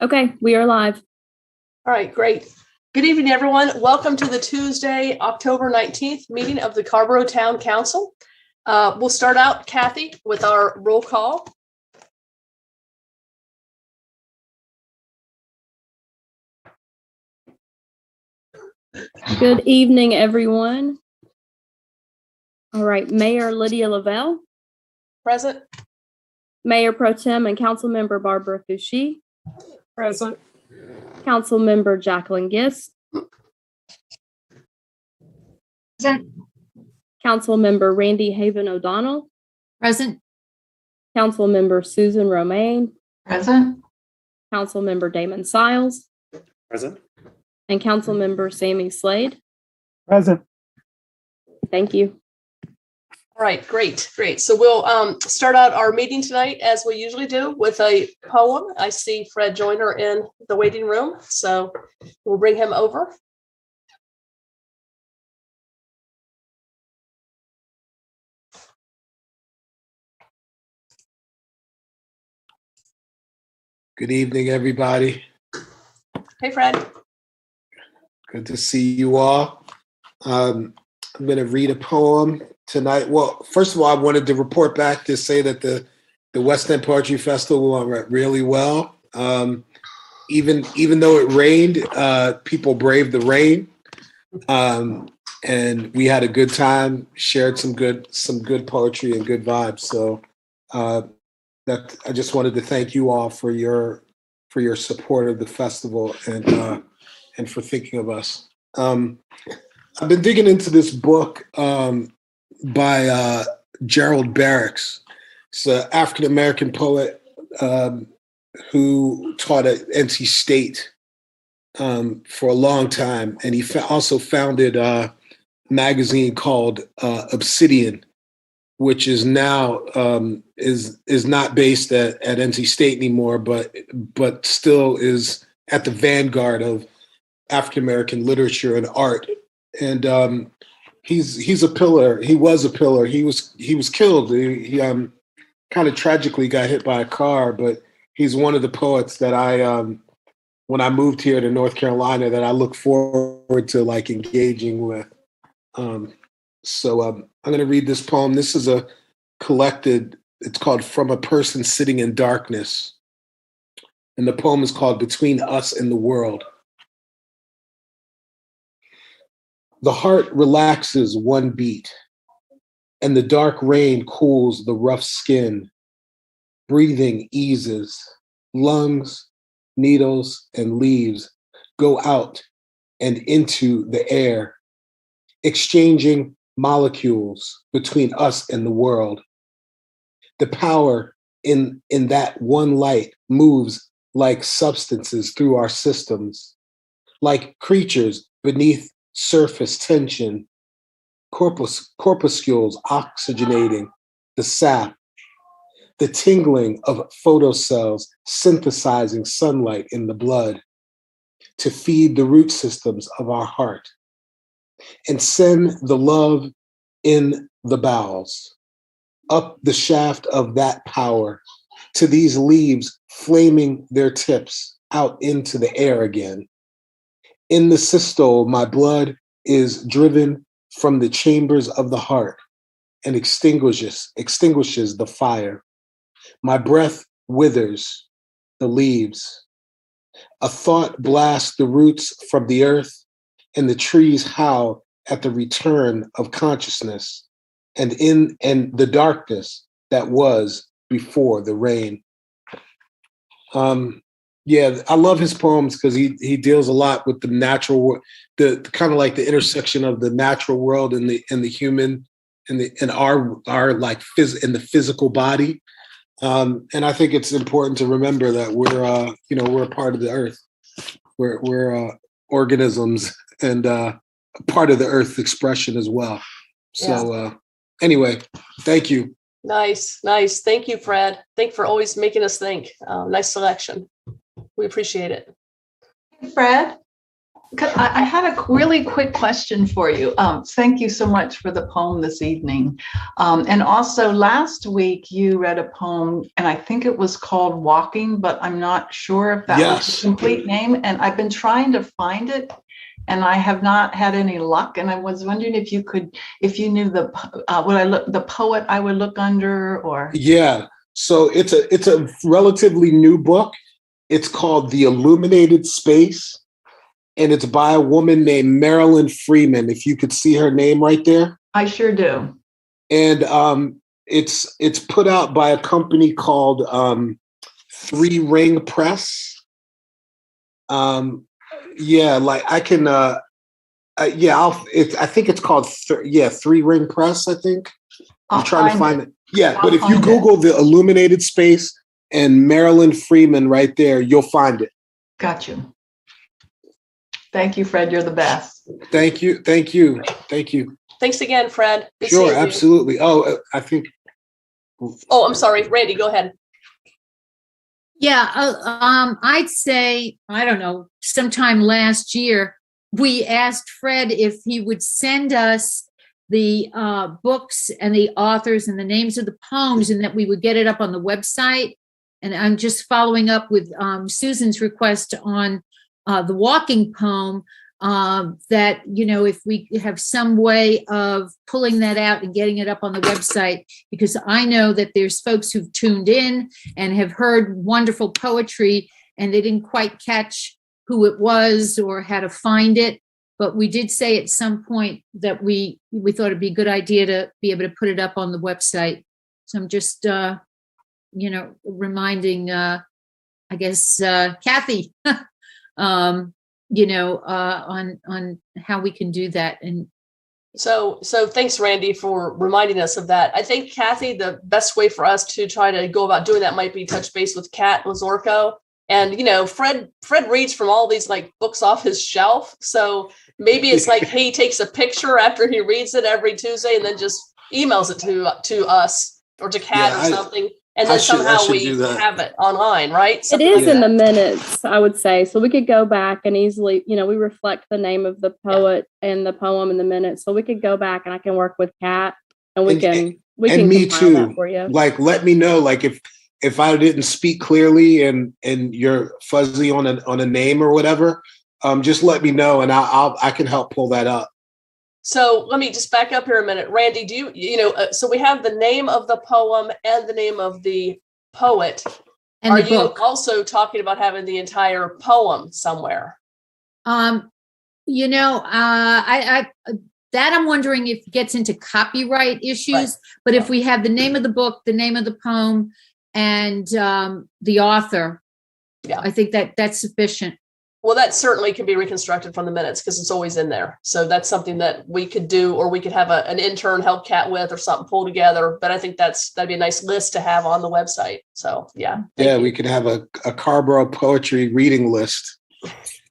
Okay, we are live. All right, great. Good evening, everyone. Welcome to the Tuesday, October 19th meeting of the Carrboro Town Council. We'll start out, Kathy, with our roll call. Good evening, everyone. All right, Mayor Lydia Lavelle. Present. Mayor Pro Tem and Councilmember Barbara Foushee. Present. Councilmember Jacqueline Gist. Present. Councilmember Randy Haven O'Donnell. Present. Councilmember Susan Romaine. Present. Councilmember Damon Siles. Present. And Councilmember Sammy Slade. Present. Thank you. All right, great. So we'll start out our meeting tonight, as we usually do, with a poem. I see Fred Joyner in the waiting room, so we'll bring him over. Good evening, everybody. Hey, Fred. Good to see you all. I'm going to read a poem tonight. Well, first of all, I wanted to report back to say that the West End Poetry Festival went really well. Even though it rained, people braved the rain, and we had a good time. Shared some good poetry and good vibes. So that I just wanted to thank you all for your support of the festival and for thinking of us. I've been digging into this book by Gerald Barracks. It's an African-American poet who taught at NC State for a long time. And he also founded a magazine called Obsidian, which is now is not based at NC State anymore, but still is at the vanguard of African-American literature and art. And he's a pillar. He was a pillar. He was killed. He kind of tragically got hit by a car, but he's one of the poets that I when I moved here to North Carolina that I look forward to like engaging with. So I'm going to read this poem. This is a collected, it's called From a Person Sitting in Darkness. And the poem is called Between Us and the World. The heart relaxes one beat, and the dark rain cools the rough skin. Breathing eases, lungs, needles, and leaves go out and into the air, exchanging molecules between us and the world. The power in that one light moves like substances through our systems, like creatures beneath surface tension, corpuscles oxygenating the sap, the tingling of photocells synthesizing sunlight in the blood to feed the root systems of our heart and send the love in the bowels, up the shaft of that power to these leaves flaming their tips out into the air again. In the systole, my blood is driven from the chambers of the heart and extinguishes the fire. My breath withers the leaves. A thought blasts the roots from the earth, and the trees howl at the return of consciousness and the darkness that was before the rain. Yeah, I love his poems because he deals a lot with the natural, the kind of like the intersection of the natural world and the human and our like in the physical body. And I think it's important to remember that we're a part of the earth. We're organisms and a part of the earth expression as well. So anyway, thank you. Nice. Thank you, Fred. Thank you for always making us think. Nice selection. We appreciate it. Fred. I had a really quick question for you. Thank you so much for the poem this evening. And also last week you read a poem, and I think it was called Walking, but I'm not sure if that was Yes. the complete name. And I've been trying to find it, and I have not had any luck. And I was wondering if you knew the poet I would look under, or. Yeah. So it's a relatively new book. It's called The Illuminated Space, and it's by a woman named Marilyn Freeman. If you could see her name right there. I sure do. And it's put out by a company called Three Ring Press. Yeah, like I can. I think it's called Three Ring Press. I think I'm trying to find it. Yeah, but if you Google The Illuminated Space and Marilyn Freeman right there, you'll find it. Got you. Thank you, Fred. You're the best. Thank you. Thank you. Thank you. Thanks again, Fred. Good Sure, seeing you. absolutely. Oh, I think. Oh, I'm sorry. Randy, go ahead. Yeah, I'd say, I don't know, sometime last year, we asked Fred if he would send us the books and the authors and the names of the poems, and that we would get it up on the website. And I'm just following up with Susan's request on the walking poem, that, if we have some way of pulling that out and getting it up on the website, because I know that there's folks who've tuned in and have heard wonderful poetry and they didn't quite catch who it was or how to find it. But we did say at some point that we thought it'd be a good idea to be able to put it up on the website. So I'm just, reminding, I guess, Kathy, on how we can do that. And So thanks, Randy, for reminding us of that. I think, Kathy, the best way for us to try to go about doing that might be touch base with Kat Lazorko. And, Fred reads from all these like books off his shelf. So maybe it's like he takes a picture after he reads it every Tuesday and then just emails it to us or to Kat or something. And then somehow we have it online, right? It is in the minutes, I would say. So we could go back and easily, we reflect the name of the poet and the poem in the minutes. So we could go back and I can work with Kat and we can me compile too. that for you. Like, let me know, like if I didn't speak clearly and you're fuzzy on a name or whatever, just let me know and I can help pull that up. So let me just back up here a minute. Randy, do so we have the name of the poem and the name of the poet. and Are the you book. also talking about having the entire poem somewhere? I that I'm wondering if it gets into copyright issues, Right. but if we have the name of the book, the name of the poem, and the author, I think that's sufficient. Well, that certainly can be reconstructed from the minutes because it's always in there. So that's something that we could do, or we could have an intern help Kat with or something pull together. But I think that'd be a nice list to have on the website. So yeah. We could have a Carrboro poetry reading list.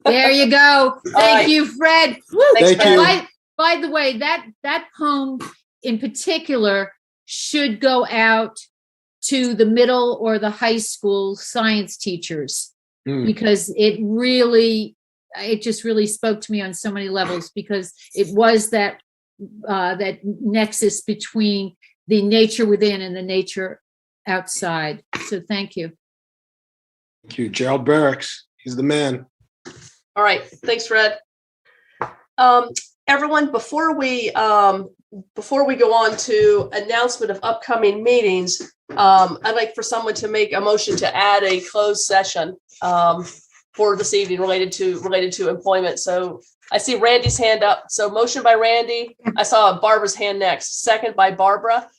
There you go. Thank you, Fred. Woo. Thanks, Thank you. By the way, that poem in particular should go out to the middle or the high school science teachers, because it just really spoke to me on so many levels, because it was that nexus between the nature within and the nature outside. So thank you. Thank you. Gerald Barracks. He's the man. All right. Thanks, Fred. Everyone, before we go on to announcement of upcoming meetings, I'd like for someone to make a motion to add a closed session for this evening related to employment. So I see Randy's hand up. So motion by Randy. I saw Barbara's hand next. Second by Barbara.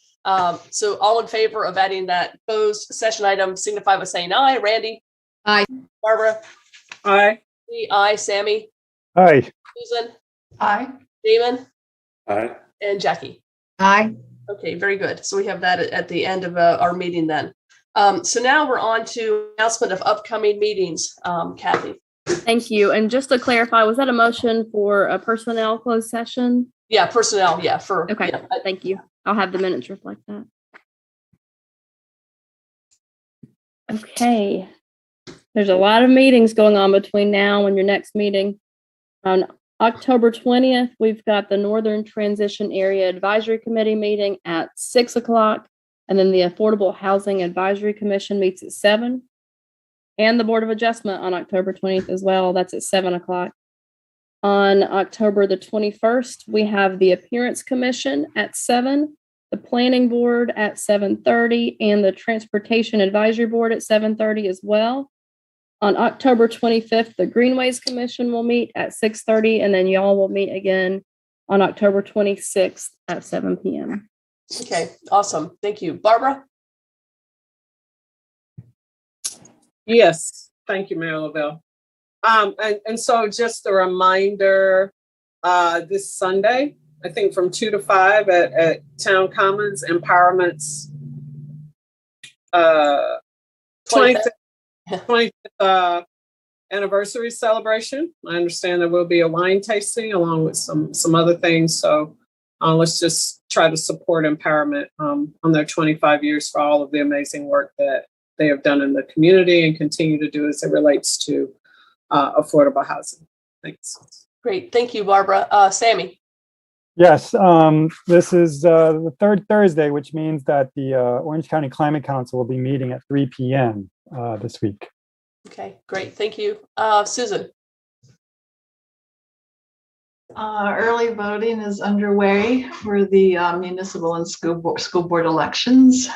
So all in favor of adding that closed session item signify by saying aye. Randy? Aye. Barbara? Aye. Aye. Sammy? Aye. Susan? Aye. Damon? Aye. And Jackie? Aye. Okay, very good. So we have that at the end of our meeting then. So now we're on to announcement of upcoming meetings. Kathy. Thank you. And just to clarify, was that a motion for a personnel closed session? Yeah, personnel. Yeah, Okay, yeah. thank you. I'll have the minutes reflect that. Okay. There's a lot of meetings going on between now and your next meeting. On October 20th, we've got the Northern Transition Area Advisory Committee meeting at 6 o'clock. And then the Affordable Housing Advisory Commission meets at 7. And the Board of Adjustment on October 20th as well. That's at 7 o'clock. On October the 21st, we have the Appearance Commission at 7, the Planning Board at 7:30, and the Transportation Advisory Board at 7:30 as well. On October 25th, the Greenways Commission will meet at 6:30, and then y'all will meet again on October 26th at 7 p.m. Okay, awesome. Thank you. Barbara? Yes, thank you, Mayor Lavelle. And so just a reminder, this Sunday, I think from 2 to 5 at Town Commons, Empowerment's 25th anniversary celebration. I understand there will be a wine tasting along with some other things. So let's just try to support Empowerment on their 25 years for all of the amazing work that they have done in the community and continue to do as it relates to affordable housing. Thanks. Great. Thank you, Barbara. Sammy? Yes, this is the third Thursday, which means that the Orange County Climate Council will be meeting at 3 p.m. This week. Okay, great. Thank you. Susan? Early voting is underway for the municipal and school board elections.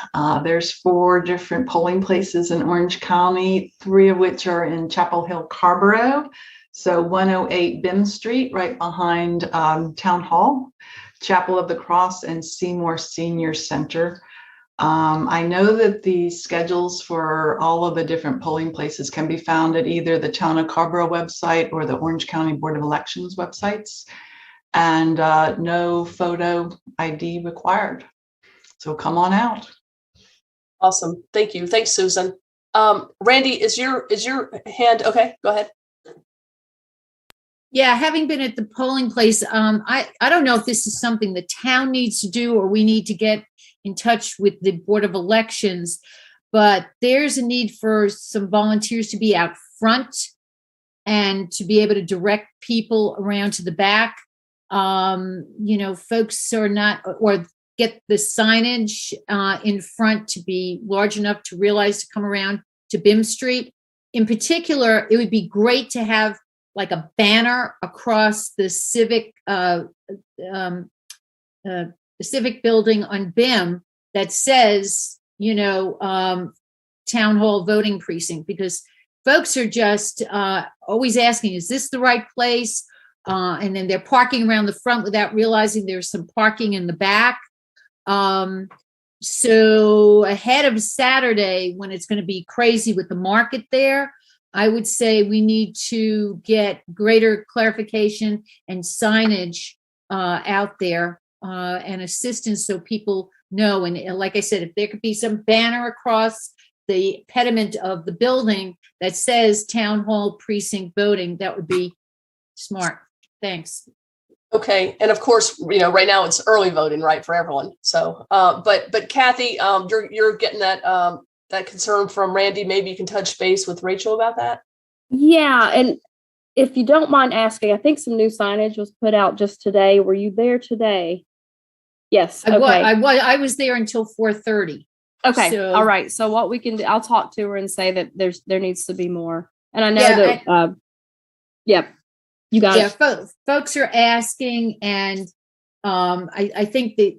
There's 4 different polling places in Orange County, 3 of which are in Chapel Hill, Carrboro. So 108 Bim Street, right behind Town Hall, Chapel of the Cross, and Seymour Senior Center. I know that the schedules for all of the different polling places can be found at either the Town of Carrboro website or the Orange County Board of Elections websites, and no photo ID required. So come on out. Awesome. Thank you. Thanks, Susan. Randy, is your hand okay? Go ahead. Yeah, having been at the polling place, I don't know if this is something the town needs to do or we need to get in touch with the Board of Elections, but there's a need for some volunteers to be out front and to be able to direct people around to the back. Folks are not, or get the signage in front to be large enough to realize to come around to Bim Street. In particular, it would be great to have like a banner across the Civic Civic building on BIM that says, Town Hall voting precinct, because folks are just always asking, is this the right place? And then they're parking around the front without realizing there's some parking in the back. So ahead of Saturday, when it's going to be crazy with the market there, I would say we need to get greater clarification and signage out there and assistance so people know. And like I said, if there could be some banner across the pediment of the building that says Town Hall Precinct Voting, that would be smart. Thanks. Okay, and of course, right now it's early voting, right, for everyone. So, but Kathy, you're getting that concern from Randy. Maybe you can touch base with Rachel about that. Yeah, and if you don't mind asking, I think some new signage was put out just today. Were you there today? Yes. Okay. I was there until 4:30. Okay. So, all right. So what we can do, I'll talk to her and say that there needs to be more. And I know that, you guys. Yeah, folks are asking, and I think the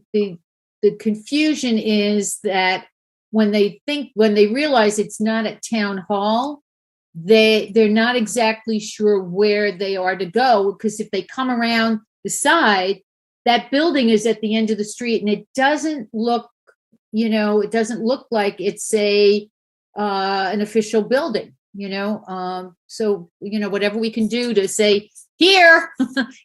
confusion is that when they realize it's not at Town Hall, they're not exactly sure where they are to go, because if they come around the side, that building is at the end of the street, and it doesn't look like it's an official building, so whatever we can do to say here.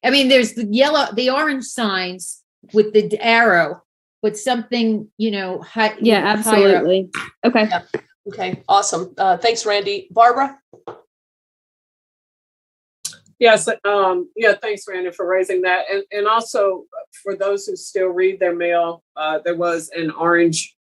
I mean, there's the orange signs with the arrow, but something, high. Yeah, absolutely. Okay. Yeah. Okay. Awesome. Thanks, Randy. Barbara? Yes. Thanks, Randy, for raising that. And also for those who still read their mail, there was an orange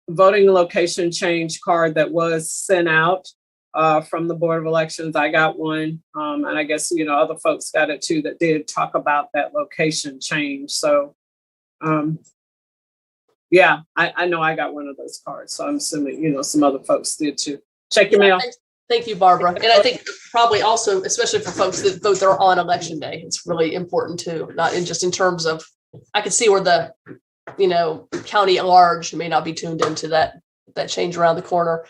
voting location change card that was sent out. from the Board of Elections. I got one, and I guess, other folks got it too that did talk about that location change. So, yeah, I know I got one of those cards. So I'm assuming, some other folks did too. Check your mail. Thank you, Barbara. And I think probably also, especially for folks that vote there on election day, it's really important too, not just in terms of, I can see where the, county at large may not be tuned into that change around the corner.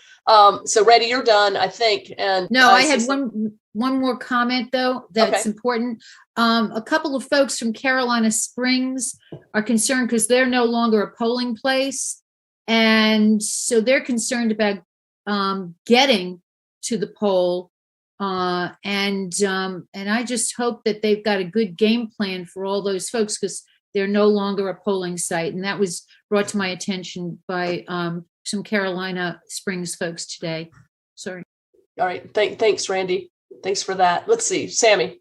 So Randy, you're done, I think. And no, I had one more comment though, that's Okay. important. A couple of folks from Carolina Springs are concerned because they're no longer a polling place. And so they're concerned about getting to the poll. And I just hope that they've got a good game plan for all those folks because they're no longer a polling site. And that was brought to my attention by some Carolina Springs folks today. Sorry. All right. Thanks, Randy. Thanks for that. Let's see, Sammy.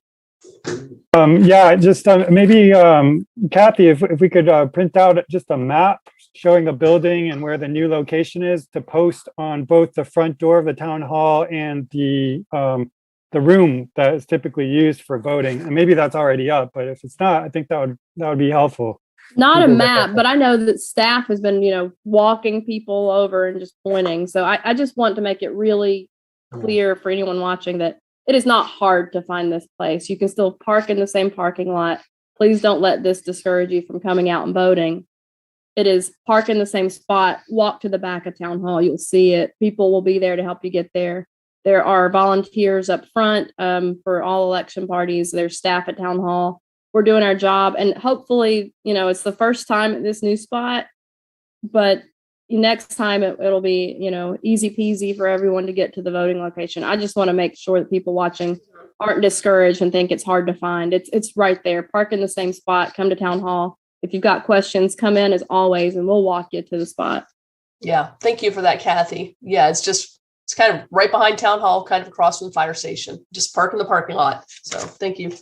Yeah, just maybe Kathy, if we could print out just a map showing the building and where the new location is to post on both the front door of the town hall and the room that is typically used for voting. And maybe that's already up, but if it's not, I think that would be helpful. Not a map, but I know that staff has been, walking people over and just pointing. So I just want to make it really clear for anyone watching that it is not hard to find this place. You can still park in the same parking lot. Please don't let this discourage you from coming out and voting. It is park in the same spot, walk to the back of town hall. You'll see it. People will be there to help you get there. There are volunteers up front for all election parties. There's staff at town hall. We're doing our job. And hopefully, it's the first time at this new spot, but next time it'll be, easy peasy for everyone to get to the voting location. I just want to make sure that people watching aren't discouraged and think it's hard to find. It's right there. Park in the same spot, come to town hall. If you've got questions, come in as always, and we'll walk you to the spot. Yeah. Thank you for that, Kathy. Yeah. It's kind of right behind town hall, kind of across from the fire station. Just park in the parking lot. So thank you.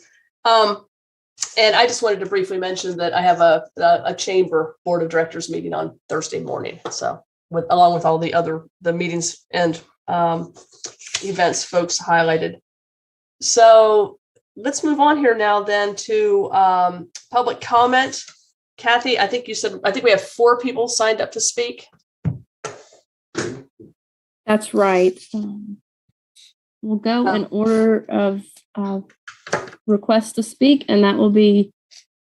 And I just wanted to briefly mention that I have a chamber board of directors meeting on Thursday morning. So along with all the meetings and events folks highlighted. So let's move on here now then to public comment. Kathy, I think we have 4 people signed up to speak. That's right. We'll go in order of request to speak, and that will be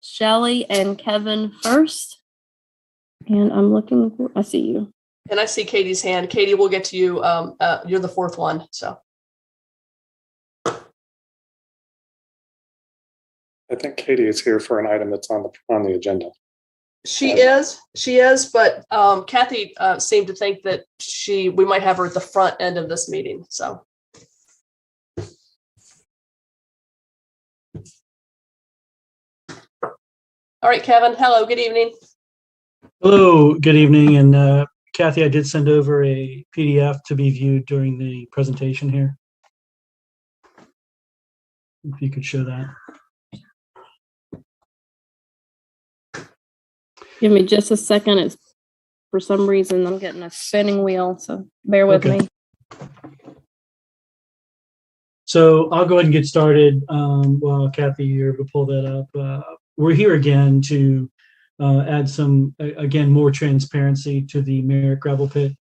Shelley and Kevin first. And I'm looking for, I see you. And I see Katie's hand. Katie, we'll get to you. You're the 4th one. So I think Katie is here for an item that's on the agenda. She is, but Kathy seemed to think that we might have her at the front end of this meeting. So. All right, Kevin. Hello. Good evening. Hello. Good evening. And Kathy, I did send over a PDF to be viewed during the presentation here. If you could show that. Give me just a second. It's for some reason I'm getting a spinning wheel, so bear with me. So I'll go ahead and get started while Kathy, you're able to pull that up. We're here again to add some, again, more transparency to the Merritt gravel pit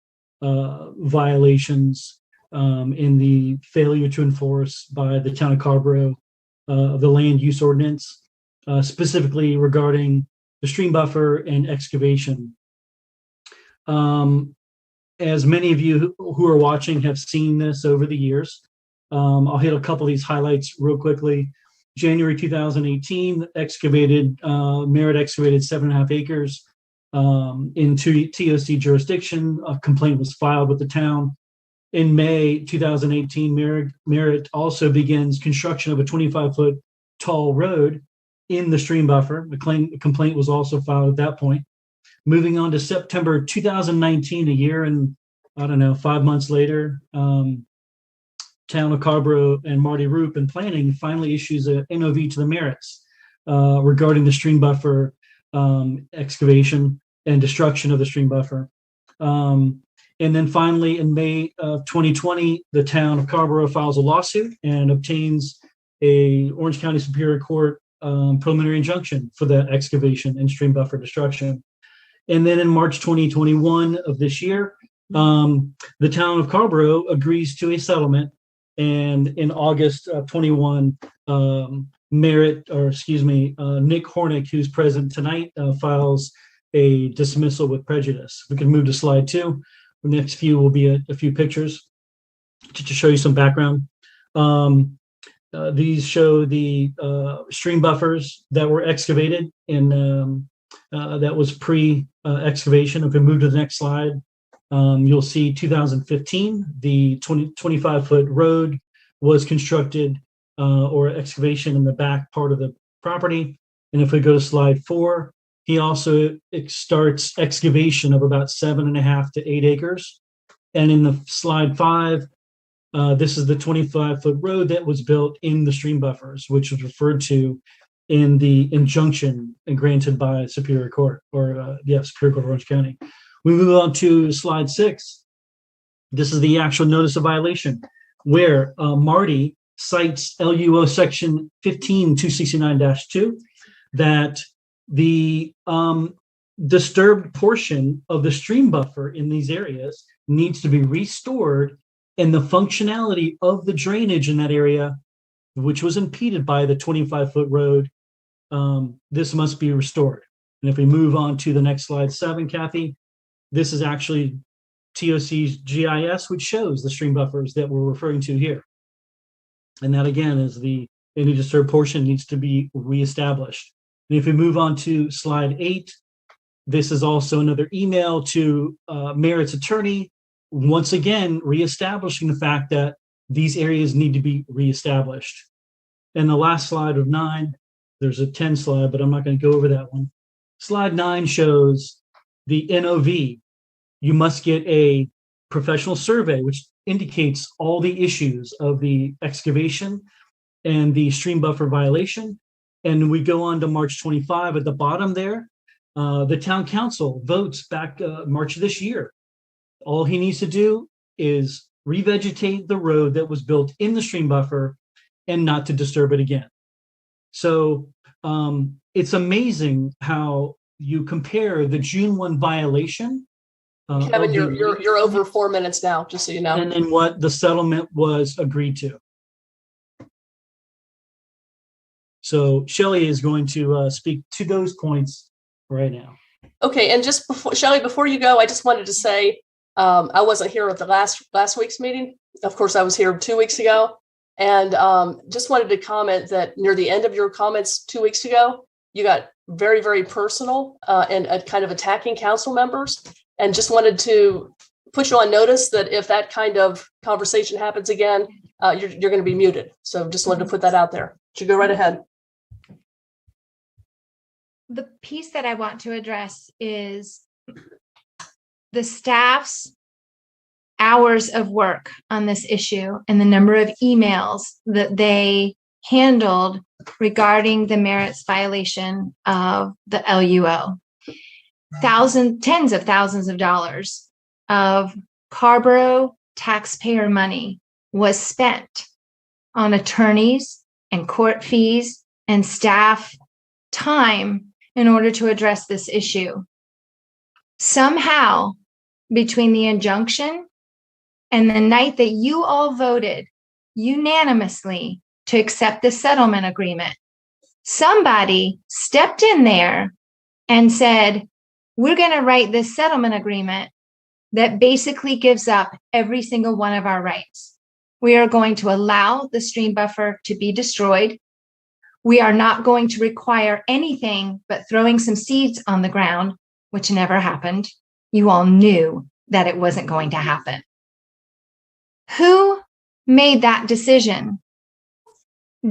violations in the failure to enforce by the town of Carrboro the land use ordinance, specifically regarding the stream buffer and excavation. As many of you who are watching have seen this over the years, I'll hit a couple of these highlights real quickly. January 2018, Merritt excavated 7.5 acres in TOC jurisdiction. A complaint was filed with the town. In May 2018, Merritt also begins construction of a 25-foot tall road in the stream buffer. The complaint was also filed at that point. Moving on to September 2019, a year and, 5 months later, Town of Carrboro and Marty Roop in planning finally issues a NOV to the Merritts regarding the stream buffer excavation and destruction of the stream buffer. And And then finally, in May of 2020, the town of Carrboro files a lawsuit and obtains a Orange County Superior Court preliminary injunction for that excavation and stream buffer destruction. And then in March 2021 of this year, the town of Carrboro agrees to a settlement. And in August of 21, Nick Hornick, who's present tonight, files a dismissal with prejudice. We can move to slide 2. The next few will be a few pictures to show you some background. These show the stream buffers that were excavated and that was pre-excavation. If we move to the next slide, you'll see 2015, the 25-foot road was constructed or excavation in the back part of the property. And if we go to slide 4, he also starts excavation of about 7.5 to 8 acres. And in the slide 5, this is the 25-foot road that was built in the stream buffers, which was referred to in the injunction granted by Superior Court, or Superior Court of Orange County. We move on to slide 6. This is the actual notice of violation, where Marty cites LUO section 15269-2 that the disturbed portion of the stream buffer in these areas needs to be restored, and the functionality of the drainage in that area, which was impeded by the 25-foot road, this must be restored. And if we move on to the next slide 7, Kathy, this is actually TOC's GIS, which shows the stream buffers that we're referring to here. And that again is any disturbed portion needs to be reestablished. And if we move on to slide 8, this is also another email to Merritt's attorney, once again reestablishing the fact that these areas need to be reestablished. And the last slide of 9, there's a 10 slide, but I'm not going to go over that one. Slide 9 shows the NOV. You must get a professional survey, which indicates all the issues of the excavation and the stream buffer violation. And we go on to March 25 at the bottom there. The town council votes back March of this year. All he needs to do is revegetate the road that was built in the stream buffer and not to disturb it again. So it's amazing how you compare the June 1 violation. Kevin, you're over 4 minutes now, just so you know. And then what the settlement was agreed to. So Shelley is going to speak to those points right now. Okay, and just before, Shelley, before you go, I just wanted to say I wasn't here at the last week's meeting. Of course, I was here 2 weeks ago, and just wanted to comment that near the end of your comments 2 weeks ago, you got very, very personal and kind of attacking council members, and just wanted to put you on notice that if that kind of conversation happens again, you're going to be muted. So just wanted to put that out there. You go right ahead. The piece that I want to address is the staff's hours of work on this issue and the number of emails that they handled regarding the merits violation of the LUO. Tens of thousands of dollars of Carrboro taxpayer money was spent on attorneys and court fees and staff time in order to address this issue. Somehow, between the injunction and the night that you all voted unanimously to accept the settlement agreement, somebody stepped in there and said, we're going to write this settlement agreement that basically gives up every single one of our rights. We are going to allow the stream buffer to be destroyed. We are not going to require anything but throwing some seeds on the ground, which never happened. You all knew that it wasn't going to happen. Who made that decision?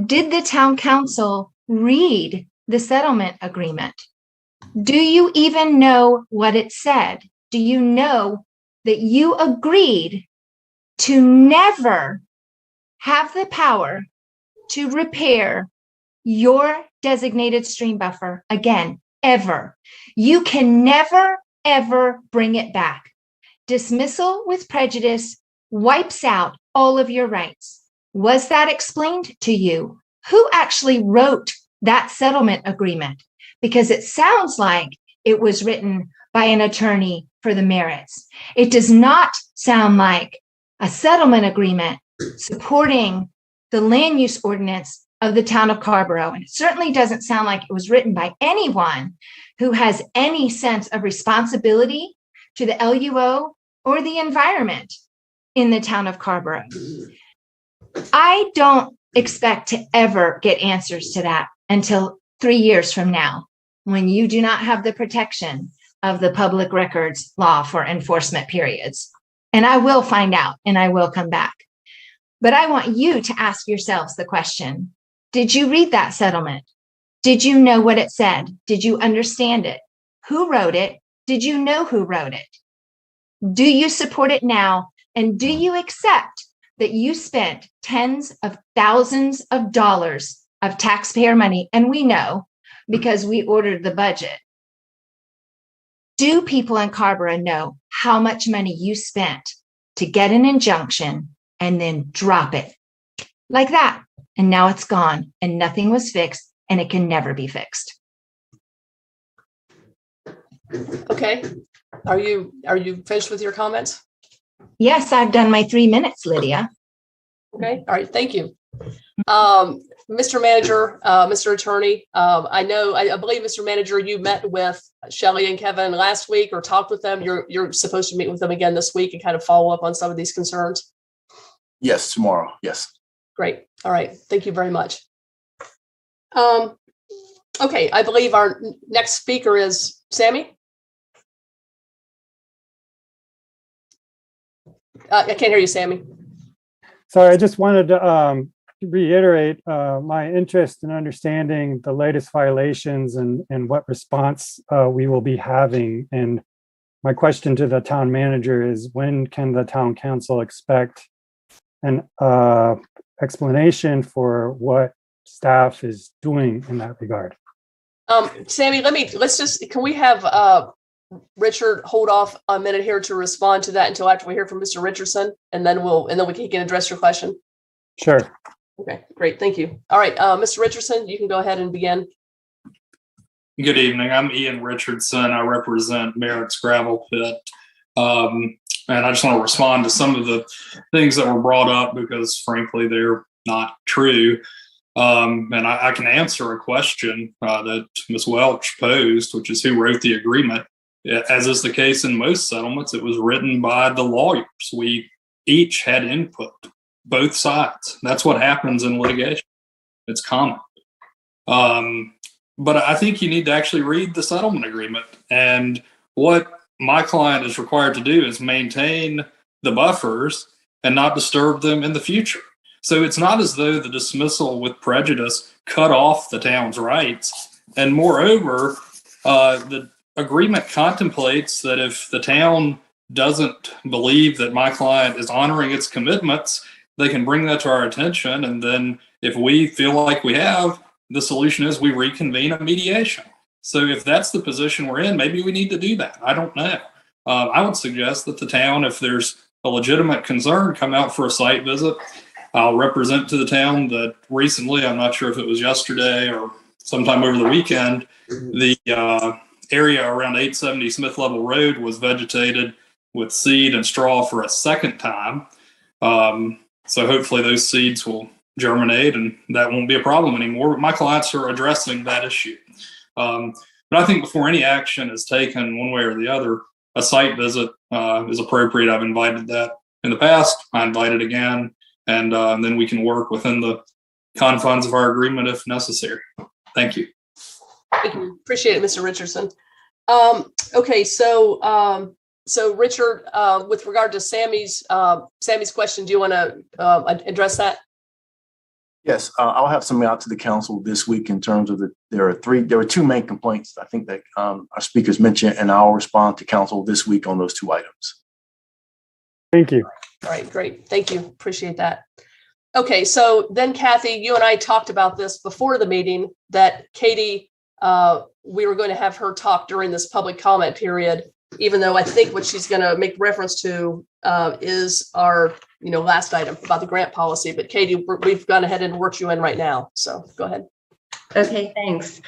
Did the town council read the settlement agreement? Do you even know what it said? Do you know that you agreed to never have the power to repair your designated stream buffer again, ever? You can never, ever bring it back. dismissal with prejudice wipes out all of your rights. Was that explained to you? Who actually wrote that settlement agreement? Because it sounds like it was written by an attorney for the merits. It does not sound like a settlement agreement supporting the land use ordinance of the town of Carrboro. And it certainly doesn't sound like it was written by anyone who has any sense of responsibility to the LUO or the environment in the town of Carrboro. I don't expect to ever get answers to that until 3 years from now, when you do not have the protection of the public records law for enforcement periods. And I will find out and I will come back. But I want you to ask yourselves the question, did you read that settlement? Did you know what it said? Did you understand it? Who wrote it? Did you know who wrote it? Do you support it now? And do you accept that you spent tens of thousands of dollars of taxpayer money? And we know because we ordered the budget. Do people in Carrboro know how much money you spent to get an injunction and then drop it like that? And now it's gone and nothing was fixed and it can never be fixed. Okay. Are you finished with your comments? Yes, I've done my 3 minutes, Lydia. Okay. All right. Thank you. Mr. Manager, Mr. Attorney, I believe, Mr. Manager, you met with Shelley and Kevin last week or talked with them. You're supposed to meet with them again this week and kind of follow up on some of these concerns. Yes, tomorrow. Yes. Great. All right. Thank you very much. Okay. I believe our next speaker is Sammy. I can't hear you, Sammy. Sorry, I just wanted to reiterate my interest in understanding the latest violations and what response we will be having. And my question to the town manager is, when can the town council expect an explanation for what staff is doing in that regard? Sammy, can we have Richard hold off a minute here to respond to that until after we hear from Mr. Richardson, and then he can address your question. Sure. Okay, great. Thank you. All right, Mr. Richardson, you can go ahead and begin. Good evening. I'm Ian Richardson. I represent Merritt's Gravel Pit. And I just want to respond to some of the things that were brought up because, frankly, they're not true. And I can answer a question that Ms. Welch posed, which is who wrote the agreement. As is the case in most settlements, it was written by the lawyers. We each had input, both sides. That's what happens in litigation. It's common. But I think you need to actually read the settlement agreement. And what my client is required to do is maintain the buffers and not disturb them in the future. So it's not as though the dismissal with prejudice cut off the town's rights. And moreover, the agreement contemplates that if the town doesn't believe that my client is honoring its commitments, they can bring that to our attention. And then if we feel like we have, the solution is we reconvene a mediation. So if that's the position we're in, maybe we need to do that. I don't know. I would suggest that the town, if there's a legitimate concern, come out for a site visit. I'll represent to the town that recently, I'm not sure if it was yesterday or sometime over the weekend, the area around 870 Smith Level Road was vegetated with seed and straw for a second time. So hopefully those seeds will germinate and that won't be a problem anymore. But my clients are addressing that issue. But I think before any action is taken one way or the other, a site visit is appropriate. I've invited that in the past. I invite it again. And then we can work within the confines of our agreement if necessary. Thank you. Thank you. Appreciate it, Mr. Richardson. Okay, so Richard, with regard to Sammy's question, do you want to address that? Yes, I'll have something out to the council this week in terms of there were two main complaints I think that our speakers mentioned, and I'll respond to council this week on those two items. Thank you. All right, great. Thank you. Appreciate that. Okay, so then Kathy, you and I talked about this before the meeting, that Katie, we were going to have her talk during this public comment period. even though I think what she's going to make reference to is our, last item about the grant policy. But Katie, we've gone ahead and worked you in right now. So go ahead. Okay, thanks.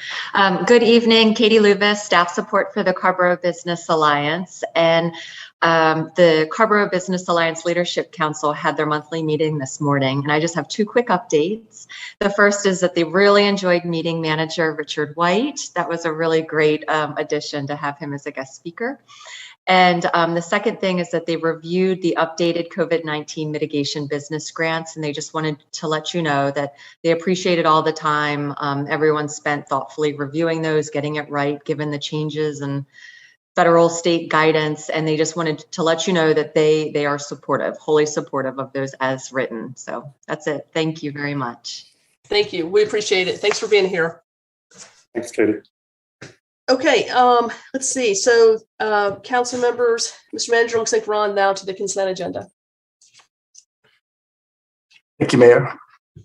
Good evening, Katie Luvis, staff support for the Carrboro Business Alliance. And the Carrboro Business Alliance Leadership Council had their monthly meeting this morning. And I just have two quick updates. The first is that they really enjoyed meeting manager Richard White. That was a really great addition to have him as a guest speaker. And the second thing is that they reviewed the updated COVID-19 mitigation business grants, and they just wanted to let you know that they appreciated all the time everyone spent thoughtfully reviewing those, getting it right, given the changes and federal state guidance. And they just wanted to let you know that they are supportive, wholly supportive of those as written. So that's it. Thank you very much. Thank you. We appreciate it. Thanks for being here. Thanks, Katie. Okay, let's see. So, council members, Mr. Manager, looks like we're on now to the consent agenda. Thank you, Mayor.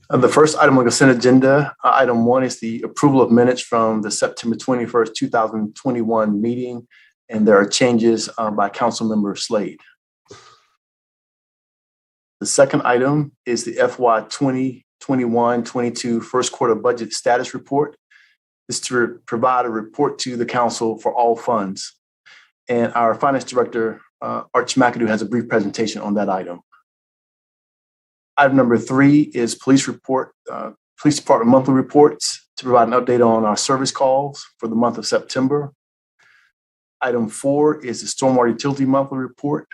The first item on the consent agenda, item 1, is the approval of minutes from the September 21st, 2021 meeting, and there are changes by Councilmember Slade. The second item is the FY 2021-22 first quarter budget status report. Is to provide a report to the council for all funds. And our finance director, Arch McAdoo, has a brief presentation on that item. Item number 3 is police department monthly reports to provide an update on our service calls for the month of September. Item 4 is the stormwater utility monthly report.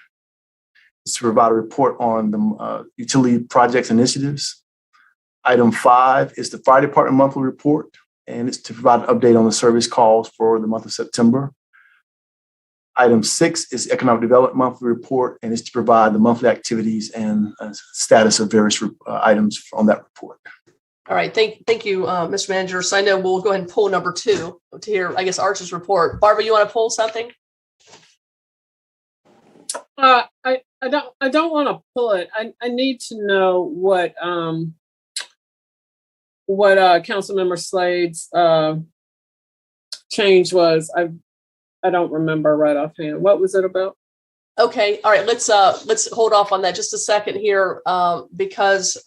It's to provide a report on the utility projects initiatives. Item 5 is the fire department monthly report, and it's to provide an update on the service calls for the month of September. Item 6 is economic development monthly report, and it's to provide the monthly activities and status of various items on that report. All right, thank you, Mr. Manager. So I know we'll go ahead and pull number 2 to hear, I guess, Arch's report. Barbara, you want to pull something? I don't want to pull it. I need to know what Councilmember Slade's change was. I don't remember right offhand. What was it about? Okay, all right. Let's hold off on that just a second here, because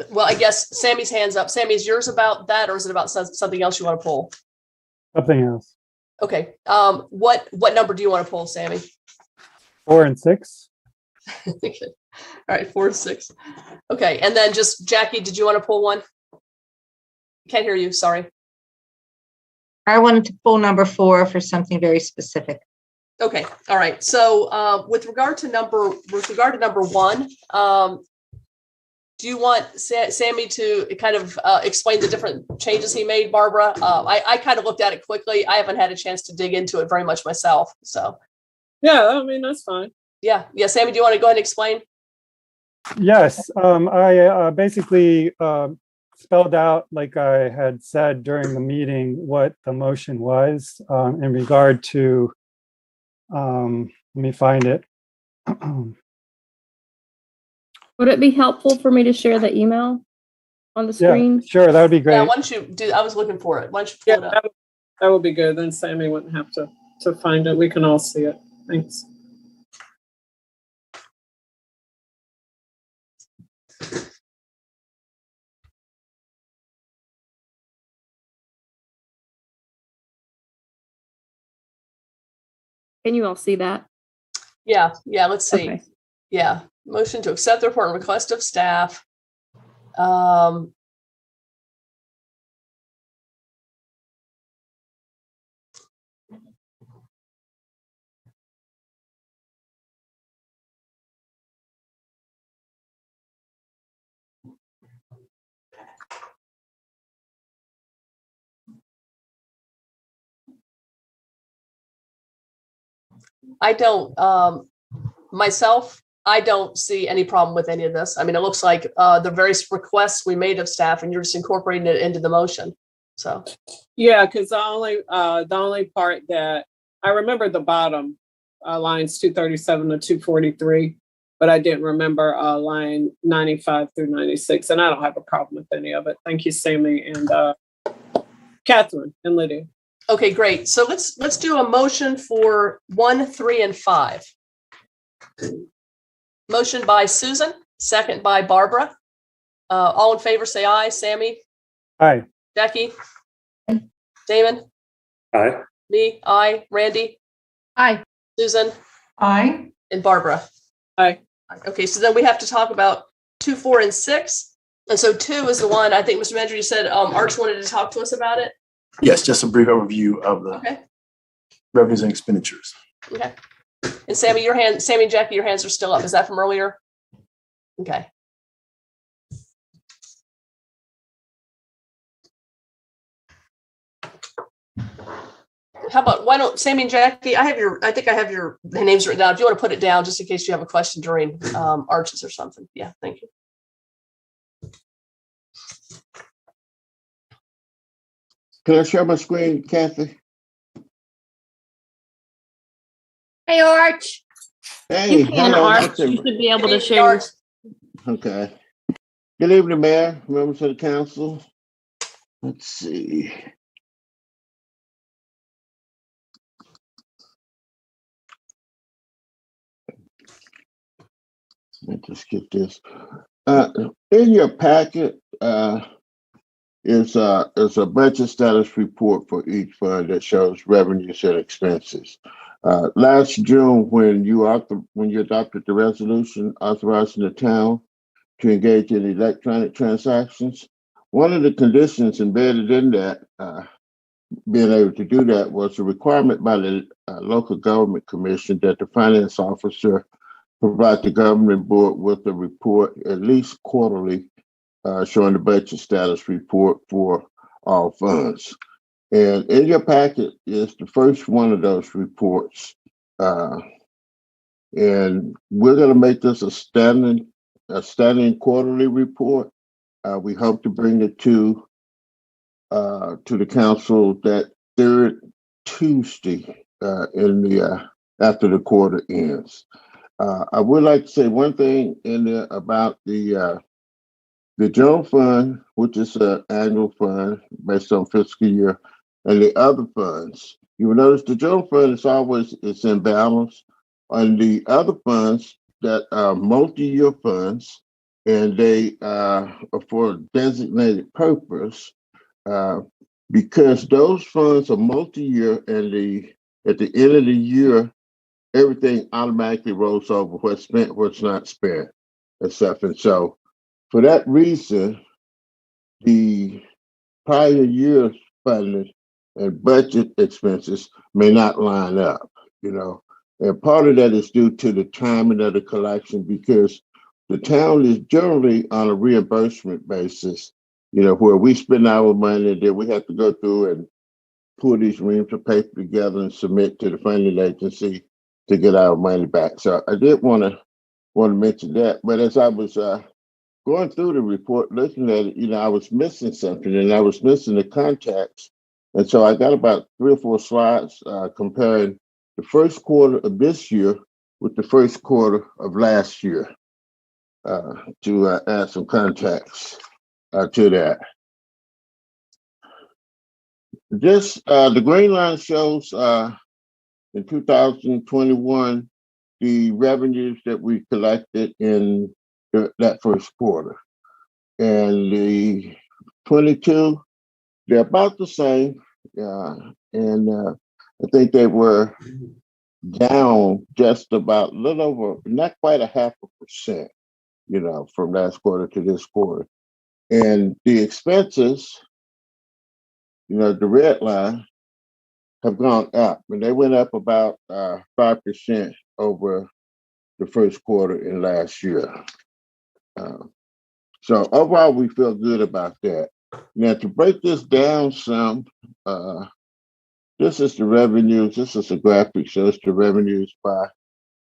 well, I guess Sammy's hand's up. Sammy, is yours about that, or is it about something else you want to pull? Something else. Okay. What number do you want to pull, Sammy? 4 and 6. Okay. All right, 4 and 6. Okay, and then just Jackie, did you want to pull one? Can't hear you. Sorry. I wanted to pull number 4 for something very specific. Okay. All right. So with regard to number 1, do you want Sammy to kind of explain the different changes he made, Barbara? I kind of looked at it quickly. I haven't had a chance to dig into it very much myself. So. Yeah, I mean, that's fine. Yeah. Sammy, do you want to go ahead and explain? Yes, I basically spelled out, like I had said during the meeting, what the motion was in regard to, let me find it. Would it be helpful for me to share the email on the screen? Yeah, sure, that would be great. Yeah, why don't you do, I was looking for it. Why don't you pull it up? That would be good. Then Sammy wouldn't have to find it. We can all see it. Thanks. Can you all see that? Yeah, let's see. Okay. Yeah, motion to accept the report and request of staff. I don't, myself, I don't see any problem with any of this. I mean, it looks like the various requests we made of staff, and you're just incorporating it into the motion. So. Yeah, because the only part that I remember the bottom lines 237 to 243, but I didn't remember line 95 through 96, and I don't have a problem with any of it. Thank you, Sammy and Catherine and Lydia. Okay, great. So let's do a motion for 1, 3, and 5. Motion by Susan, second by Barbara. All in favor, say aye. Sammy, Aye. Jackie, Damon, Aye. me, aye. Randy, Aye. Susan, Aye. and Barbara. Aye. Okay, so then we have to talk about 2, 4, and 6. And so 2 is the one, I think Mr. Manager, you said Arch wanted to talk to us about it. Yes, just a brief overview of the Okay, revenues and expenditures. okay. And Sammy and Jackie, your hands are still up. Is that from earlier? Okay. How about, why don't Sammy and Jackie, I think I have your names written down. If you want to put it down, just in case you have a question during Arches or something. Yeah, thank you. Can I share my screen, Kathy? Hey, Arch. Hey, You can, hello. Arch. You should be able to share. Okay. Good evening, Mayor, members of the council. Let's see. Let me just get this. In your packet is a budget status report for each fund that shows revenues and expenses. Last June, when you adopted the resolution authorizing the town to engage in electronic transactions, one of the conditions embedded in that, being able to do that, was a requirement by the local government commission that the finance officer provide the government board with a report at least quarterly showing the budget status report for all funds. And in your packet is the first one of those reports. And we're going to make this a standing quarterly report. We hope to bring it to the council that third Tuesday after the quarter ends. I would like to say one thing in there about the general fund, which is an annual fund based on fiscal year, and the other funds. You will notice the general fund is in balance. On the other funds that are multi-year funds, and they are for a designated purpose, because those funds are multi-year, and at the end of the year, everything automatically rolls over what's spent, what's not spent, and stuff. And so, for that reason, the prior year's funding and budget expenses may not line up, And part of that is due to the timing of the collection, because the town is generally on a reimbursement basis, where we spend our money and then we have to go through and pull these reams of paper together and submit to the funding agency to get our money back. So I did want to mention that. But as I was going through the report, looking at it, I was missing something, and I was missing the context. And so I got about 3 or 4 slides comparing the first quarter of this year with the first quarter of last year to add some context to that. The green line shows in 2021 the revenues that we collected in that first quarter. And the 22, they're about the same. And I think they were down just about a little over, not quite 0.5%, from last quarter to this quarter. And the expenses, the red line, have gone up, and they went up about 5% over the first quarter in last year. So overall, we feel good about that. Now, to break this down some, this is the revenues. This is a graphic, so it's the revenues by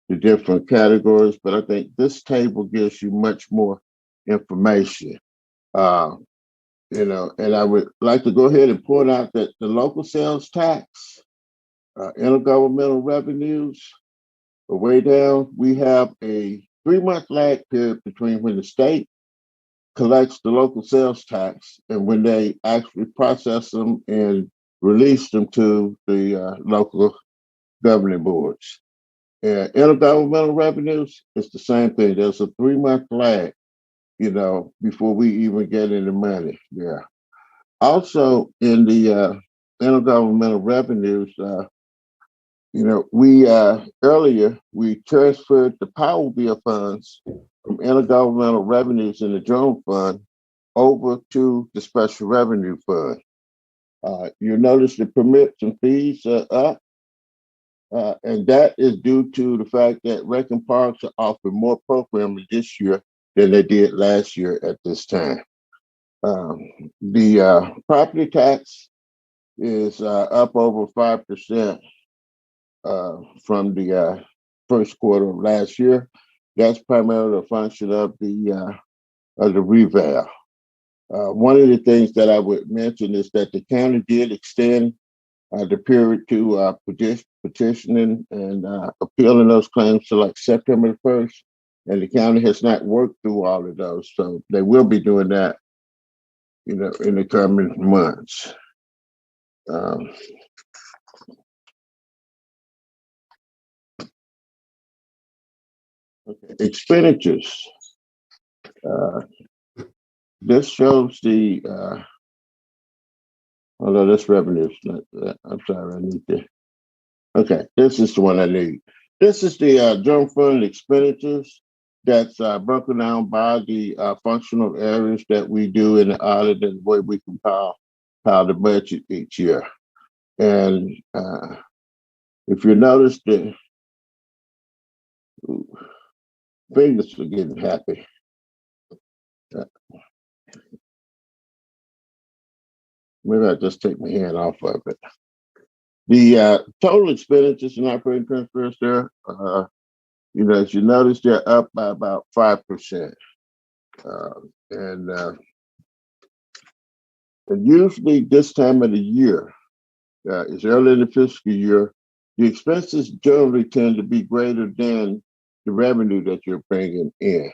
the different categories, but I think this table gives you much more information. And I would like to go ahead and point out that the local sales tax, intergovernmental revenues are way down. We have a 3-month lag period between when the state collects the local sales tax and when they actually process them and release them to the local governing boards. And intergovernmental revenues, it's the same thing. There's a 3-month lag, before we even get any money. Yeah. Also, in the intergovernmental revenues, we earlier we transferred the power bill funds from intergovernmental revenues in the general fund over to the special revenue fund. You notice the permits and fees are up, and that is due to the fact that rec and parks are offering more programming this year than they did last year at this time. The property tax is up over 5% from the first quarter of last year. That's primarily a function of the revale. One of the things that I would mention is that the county did extend the period to petitioning and appealing those claims to like September 1st, and the county has not worked through all of those. So they will be doing that, in the coming months. Okay. Expenditures. This shows the, although this revenue is not, I'm sorry, I need to, okay, this is the one I need. This is the general fund expenditures that's broken down by the functional areas that we do in the audit and the way we compile the budget each year. And if you notice, the fingers are getting happy. Maybe I'll just take my hand off of it. The total expenditures and operating transfers there, as you notice, they're up by about 5%. And usually this time of the year, it's early in the fiscal year, the expenses generally tend to be greater than the revenue that you're bringing in.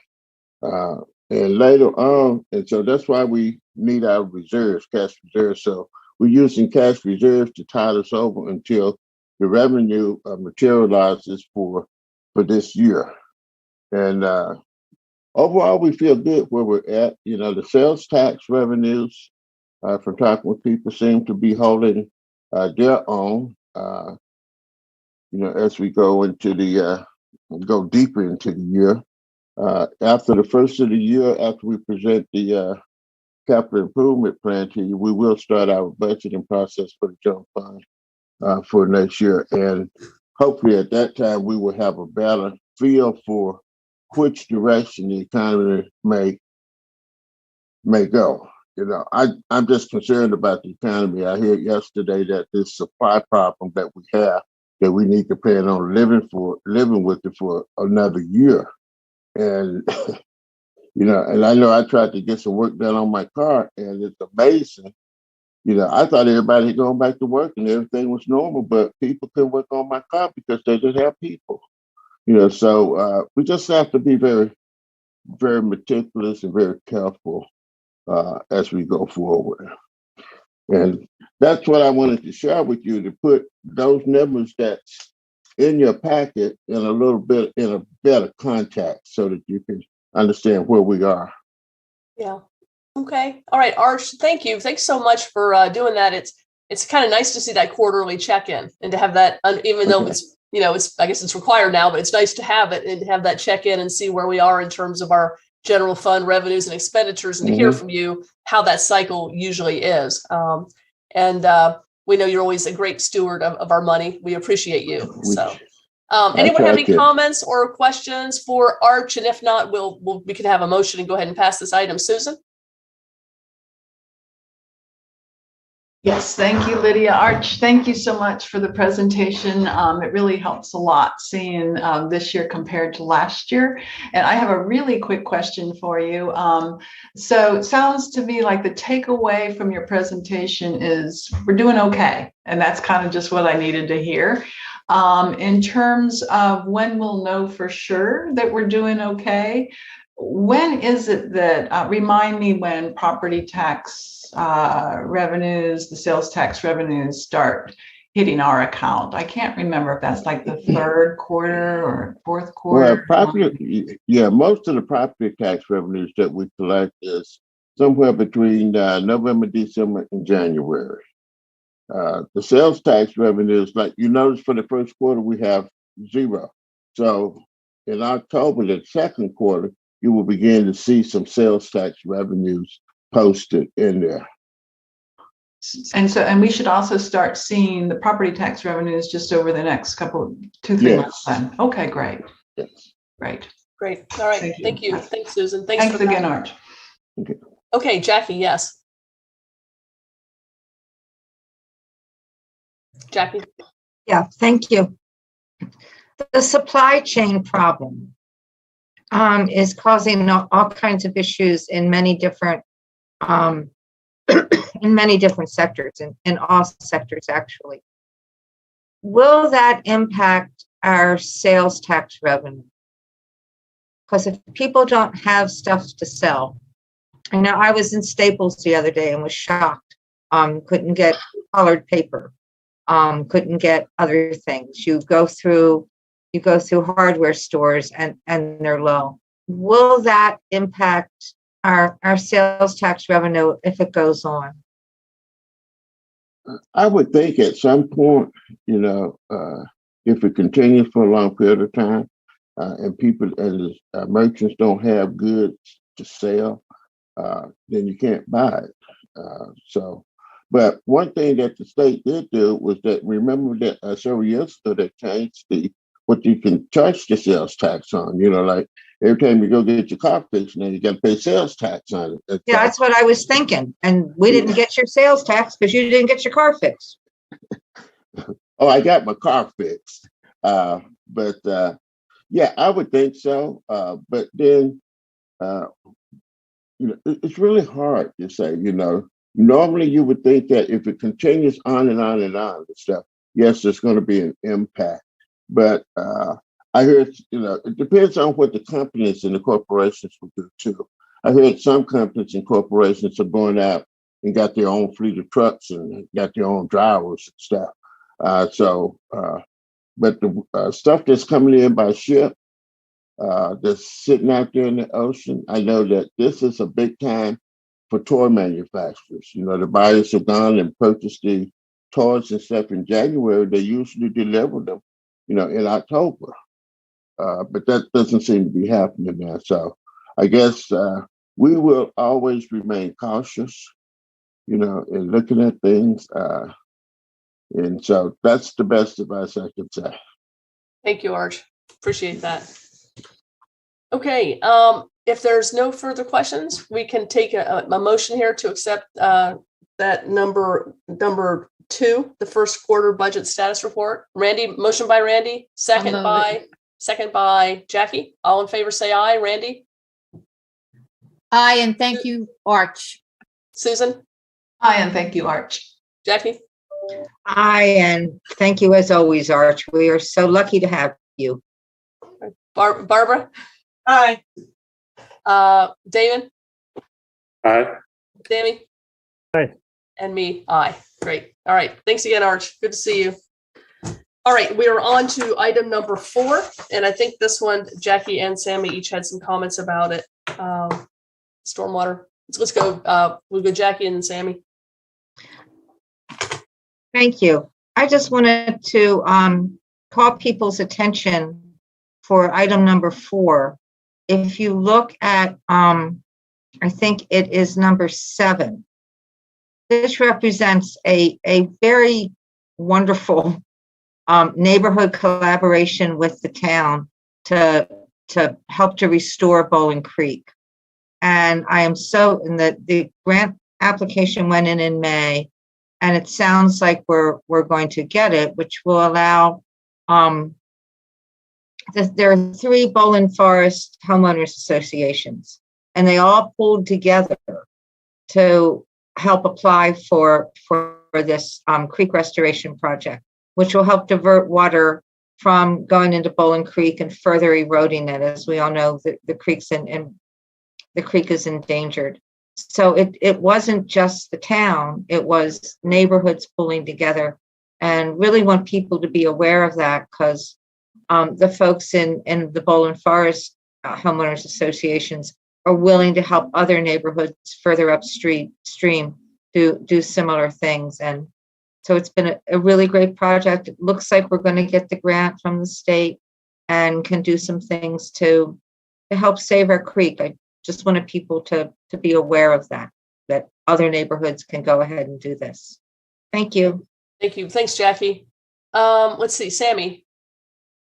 And later on, and so that's why we need our reserves, cash reserves. So we're using cash reserves to tide us over until the revenue materializes for this year. And overall, we feel good where we're at. The sales tax revenues from talking with people seem to be holding their own. As we go into go deeper into the year. After the first of the year, after we present the capital improvement plan to you, we will start our budgeting process for the general fund for next year. And hopefully at that time, we will have a better feel for which direction the economy may go. I'm just concerned about the economy. I heard yesterday that this supply problem that we have, that we need to plan on living with it for another year. And, and I know I tried to get some work done on my car, and it's amazing. I thought everybody had gone back to work and everything was normal, but people couldn't work on my car because they didn't have people. So we just have to be very, very meticulous and very careful as we go forward. And that's what I wanted to share with you, to put those numbers that's in your packet in a better context so that you can understand where we are. Yeah. Okay. All right, Arch, thank you. Thanks so much for doing that. It's kind of nice to see that quarterly check-in and to have that, even though it's, I guess it's required now, but it's nice to have it and to have that check-in and see where we are in terms of our general fund revenues and expenditures, and to hear from you how that cycle usually is. We know you're always a great steward of our money. We appreciate you. So anyone have any comments or questions for Arch? And if not, we could have a motion and go ahead and pass this item. Susan? Yes, thank you, Lydia. Arch, thank you so much for the presentation. It really helps a lot seeing this year compared to last year. And I have a really quick question for you. So it sounds to me like the takeaway from your presentation is we're doing okay. And that's kind of just what I needed to hear. In terms of when we'll know for sure that we're doing okay, When is it that, remind me when property tax revenues, the sales tax revenues start hitting our account? I can't remember if that's like the third quarter or fourth Well, quarter. most of the property tax revenues that we collect is somewhere between November, December, and January. The sales tax revenues, like you notice for the first quarter, we have 0. So in October, the second quarter, you will begin to see some sales tax revenues posted in there. And we should also start seeing the property tax revenues just over the next couple, 2-3 months then. Okay, great. Yes. Great. Great. All right. Thank you. Thanks, Susan. Thanks Thanks for again, that. Arch. Okay, Jackie, yes. Jackie? Yeah, thank you. The supply chain problem is causing all kinds of issues in many different in many different sectors, in all sectors actually. Will that impact our sales tax revenue? Because if people don't have stuff to sell, I know I was in Staples the other day and was shocked. Couldn't get colored paper, couldn't get other things. You go through hardware stores and they're low. Will that impact our sales tax revenue if it goes on? I would think at some point, if it continues for a long period of time, and people and the merchants don't have goods to sell, then you can't buy it. But one thing that the state did do was that, remember that several years ago, they changed what you can charge the sales tax on. Like every time you go get your car fixed, now you got to pay sales tax on it. Yeah, that's what I was thinking. And we didn't get your sales tax because you didn't get your car fixed. Oh, I got my car fixed. Yeah, I would think so. But then, it's really hard to say, Normally you would think that if it continues on and on and on and stuff, yes, there's going to be an impact. But I heard, it depends on what the companies and the corporations will do too. I heard some companies and corporations are going out and got their own fleet of trucks and got their own drivers and stuff. But the stuff that's coming in by ship, that's sitting out there in the ocean, I know that this is a big time for toy manufacturers. The buyers have gone and purchased the toys and stuff in January. They usually deliver them, in October. But that doesn't seem to be happening now. So I guess we will always remain cautious, in looking at things. And so that's the best advice I can say. Thank you, Arch. Appreciate that. Okay, if there's no further questions, we can take a motion here to accept that number 2, the first quarter budget status report. Randy, motion by Randy, second by Jackie. All in favor, say aye. Randy? Aye, and thank you, Arch. Susan? Aye, and thank you, Arch. Jackie? Aye, and thank you as always, Arch. We are so lucky to have you. Barbara? Aye. Damon? Aye. Tammy? Aye. And me, aye. Great. All right. Thanks again, Arch. Good to see you. All right. We are on to item number 4. And I think this one, Jackie and Sammy each had some comments about it. Stormwater. Let's go. We'll go Jackie and then Sammy. Thank you. I just wanted to call people's attention for item number 4. If you look at, I think it is number 7. This represents a very wonderful neighborhood collaboration with the town to help to restore Bowling Creek. And I am and the grant application went in May, and it sounds like we're going to get it, which will allow, there are 3 Bowling Forest homeowners associations, and they all pulled together to help apply for this creek restoration project, which will help divert water from going into Bowling Creek and further eroding it. As we all know, the creek's in the creek is endangered. So it wasn't just the town, it was neighborhoods pulling together, and really want people to be aware of that, because the folks in the Bowland Forest homeowners associations are willing to help other neighborhoods further upstream do similar things. And so it's been a really great project. It looks like we're going to get the grant from the state and can do some things to help save our creek. I just wanted people to be aware of that other neighborhoods can go ahead and do this. Thank you. Thank you. Thanks, Jackie. Let's see, Sammy.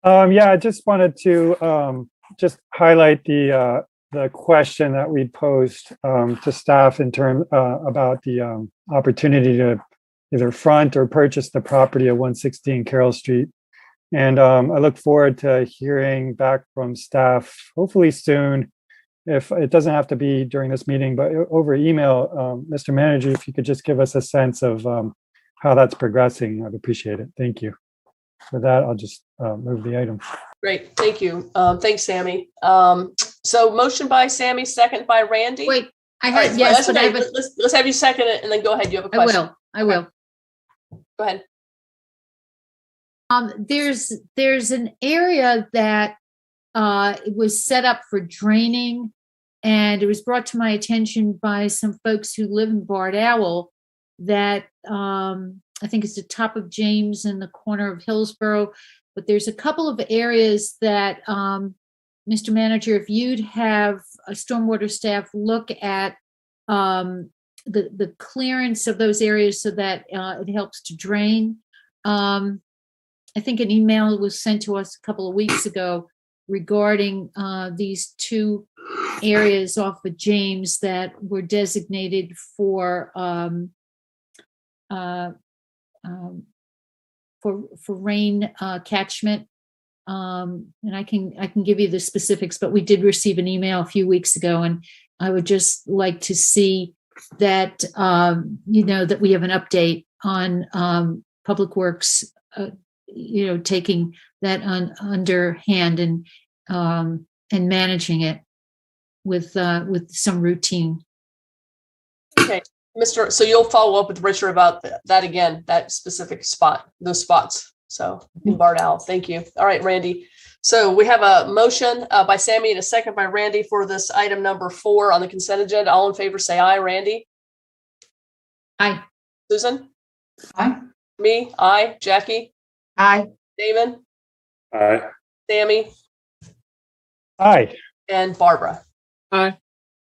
Yeah, I just wanted to just highlight the question that we posed to staff in terms about the opportunity to either front or purchase the property at 116 Carroll Street. And I look forward to hearing back from staff, hopefully soon. If it doesn't have to be during this meeting, but over email, Mr. Manager, if you could just give us a sense of how that's progressing, I'd appreciate it. Thank you. For that, I'll just move the item. Great, thank you. Thanks, Sammy. So motion by Sammy, second by Randy. Wait, I All right, had, yes, but okay. I have a, Let's have you second it and then go ahead. You have a question. I will. Go ahead. There's an area that it was set up for draining, and it was brought to my attention by some folks who live in Bard Owl that I think it's the top of James in the corner of Hillsborough, but there's a couple of areas that Mr. Manager, if you'd have a stormwater staff look at the clearance of those areas so that it helps to drain. I think an email was sent to us a couple of weeks ago regarding these two areas off of James that were designated for rain catchment. And I can give you the specifics, but we did receive an email a few weeks ago, and I would just like to see that that we have an update on Public Works taking that underhand and managing it with some routine. Okay, so you'll follow up with Richard about that again, that specific spot, those spots. So in Bard Owl, thank you. All right, Randy. So we have a motion by Sammy and a second by Randy for this item number 4 on the consent agenda. All in favor, say aye. Randy? Aye. Susan? Aye. Me? Aye. Jackie? Aye. David? Aye. Sammy? Aye. And Barbara? Aye.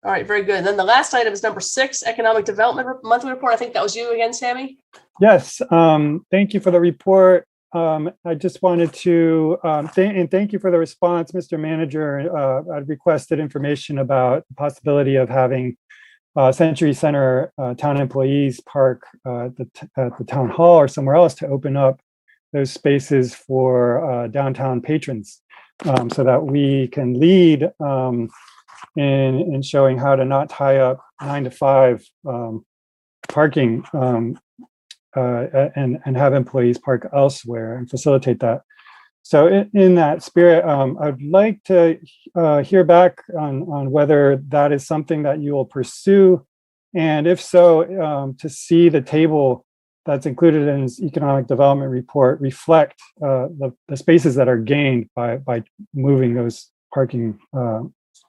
All right, very good. And then the last item is number 6, Economic Development Monthly Report. I think that was you again, Sammy? Yes, thank you for the report. I just wanted to thank you for the response, Mr. Manager. I requested information about the possibility of having Century Center town employees park at the town hall or somewhere else to open up those spaces for downtown patrons, so that we can lead in showing how to not tie up 9 to 5 parking and have employees park elsewhere and facilitate that. So in that spirit, I'd like to hear back on whether that is something that you will pursue, and if so, to see the table that's included in his economic development report reflect the spaces that are gained by moving those parking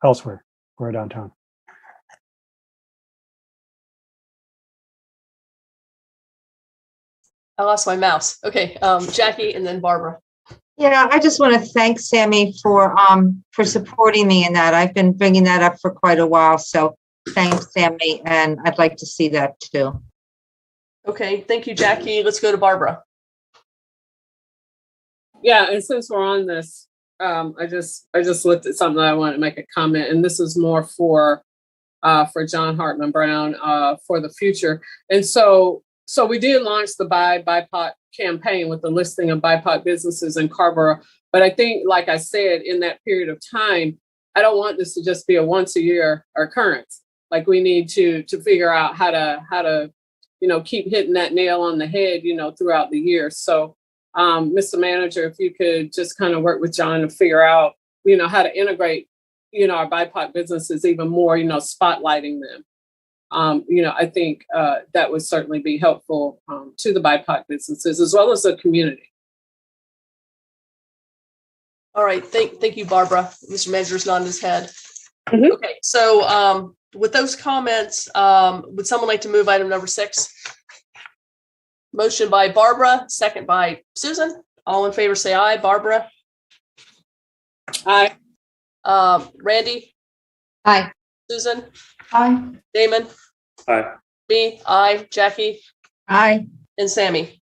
elsewhere or downtown. I lost my mouse. Okay, Jackie and then Barbara. Yeah, I just want to thank Sammy for supporting me in that. I've been bringing that up for quite a while. So thanks, Sammy, and I'd like to see that too. Okay, thank you, Jackie. Let's go to Barbara. Yeah, and since we're on this, I just looked at something that I wanted to make a comment, and this is more for John Hartman Brown for the future. And so we did launch the Buy BIPOC campaign with the listing of BIPOC businesses in Carrboro. But I think, like I said, in that period of time, I don't want this to just be a once a year occurrence. Like, we need to figure out how to keep hitting that nail on the head, throughout the year. So, Mr. Manager, if you could just kind of work with John to figure out, how to integrate our BIPOC businesses even more, spotlighting them. I think that would certainly be helpful to the BIPOC businesses as well as the community. All right, thank you, Barbara. Mr. Manager's nodding his head. Mhm. Okay, so with those comments, would someone like to move item number 6? Motion by Barbara, second by Susan. All in favor, say aye. Barbara? Aye. Randy? Aye. Susan? Aye. Damon? Aye. Me? Aye. Jackie? Aye. And Sammy?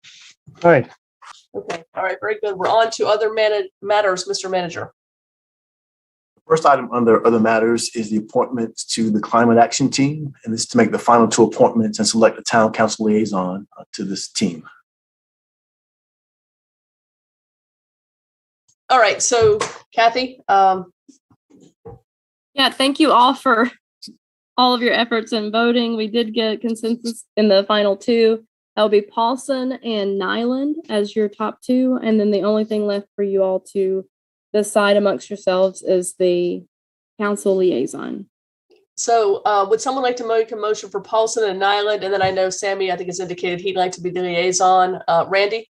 All right. Okay, all right, very good. We're on to other matters, Mr. Manager. First item under other matters is the appointments to the Climate Action Team, and this is to make the final 2 appointments and select a town council liaison to this team. All right, so Kathy, Yeah, thank you all for all of your efforts in voting. We did get consensus in the final 2. That'll be Paulson and Nyland as your top 2. And then the only thing left for you all to decide amongst yourselves is the council liaison. so would someone like to make a motion for Paulson and Nyland? And then I know Sammy, I think, has indicated he'd like to be the liaison. Randy,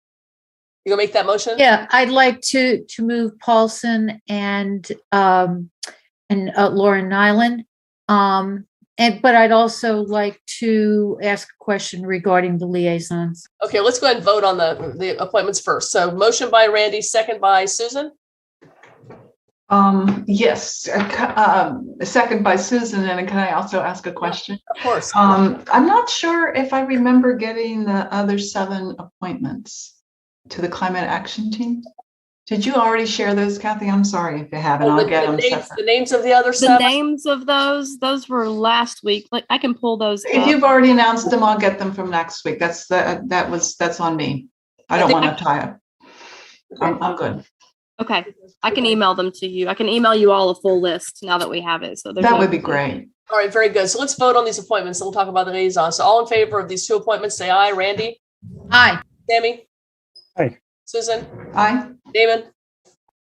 you gonna make that motion? Yeah, I'd like to move Paulson and Lauren Nyland. But I'd also like to ask a question regarding the liaisons. Okay, let's go ahead and vote on the appointments first. So motion by Randy, second by Susan. Yes, second by Susan, and can I also ask a question? Of course. I'm not sure if I remember getting the other 7 appointments to the Climate Action Team. Did you already share those, Kathy? I'm sorry if you haven't. I'll get them separate. The names of the other The 7? names of those were last week. Like, I can pull those If up. you've already announced them, I'll get them from next week. That's on me. I don't want to tie up. I'm good. Okay, I can email them to you. I can email you all a full list now that we have it. So That would be great. All right, very good. So let's vote on these appointments, and we'll talk about the liaison. So all in favor of these 2 appointments, say aye. Randy? Aye. Sammy? Aye. Susan? Aye. Damon?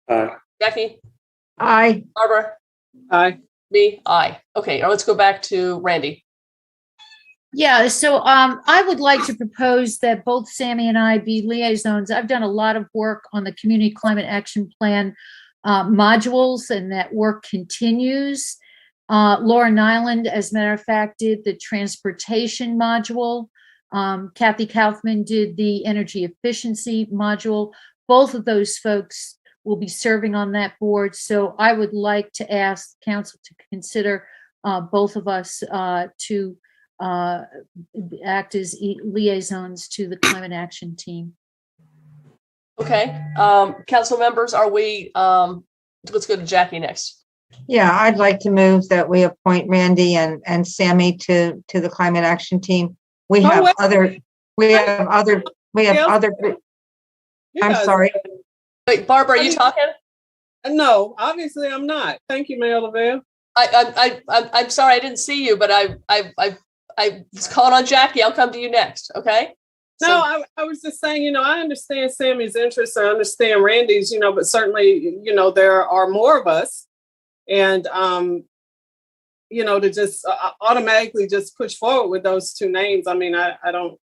Aye. Jackie? Aye. Barbara? Aye. Me? Aye. Okay, now let's go back to Randy. Yeah, so I would like to propose that both Sammy and I be liaisons. I've done a lot of work on the Community Climate Action Plan modules, and that work continues. Laura Nyland, as a matter of fact, did the transportation module. Kathy Kaufman did the energy efficiency module. Both of those folks will be serving on that board. So I would like to ask council to consider both of us to act as liaisons to the Climate Action Team. Okay, council members, are we, let's go to Jackie next. Yeah, I'd like to move that we appoint Randy and Sammy to the Climate Action Team. We have other. I'm sorry. Wait, Barbara, are you talking? No, obviously I'm not. Thank you, Mayor LaVelle. I'm sorry, I didn't see you, but I was calling on Jackie. I'll come to you next. Okay. No, I was just saying, I understand Sammy's interest. I understand Randy's, but certainly, there are more of us. And, to just automatically just push forward with those 2 names. I mean, I don't.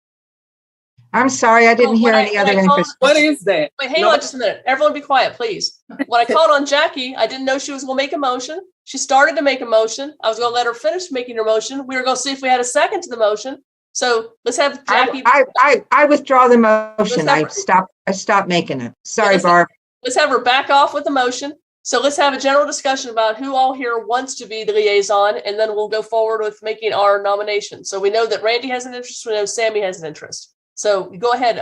I'm sorry, I didn't hear any other interest. What is that? Wait, hang on just a minute. Everyone be quiet, please. When I called on Jackie, I didn't know she was going to make a motion. She started to make a motion. I was going to let her finish making her motion. We were going to see if we had a second to the motion. So let's have Jackie. I withdraw the motion. I stopped making it. Sorry, Barb. Let's have her back off with the motion. So let's have a general discussion about who all here wants to be the liaison, and then we'll go forward with making our nomination. So we know that Randy has an interest. We know Sammy has an interest. So go ahead,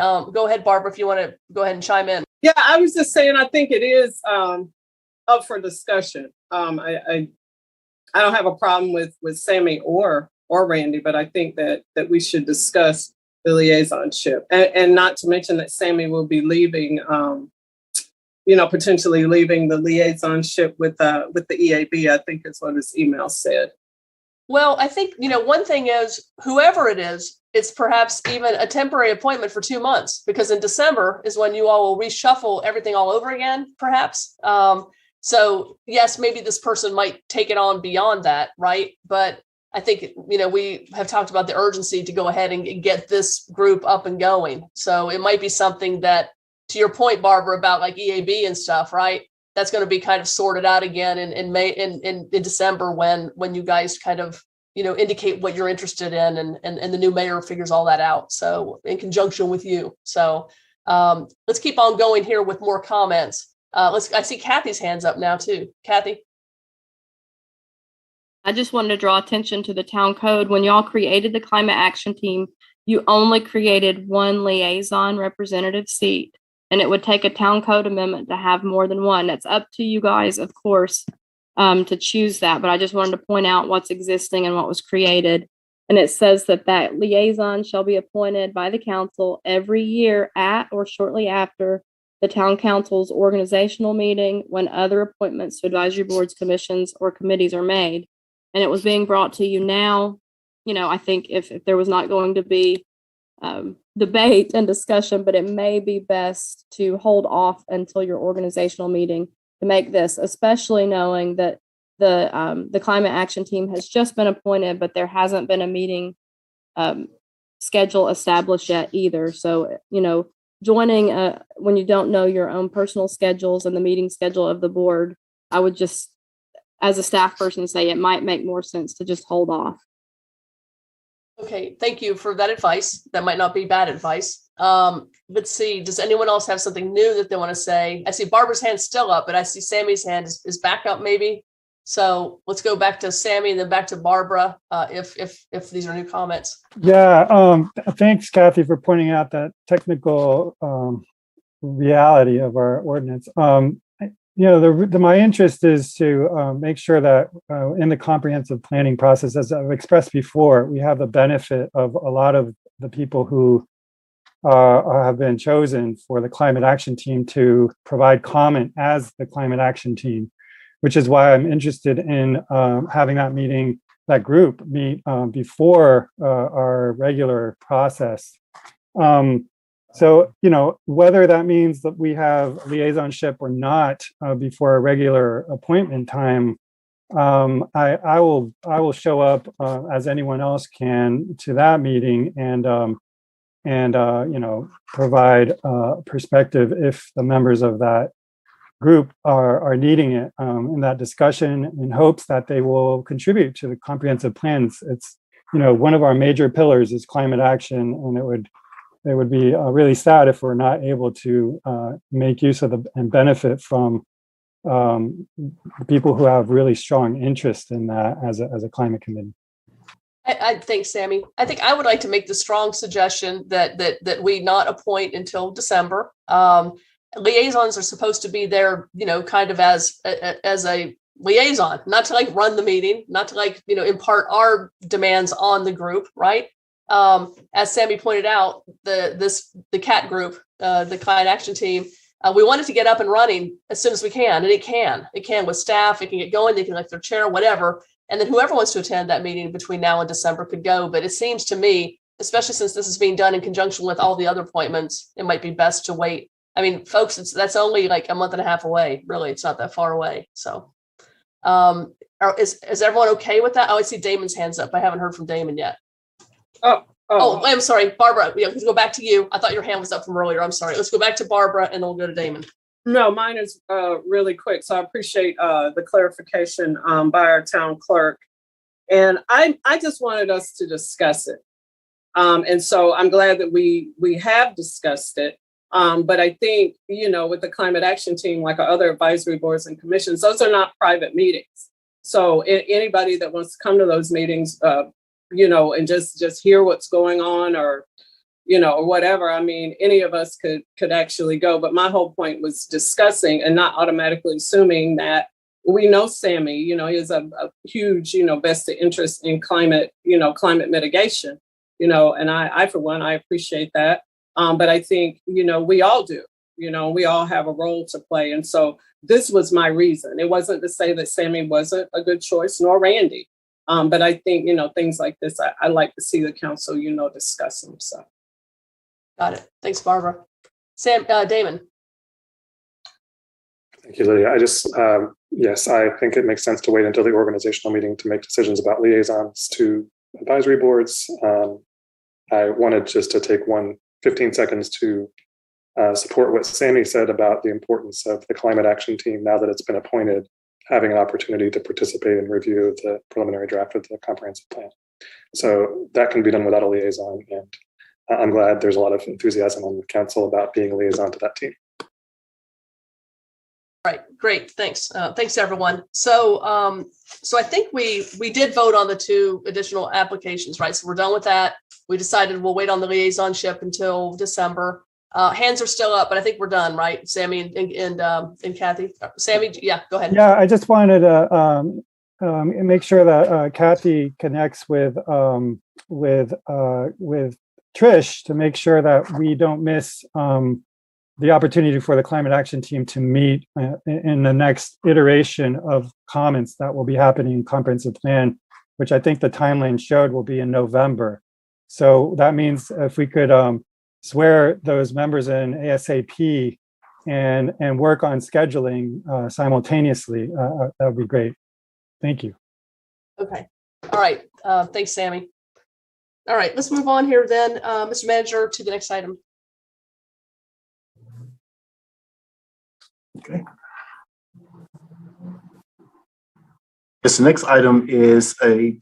Barbara, if you want to go ahead and chime in. Yeah, I was just saying, I think it is up for discussion. I don't have a problem with Sammy or Randy, but I think that we should discuss the liaisonship, and not to mention that Sammy will be leaving, potentially leaving the liaisonship with the EAB. I think is what his email said. Well, I think, one thing is, whoever it is, it's perhaps even a temporary appointment for 2 months, because in December is when you all will reshuffle everything all over again, perhaps. So yes, maybe this person might take it on beyond that, right? But I think, we have talked about the urgency to go ahead and get this group up and going. So it might be something that, to your point, Barbara, about like EAB and stuff, right? That's going to be kind of sorted out again in May, in December, when you guys kind of, indicate what you're interested in, and the new mayor figures all that out. So in conjunction with you. So let's keep on going here with more comments. I see Kathy's hands up now too. Kathy. I just wanted to draw attention to the town code. When y'all created the climate action team, you only created one liaison representative seat, and it would take a town code amendment to have more than one. That's up to you guys, of course, to choose that. But I just wanted to point out what's existing and what was created. And it says that liaison shall be appointed by the council every year at or shortly after the town council's organizational meeting, when other appointments to advisory boards, commissions, or committees are made. And it was being brought to you now. I think if there was not going to be debate and discussion, but it may be best to hold off until your organizational meeting to make this, especially knowing that the climate action team has just been appointed, but there hasn't been a meeting schedule established yet either. So, joining when you don't know your own personal schedules and the meeting schedule of the board, I would just, as a staff person, say it might make more sense to just hold off. Okay, thank you for that advice. That might not be bad advice. Let's see, does anyone else have something new that they want to say? I see Barbara's hand still up, but I see Sammy's hand is back up maybe. So let's go back to Sammy and then back to Barbara, if these are new comments. Yeah, thanks, Kathy, for pointing out that technical reality of our ordinance. My interest is to make sure that in the comprehensive planning process, as I've expressed before, we have the benefit of a lot of the people who have been chosen for the climate action team to provide comment as the climate action team, which is why I'm interested in having that group meet before our regular process. So, whether that means that we have liaisonship or not before a regular appointment time, I will show up as anyone else can to that meeting and provide perspective if the members of that group are needing it in that discussion, in hopes that they will contribute to the comprehensive plans. It's, one of our major pillars is climate action, and it would be really sad if we're not able to make use of and benefit from people who have really strong interest in that as a climate committee. I think, Sammy, I think I would like to make the strong suggestion that we not appoint until December. Liaisons are supposed to be there, kind of as a liaison, not to like run the meeting, not to like, impart our demands on the group, right? As Sammy pointed out, the CAT group, the client action team, we wanted to get up and running as soon as we can, and it can with staff, it can get going, they can elect their chair, whatever, and then whoever wants to attend that meeting between now and December could go. But it seems to me, especially since this is being done in conjunction with all the other appointments, it might be best to wait. I mean, folks, that's only like a month and a half away. Really, it's not that far away. So, is everyone okay with that? Oh, I see Damon's hands up. I haven't heard from Damon yet. Oh, I'm sorry, Barbara. Let's go back to you. I thought your hand was up from earlier. I'm sorry. Let's go back to Barbara, and then we'll go to Damon. No, mine is really quick. So I appreciate the clarification by our town clerk, and I just wanted us to discuss it. And so I'm glad that we have discussed it. But I think, with the climate action team, like our other advisory boards and commissions, those are not private meetings. So anybody that wants to come to those meetings, and just hear what's going on, or whatever. I mean, any of us could actually go. But my whole point was discussing and not automatically assuming that we know Sammy, he has a huge, vested interest in climate mitigation, and I, for one, I appreciate that. But I think, we all do, we all have a role to play. And so this was my reason. It wasn't to say that Sammy wasn't a good choice, nor Randy. But I think, things like this, I like to see the council, discuss them. So. Got it. Thanks, Barbara. Damon. Thank you, Lydia. I just, yes, I think it makes sense to wait until the organizational meeting to make decisions about liaisons to advisory boards. I wanted just to take 15 seconds to support what Sammy said about the importance of the climate action team now that it's been appointed, having an opportunity to participate in review of the preliminary draft of the comprehensive plan. So that can be done without a liaison. And I'm glad there's a lot of enthusiasm on the council about being a liaison to that team. Right, great, thanks. Thanks, everyone. So so I think we did vote on the 2 additional applications, right? So we're done with that. We decided we'll wait on the liaisonship until December. Hands are still up, but I think we're done, right? Sammy and Kathy. Sammy, yeah, go ahead. Yeah, I just wanted to make sure that Kathy connects with Trish to make sure that we don't miss the opportunity for the climate action team to meet in the next iteration of comments that will be happening in comprehensive plan, which I think the timeline showed will be in November. So that means if we could swear those members in ASAP and work on scheduling simultaneously, that would be great. Thank you. Okay. All right. Thanks, Sammy. All right, let's move on here then, Mr. Manager, to the next item. Okay. Yes, the next item is the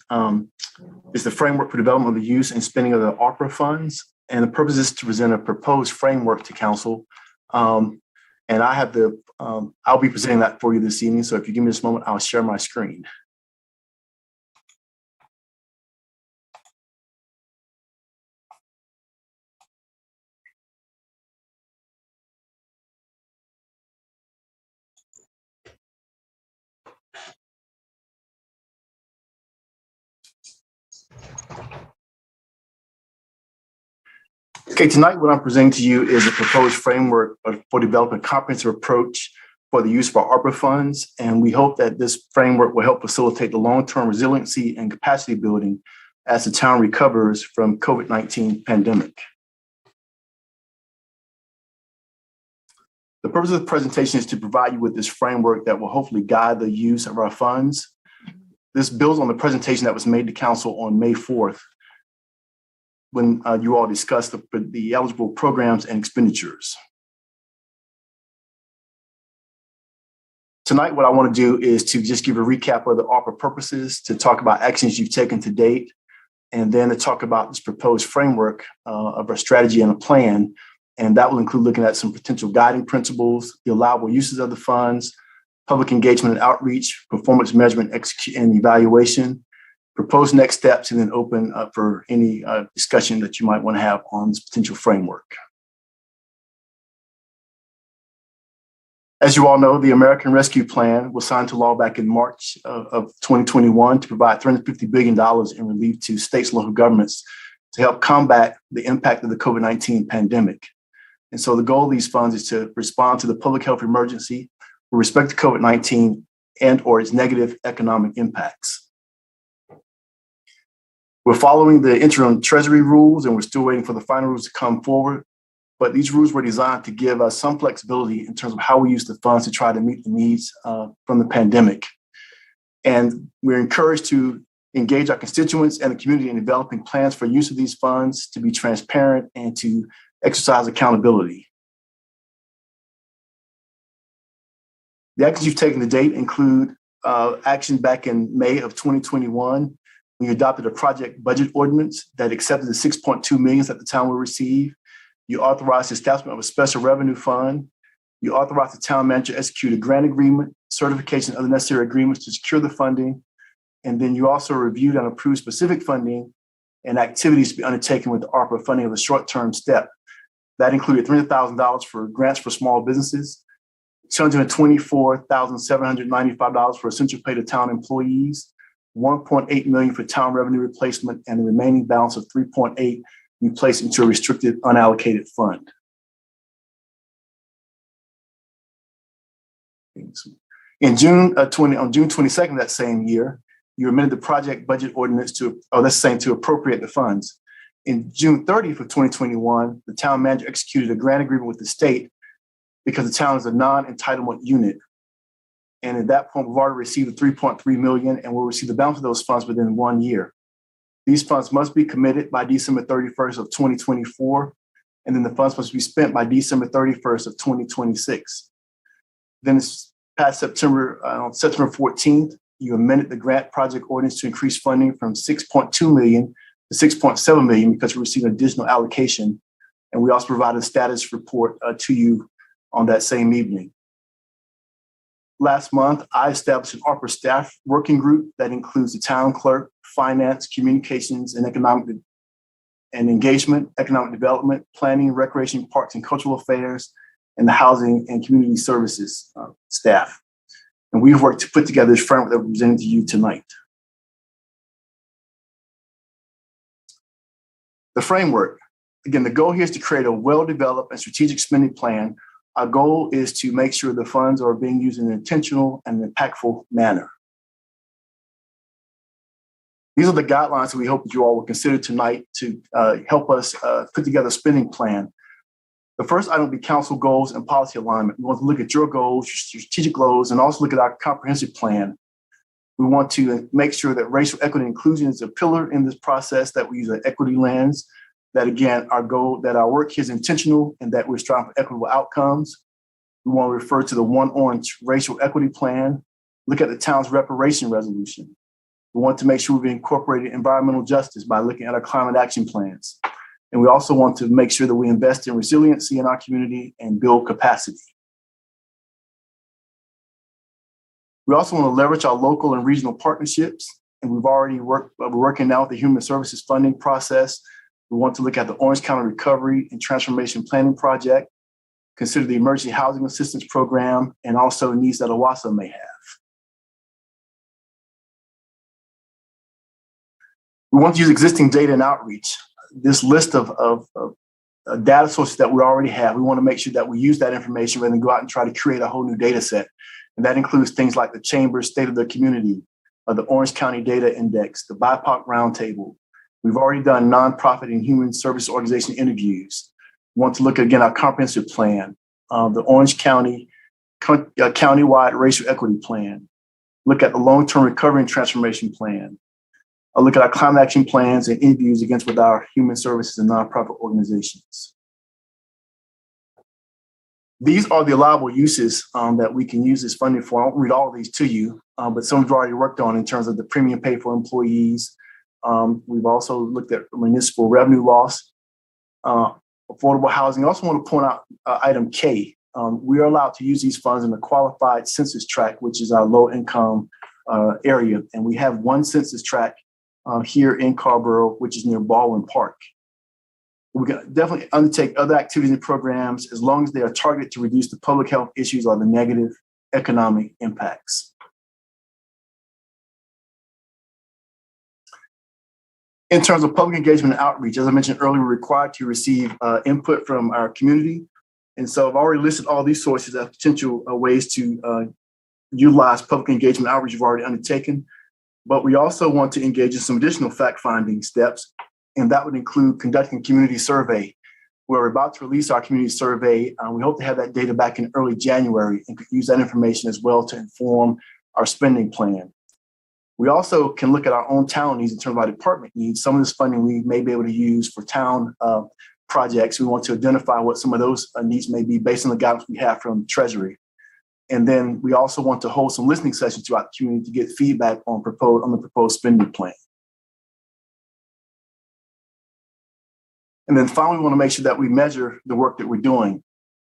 framework for development of the use and spending of the ARPA funds. And the purpose is to present a proposed framework to council. And I have I'll be presenting that for you this evening. So if you give me this moment, I'll share my screen. Okay, tonight what I'm presenting to you is a proposed framework for developing a comprehensive approach for the use of our ARPA funds. And we hope that this framework will help facilitate the long-term resiliency and capacity building as the town recovers from COVID-19 pandemic. The purpose of the presentation is to provide you with this framework that will hopefully guide the use of our funds. This builds on the presentation that was made to council on May 4th, when you all discussed the eligible programs and expenditures. Tonight, what I want to do is to just give a recap of the ARPA purposes, to talk about actions you've taken to date, and then to talk about this proposed framework of our strategy and a plan. And that will include looking at some potential guiding principles, the allowable uses of the funds, public engagement and outreach, performance measurement, execution, and evaluation, propose next steps, and then open up for any discussion that you might want to have on this potential framework. As you all know, the American Rescue Plan was signed into law back in March of 2021 to provide $350 billion in relief to states and local governments to help combat the impact of the COVID-19 pandemic. And so the goal of these funds is to respond to the public health emergency with respect to COVID-19 and or its negative economic impacts. We're following the interim Treasury rules, and we're still waiting for the final rules to come forward. But these rules were designed to give us some flexibility in terms of how we use the funds to try to meet the needs from the pandemic. And we're encouraged to engage our constituents and the community in developing plans for use of these funds, to be transparent and to exercise accountability. The actions you've taken to date include action back in May of 2021. We adopted a project budget ordinance that accepted the $6.2 million that the town will receive. You authorized the establishment of a special revenue fund. You authorized the town manager to execute a grant agreement, certification, and other necessary agreements to secure the funding. And then you also reviewed and approved specific funding and activities to be undertaken with the ARPA funding of a short-term step. That included $300,000 for grants for small businesses, $224,795 for essential pay to town employees, $1.8 million for town revenue replacement, and the remaining balance of $3.8 be placed into a restricted unallocated fund. On June 22nd that same year, you amended the project budget ordinance to appropriate the funds. In June 30th of 2021, the town manager executed a grant agreement with the state because the town is a non-entitlement unit And at that point, we've already received the 3.3 million and we'll receive the balance of those funds within 1 year. These funds must be committed by December 31st of 2024. And then the funds must be spent by December 31st of 2026. Then this past September, on September 14th, you amended the grant project ordinance to increase funding from 6.2 million to 6.7 million because we received an additional allocation. And we also provided a status report to you on that same evening. Last month, I established an ARPA staff working group that includes the town clerk, finance, communications, and economic and engagement, economic development, planning, recreation, parks, and cultural affairs, and the housing and community services staff. And we've worked to put together this framework that we're presenting to you tonight. The framework, again, the goal here is to create a well-developed and strategic spending plan. Our goal is to make sure the funds are being used in an intentional and impactful manner. These are the guidelines that we hope that you all will consider tonight to help us put together a spending plan. The first item will be council goals and policy alignment. We want to look at your goals, your strategic goals, and also look at our comprehensive plan. We want to make sure that racial equity and inclusion is a pillar in this process, that we use an equity lens, that again, our goal, that our work is intentional and that we're striving for equitable outcomes. We want to refer to the One Orange racial equity plan, look at the town's reparation resolution. We want to make sure we've incorporated environmental justice by looking at our climate action plans. And we also want to make sure that we invest in resiliency in our community and build capacity. We also want to leverage our local and regional partnerships. And we're working now with the human services funding process. We want to look at the Orange County Recovery and Transformation Planning Project, consider the Emergency Housing Assistance Program, and also needs that OWASA may have. We want to use existing data and outreach. This list of data sources that we already have, we want to make sure that we use that information rather than go out and try to create a whole new data set. And that includes things like the Chamber's State of the Community, the Orange County Data Index, the BIPOC Roundtable. We've already done nonprofit and human service organization interviews. We want to look at, again, our comprehensive plan, the Orange County countywide racial equity plan, look at the long-term recovery and transformation plan. I'll look at our climate action plans and interviews against with our human services and nonprofit organizations. These are the allowable uses that we can use this funding for. I won't read all of these to you, but some we've already worked on in terms of the premium paid for employees. We've also looked at municipal revenue loss, affordable housing. I also want to point out item K. We are allowed to use these funds in the qualified census tract, which is our low income area. And we have one census tract here in Carrboro, which is near Baldwin Park. We can definitely undertake other activities and programs as long as they are targeted to reduce the public health issues or the negative economic impacts. In terms of public engagement and outreach, as I mentioned earlier, we're required to receive input from our community. And so I've already listed all these sources as potential ways to utilize public engagement and outreach we've already undertaken. But we also want to engage in some additional fact-finding steps, and that would include conducting a community survey. We're about to release our community survey. We hope to have that data back in early January and could use that information as well to inform our spending plan. We also can look at our own town needs in terms of our department needs. Some of this funding we may be able to use for town projects. We want to identify what some of those needs may be based on the guidance we have from Treasury. And then we also want to hold some listening sessions throughout the community to get feedback on the proposed spending plan. And then finally, we want to make sure that we measure the work that we're doing.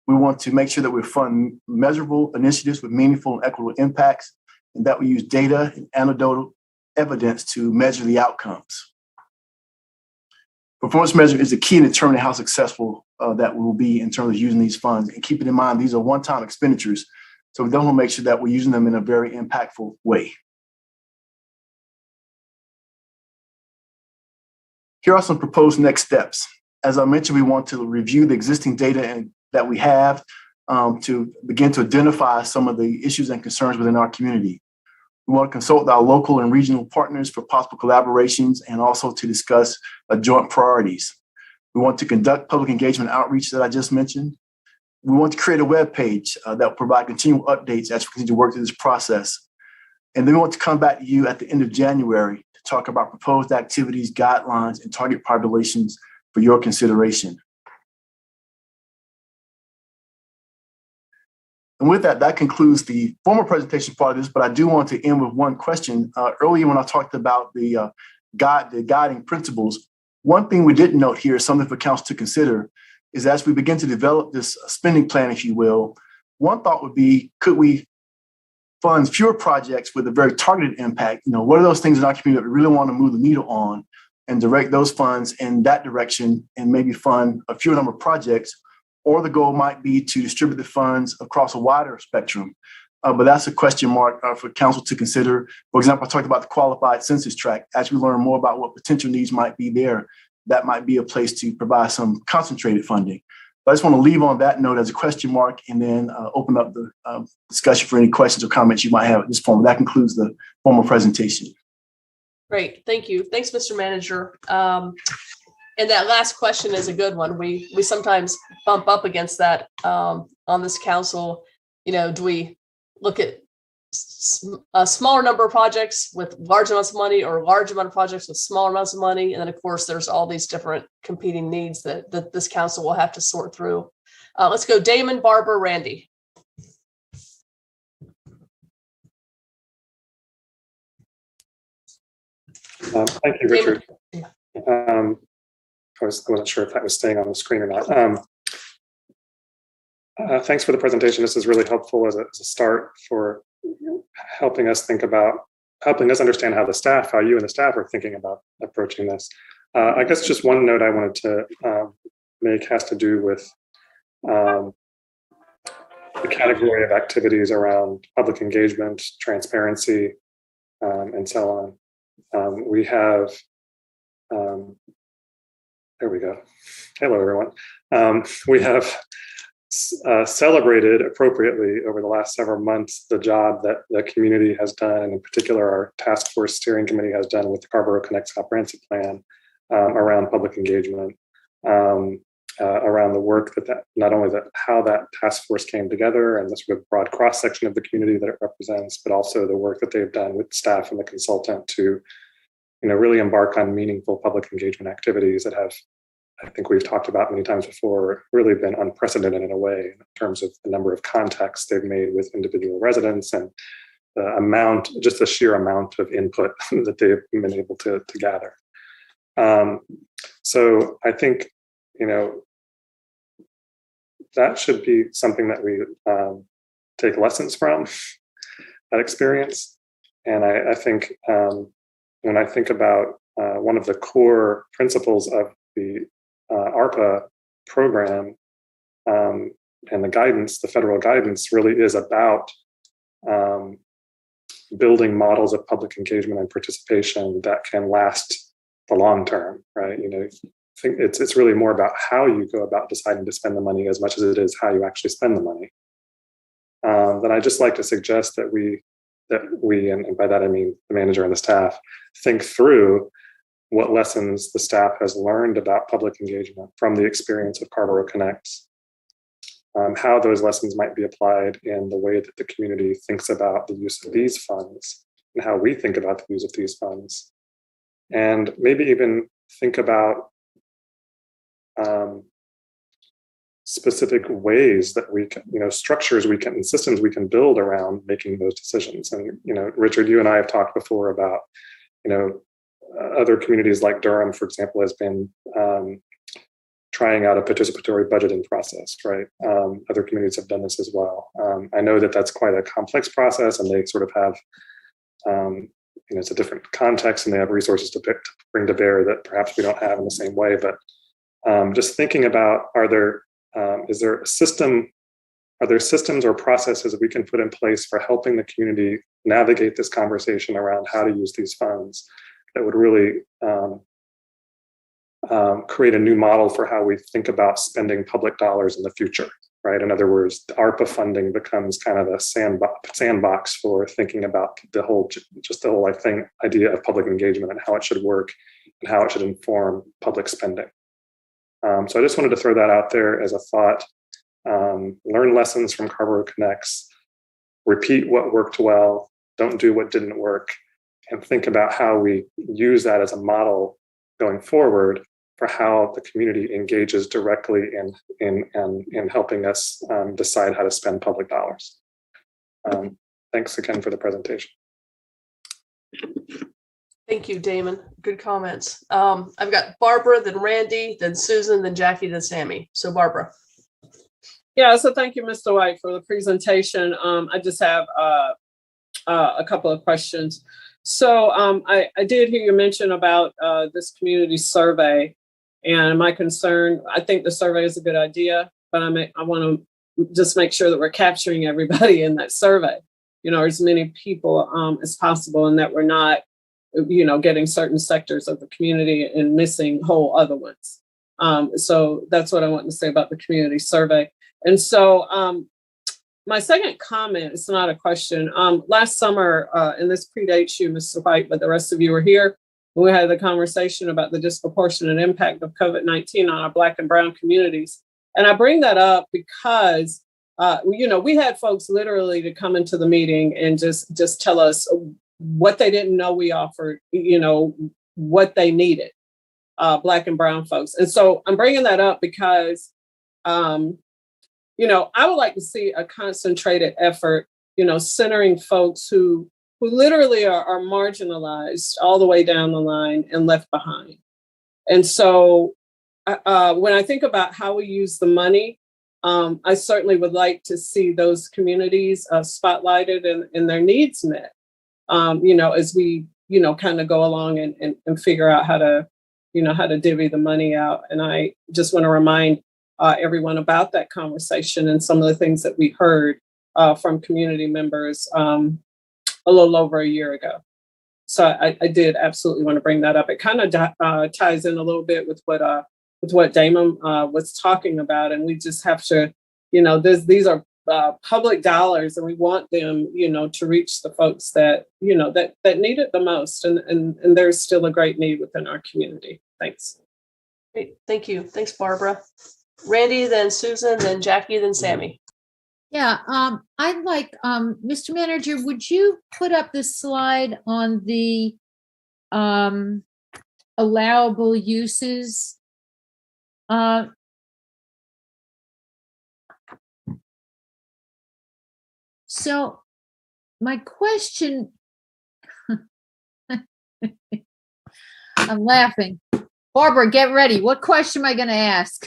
We want to make sure that we fund measurable initiatives with meaningful and equitable impacts, and that we use data and anecdotal evidence to measure the outcomes. Performance measure is the key in determining how successful that we will be in terms of using these funds. And keeping in mind, these are one-time expenditures. So we don't want to make sure that we're using them in a very impactful way. Here are some proposed next steps. As I mentioned, we want to review the existing data that we have to begin to identify some of the issues and concerns within our community. We want to consult with our local and regional partners for possible collaborations and also to discuss joint priorities. We want to conduct public engagement outreach that I just mentioned. we want to create a web page that will provide continual updates as we continue to work through this process. And then we want to come back to you at the end of January to talk about proposed activities, guidelines, and target populations for your consideration. And with that, that concludes the formal presentation part of this, but I do want to end with one question. Earlier when I talked about the guiding principles, one thing we didn't note here, something for council to consider, is as we begin to develop this spending plan, if you will, one thought would be, could we fund fewer projects with a very targeted impact? You know, what are those things in our community that we really want to move the needle on, and direct those funds in that direction and maybe fund a fewer number of projects? Or the goal might be to distribute the funds across a wider spectrum. But that's a question mark for council to consider. For example, I talked about the qualified census tract. As we learn more about what potential needs might be there, that might be a place to provide some concentrated funding. But I just want to leave on that note as a question mark, and then open up the discussion for any questions or comments you might have at this point. That concludes the formal presentation. Great, thank you. Thanks, Mr. Manager. And that last question is a good one. We sometimes bump up against that on this council. You know, do we look at a smaller number of projects with large amounts of money, or a large amount of projects with smaller amounts of money? And then, of course, there's all these different competing needs that this council will have to sort through. Let's go Damon, Barbara, Randy. Thank you, Richard. I wasn't sure if that was staying on the screen or not. Thanks for the presentation. This is really helpful as a start for helping us understand how you and the staff are thinking about approaching this. I guess just one note I wanted to make has to do with the category of activities around public engagement, transparency, and so on. We have, there we go. Hello, everyone. We have celebrated appropriately over the last several months the job that the community has done, and in particular our task force steering committee has done with the Carrboro Connects comprehensive plan around public engagement, around the work that not only how that task force came together and this sort of broad cross section of the community that it represents, but also the work that they've done with staff and the consultant to, really embark on meaningful public engagement activities that have, I think we've talked about many times before, really been unprecedented in a way in terms of the number of contacts they've made with individual residents and the sheer amount of input that they've been able to gather. So I think, that should be something that we take lessons from, that experience. And I think when I think about one of the core principles of the ARPA program and the guidance, the federal guidance really is about building models of public engagement and participation that can last the long term, right? I think it's really more about how you go about deciding to spend the money as much as it is how you actually spend the money. Then I'd just like to suggest that we, and by that I mean the manager and the staff, think through what lessons the staff has learned about public engagement from the experience of Carrboro Connects, how those lessons might be applied in the way that the community thinks about the use of these funds and how we think about the use of these funds, and maybe even think about specific ways that we can, structures we can, and systems we can build around making those decisions. And, Richard, you and I have talked before about, other communities like Durham, for example, has been trying out a participatory budgeting process, right? Other communities have done this as well. I know that that's quite a complex process, and they sort of have, it's a different context, and they have resources to bring to bear that perhaps we don't have in the same way. But just thinking about, are there systems or processes that we can put in place for helping the community navigate this conversation around how to use these funds that would really create a new model for how we think about spending public dollars in the future, right? In other words, the ARPA funding becomes kind of a sandbox for thinking about the whole idea of public engagement and how it should work and how it should inform public spending. So I just wanted to throw that out there as a thought. learn lessons from Carrboro Connects, repeat what worked well, don't do what didn't work, and think about how we use that as a model going forward for how the community engages directly in helping us decide how to spend public dollars. Thanks again for the presentation. Thank you, Damon. Good comments. I've got Barbara, then Randy, then Susan, then Jackie, then Sammy. So Barbara. Yeah, so thank you, Mr. White, for the presentation. I just have a couple of questions. So I did hear you mention about this community survey, and my concern, I think the survey is a good idea, but I want to just make sure that we're capturing everybody in that survey, as many people as possible, and that we're not, getting certain sectors of the community and missing whole other ones. So that's what I want to say about the community survey. And so my second comment, it's not a question. Last summer, and this predates you, Mr. White, but the rest of you were here, when we had the conversation about the disproportionate impact of COVID-19 on our Black and Brown communities. And I bring that up because, we had folks literally to come into the meeting and just tell us what they didn't know we offered, what they needed, Black and Brown folks. And so I'm bringing that up because, I would like to see a concentrated effort, centering folks who literally are marginalized all the way down the line and left behind. And so when I think about how we use the money, I certainly would like to see those communities spotlighted and their needs met, as we, kind of go along and figure out how to divvy the money out. And I just want to remind everyone about that conversation and some of the things that we heard from community members a little over a year ago. So I did absolutely want to bring that up. It kind of ties in a little bit with what Damon was talking about, and we just have to, these are public dollars, and we want them, to reach the folks that that need it the most, and there's still a great need within our community. Thanks. Great. Thank you. Thanks, Barbara. Randy, then Susan, then Jackie, then Sammy. Yeah, I'd like, Mr. Manager, would you put up the slide on the allowable uses? So my question, I'm laughing. Barbara, get ready. What question am I going to ask?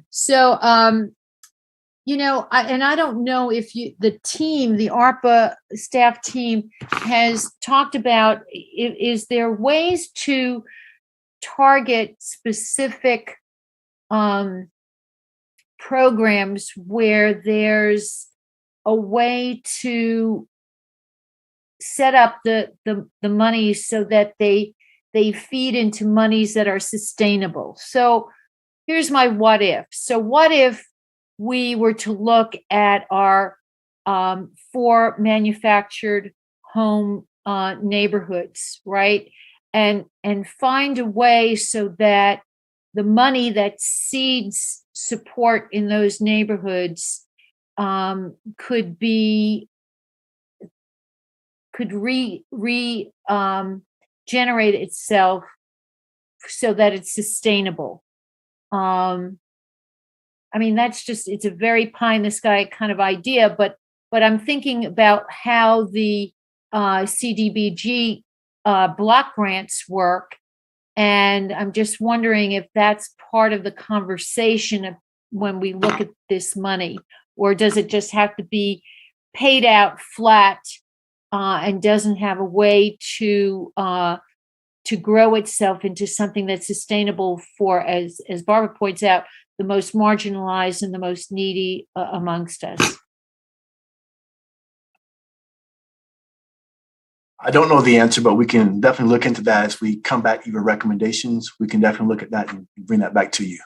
So, and I don't know if the ARPA staff team has talked about, is there ways to target specific programs where there's a way to set up the money so that they feed into monies that are sustainable? So here's my what if. So what if we were to look at our 4 manufactured home neighborhoods, right? And find a way so that the money that seeds support in those neighborhoods could generate itself so that it's sustainable. I mean, it's a very pie in the sky kind of idea, but I'm thinking about how the CDBG block grants work. And I'm just wondering if that's part of the conversation of when we look at this money, or does it just have to be paid out flat and doesn't have a way to grow itself into something that's sustainable for, as Barbara points out, the most marginalized and the most needy amongst us? I don't know the answer, but we can definitely look into that as we come back, even recommendations. We can definitely look at that and bring that back to you.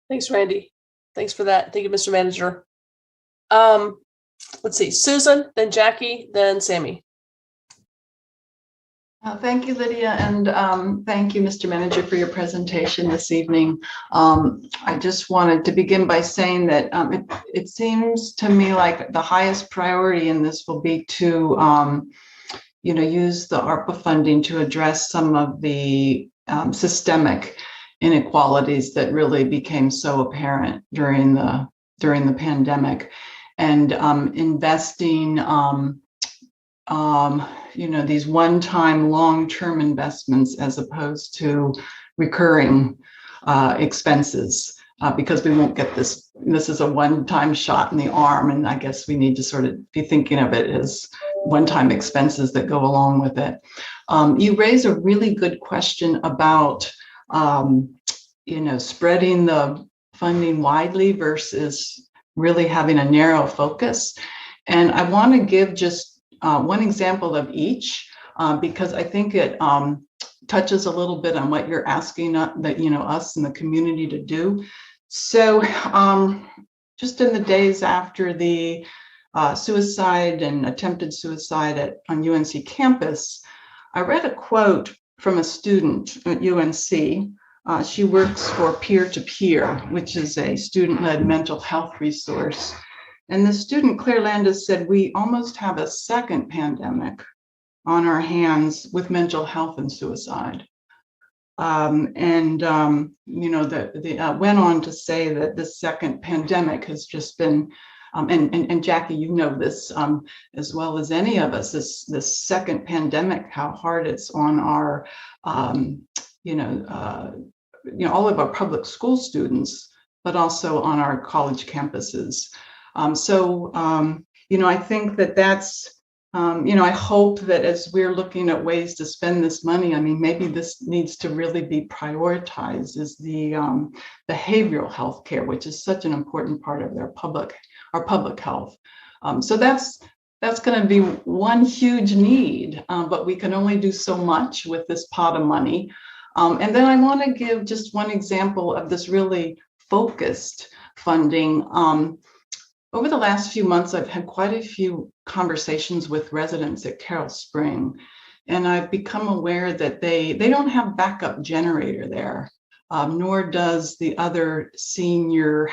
Thanks, Randy. Thanks for that. Thank you, Mr. Manager. Let's see, Susan, then Jackie, then Sammy. Thank you, Lydia, and thank you, Mr. Manager, for your presentation this evening. I just wanted to begin by saying that it seems to me like the highest priority in this will be to use the ARPA funding to address some of the systemic inequalities that really became so apparent during the pandemic, and investing these one-time long-term investments as opposed to recurring expenses, because we won't get this. This is a one-time shot in the arm, and I guess we need to sort of be thinking of it as one-time expenses that go along with it. You raise a really good question about spreading the funding widely versus really having a narrow focus. And I want to give just one example of each, because I think it touches a little bit on what you're asking us in the community to do. So just in the days after the suicide and attempted suicide on UNC campus, I read a quote from a student at UNC. She works for Peer-to-Peer, which is a student-led mental health resource. And the student, Claire Landis, said, "We almost have a second pandemic on our hands with mental health and suicide." Went on to say that this second pandemic has just been, and Jackie, you know this as well as any of us, this second pandemic, how hard it's on our, all of our public school students, but also on our college campuses. I think that's, I hope that as we're looking at ways to spend this money, maybe this needs to really be prioritized as the behavioral health care, which is such an important part of our public health. So that's going to be one huge need, but we can only do so much with this pot of money. And then I want to give just one example of this really focused funding. Over the last few months, I've had quite a few conversations with residents at Carroll Spring, and I've become aware that they don't have backup generator there, nor does the other senior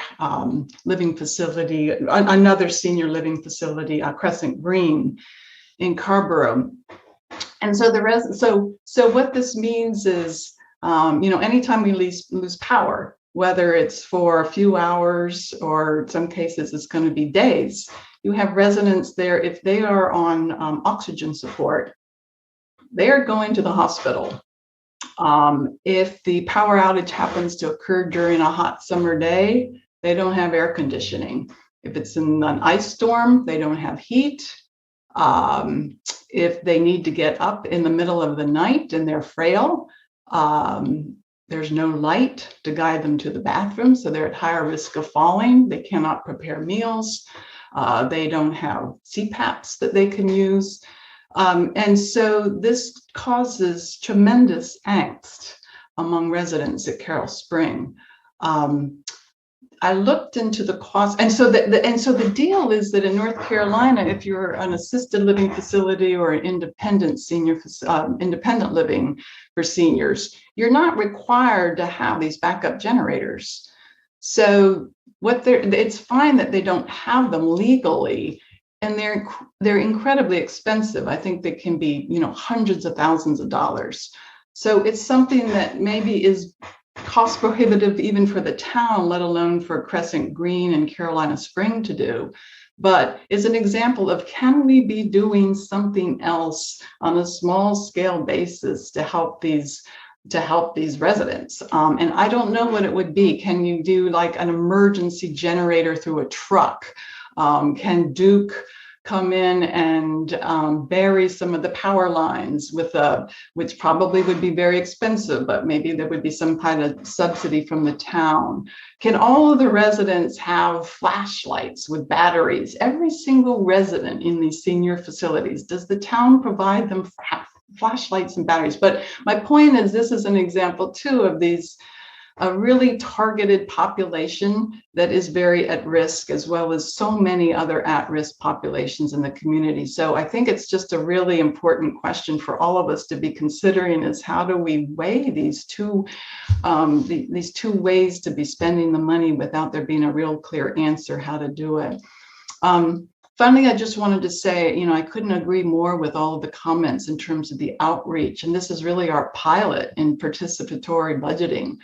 living facility, another senior living facility, Crescent Green in Carrboro. And so so what this means is, anytime we lose power, whether it's for a few hours or in some cases it's going to be days, you have residents there, if they are on oxygen support, they are going to the hospital. If the power outage happens to occur during a hot summer day, they don't have air conditioning. If it's in an ice storm, they don't have heat. If they need to get up in the middle of the night and they're frail, there's no light to guide them to the bathroom, so they're at higher risk of falling. They cannot prepare meals. They don't have CPAPs that they can use. And so this causes tremendous angst among residents at Carroll Spring. I looked into the cost, and so the deal is that in North Carolina, if you're an assisted living facility or an independent independent living for seniors, you're not required to have these backup generators. So it's fine that they don't have them legally, and they're incredibly expensive. I think they can be hundreds of thousands of dollars. So it's something that maybe is cost prohibitive even for the town, let alone for Crescent Green and Carolina Spring to do. But it's an example of, can we be doing something else on a small scale basis to help these residents? And I don't know what it would be. Can you do like an emergency generator through a truck? Can Duke come in and bury some of the power lines which probably would be very expensive, but maybe there would be some kind of subsidy from the town? Can all of the residents have flashlights with batteries? Every single resident in these senior facilities, does the town provide them flashlights and batteries? But my point is, this is an example too of these a really targeted population that is very at risk, as well as so many other at-risk populations in the community. So I think it's just a really important question for all of us to be considering, is how do we weigh these two ways to be spending the money without there being a real clear answer how to do it. Finally, I just wanted to say, I couldn't agree more with all of the comments in terms of the outreach. And this is really our pilot in participatory budgeting,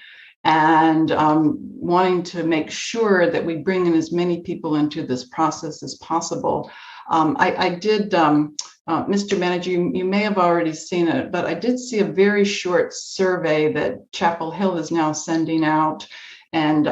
and wanting to make sure that we bring in as many people into this process as possible. I did, Mr. Manager, you may have already seen it, but I did see a very short survey that Chapel Hill is now sending out. And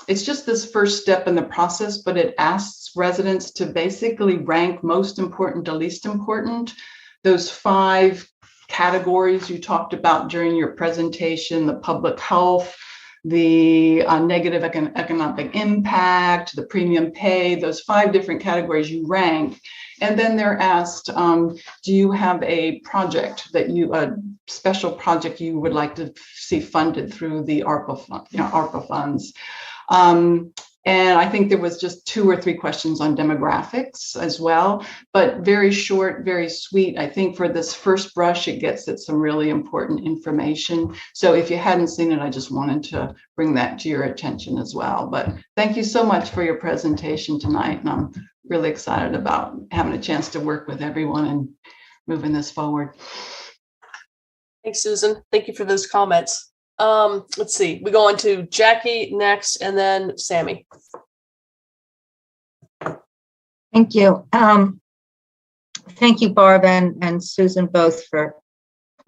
it's just this first step in the process, but it asks residents to basically rank most important to least important. Those 5 categories you talked about during your presentation: the public health, the negative economic impact, the premium pay, those 5 different categories you rank. And then they're asked, do you have a project that a special project you would like to see funded through the ARPA funds? And I think there was just 2 or 3 questions on demographics as well, but very short, very sweet. I think for this first brush, it gets at some really important information. So if you hadn't seen it, I just wanted to bring that to your attention as well. But thank you so much for your presentation tonight. And I'm really excited about having a chance to work with everyone and moving this forward. Thanks, Susan. Thank you for those comments. Let's see, we go on to Jackie next, and then Sammy. Thank you. Thank you, Barb and Susan, both for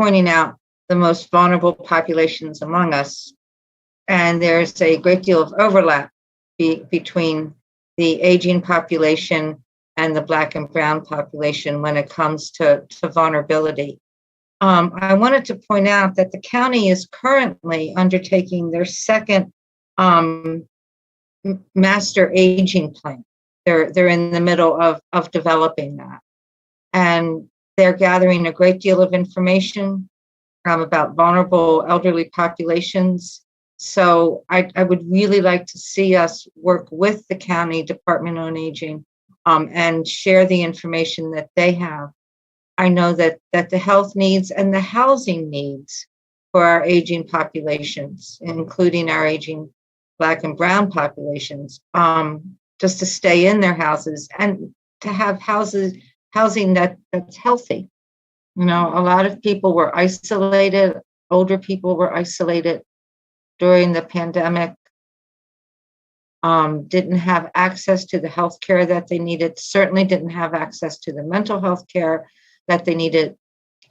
pointing out the most vulnerable populations among us. And there's a great deal of overlap between the aging population and the Black and Brown population when it comes to vulnerability. I wanted to point out that the county is currently undertaking their second master aging plan. They're in the middle of developing that. And they're gathering a great deal of information about vulnerable elderly populations. So I would really like to see us work with the County Department on Aging and share the information that they have. I know that the health needs and the housing needs for our aging populations, including our aging Black and Brown populations, just to stay in their houses and to have housing that's healthy. A lot of people were isolated, older people were isolated during the pandemic, didn't have access to the health care that they needed, certainly didn't have access to the mental health care that they needed,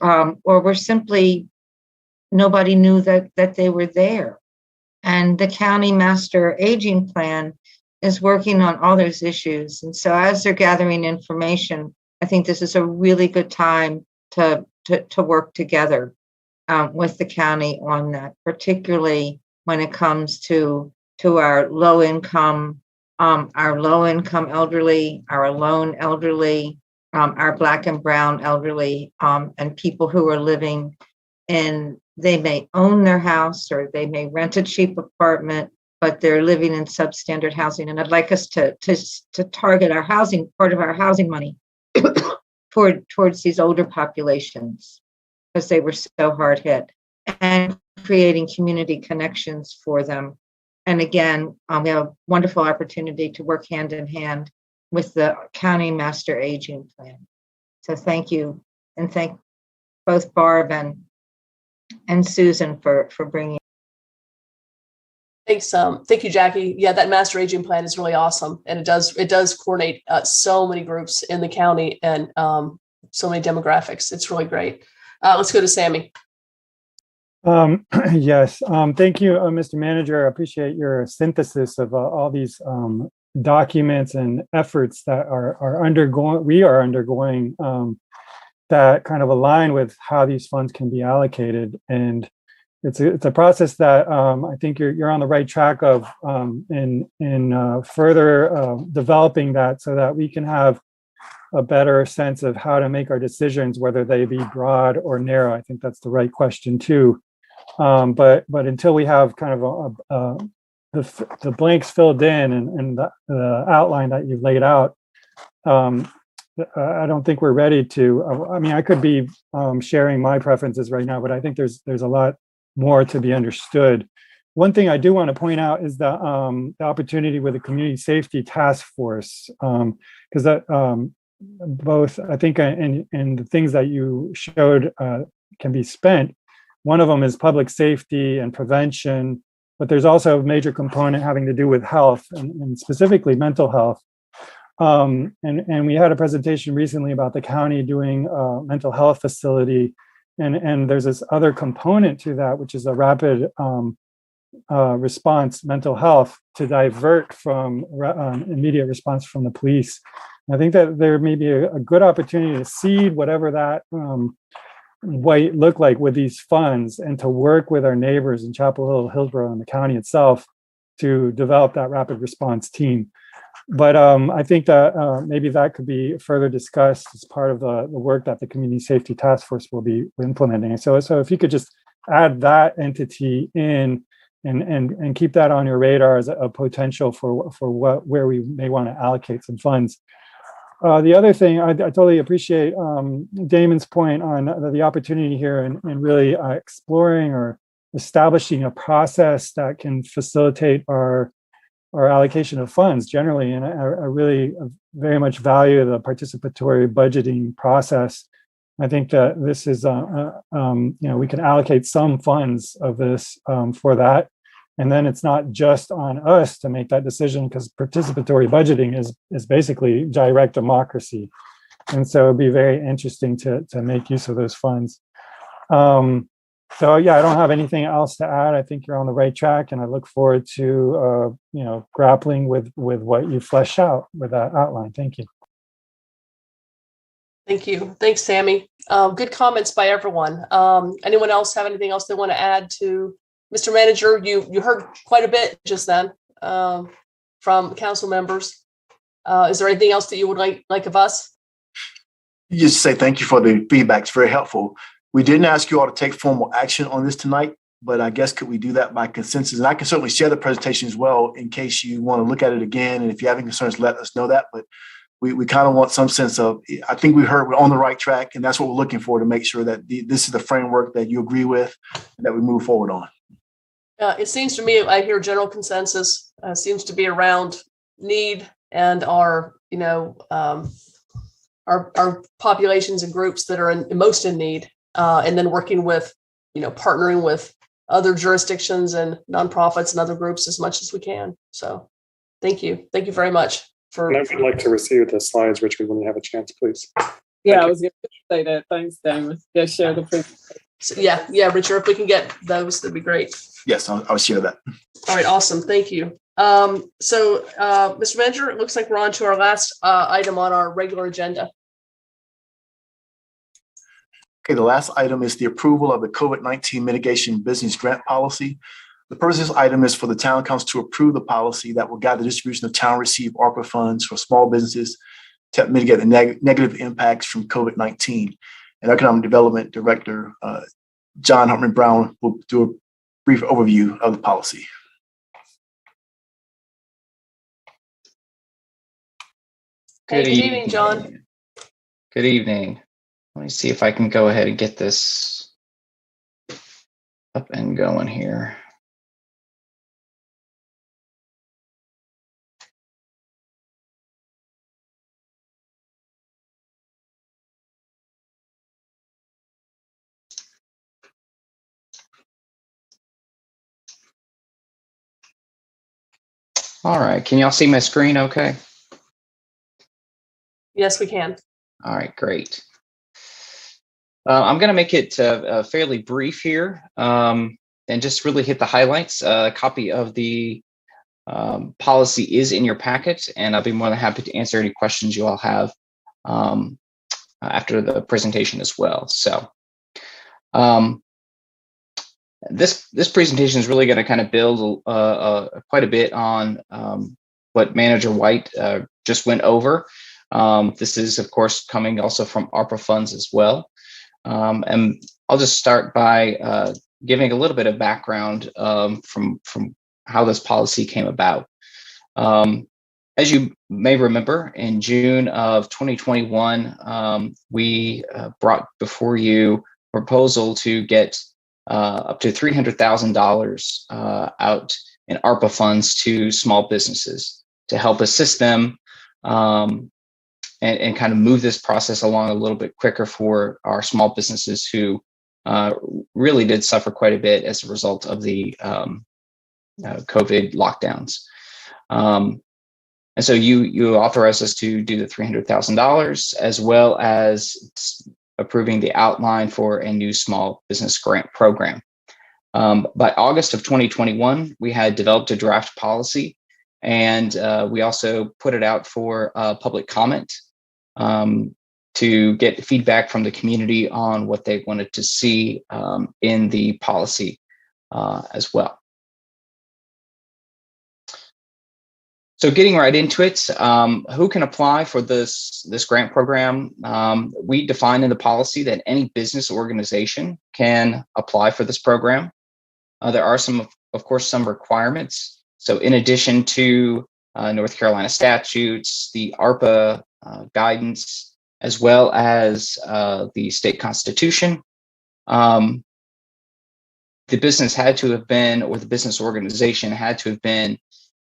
or were simply, nobody knew that they were there. And the County Master Aging Plan is working on all those issues. And so as they're gathering information, I think this is a really good time to work together with the county on that, particularly when it comes to our low income elderly, our alone elderly, our Black and Brown elderly, and people who are living in, they may own their house or they may rent a cheap apartment, but they're living in substandard housing. And I'd like us to target our housing, part of our housing money towards these older populations, because they were so hard hit, and creating community connections for them. And again, we have a wonderful opportunity to work hand in hand with the County Master Aging Plan. So thank you, and thank both Barb and Susan for bringing. Thanks. Thank you, Jackie. Yeah, that Master Aging Plan is really awesome, and it does coordinate so many groups in the county and so many demographics. It's really great. Let's go to Sammy. Yes, thank you, Mr. Manager. I appreciate your synthesis of all these documents and efforts that we are undergoing that kind of align with how these funds can be allocated. And it's a process that I think you're on the right track of in further developing that, so that we can have a better sense of how to make our decisions, whether they be broad or narrow. I think that's the right question too. But until we have kind of the blanks filled in and the outline that you've laid out, I don't think we're ready to. I mean, I could be sharing my preferences right now, but I think there's a lot more to be understood. One thing I do want to point out is the opportunity with the Community Safety Task Force, because that both, I think, in the things that you showed can be spent. One of them is public safety and prevention, but there's also a major component having to do with health and specifically mental health. And we had a presentation recently about the county doing a mental health facility, and there's this other component to that, which is a rapid response mental health to divert from immediate response from the police. And I think that there may be a good opportunity to seed whatever that might look like with these funds, and to work with our neighbors in Chapel Hill, Hillsborough, and the county itself to develop that rapid response team. But I think that maybe that could be further discussed as part of the work that the Community Safety Task Force will be implementing. So if you could just add that entity in and keep that on your radar as a potential for where we may want to allocate some funds. The other thing, I totally appreciate Damon's point on the opportunity here and really exploring or establishing a process that can facilitate our allocation of funds generally. And I really very much value the participatory budgeting process. I think that this is, we can allocate some funds of this for that. And then it's not just on us to make that decision, because participatory budgeting is basically direct democracy. And so it'd be very interesting to make use of those funds. So yeah, I don't have anything else to add. I think you're on the right track, and I look forward to grappling with what you flesh out with that outline. Thank you. Thank you. Thanks, Sammy. Good comments by everyone. Anyone else have anything else they want to add to Mr. Manager? You heard quite a bit just then from council members. Is there anything else that you would like of us? Just say thank you for the feedback. It's very helpful. We didn't ask you all to take formal action on this tonight, but I guess could we do that by consensus? And I can certainly share the presentation as well in case you want to look at it again. And if you have any concerns, let us know that. But we kind of want some sense of, I think we heard we're on the right track, and that's what we're looking for to make sure that this is the framework that you agree with and that we move forward on. It seems to me, I hear general consensus seems to be around need and our populations and groups that are most in need, and then working with, partnering with other jurisdictions and nonprofits and other groups as much as we can. So thank you. Thank you very much. And I would like to receive the slides, Richard, when you have a chance, please. Yeah, I was going to say that. Thanks, Damon. Yeah, share the presentation. So, yeah, Richard, if we can get those, that'd be great. Yes, I'll share that. All right, awesome. Thank you. Mr. Manager, it looks like we're on to our last item on our regular agenda. Okay, the last item is the approval of the COVID-19 mitigation business grant policy. The purpose of this item is for the town council to approve the policy that will guide the distribution of town received ARPA funds for small businesses to mitigate the negative impacts from COVID-19. And Economic Development Director, John Hartman Brown, will do a brief overview of the policy. Good evening, John. Good evening. Let me see if I can go ahead and get this up and going here. All right, can y'all see my screen okay? Yes, we can. All right, great. I'm going to make it fairly brief here and just really hit the highlights. A copy of the policy is in your packet, and I'll be more than happy to answer any questions you all have after the presentation as well. So this presentation is really going to kind of build quite a bit on what Manager White just went over. This is, of course, coming also from ARPA funds as well. And I'll just start by giving a little bit of background from how this policy came about. As you may remember, in June of 2021, we brought before you a proposal to get up to $300,000 out in ARPA funds to small businesses to help assist them and kind of move this process along a little bit quicker for our small businesses who really did suffer quite a bit as a result of the COVID lockdowns. And so you authorized us to do the $300,000 as well as approving the outline for a new small business grant program. By August of 2021, we had developed a draft policy, and we also put it out for public comment to get feedback from the community on what they wanted to see in the policy as well. So getting right into it, who can apply for this grant program? We define in the policy that any business organization can apply for this program. There are of course, some requirements. So in addition to North Carolina statutes, the ARPA guidance, as well as the state constitution, the business had to have been, or the business organization had to have been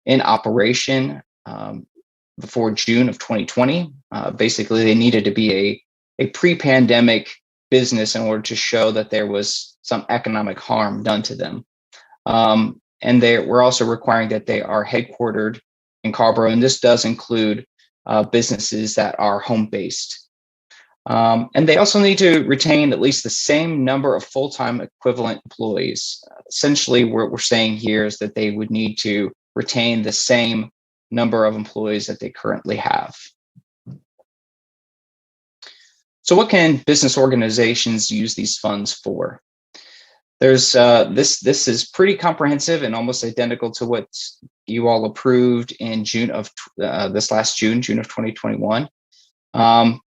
in operation before June of 2020. Basically, they needed to be a pre-pandemic business in order to show that there was some economic harm done to them. And we're also requiring that they are headquartered in Carrboro, and this does include businesses that are home-based. And they also need to retain at least the same number of full-time equivalent employees. Essentially, what we're saying here is that they would need to retain the same number of employees that they currently have. So what can business organizations use these funds for? There's this is pretty comprehensive and almost identical to what you all approved in June of this last June of 2021.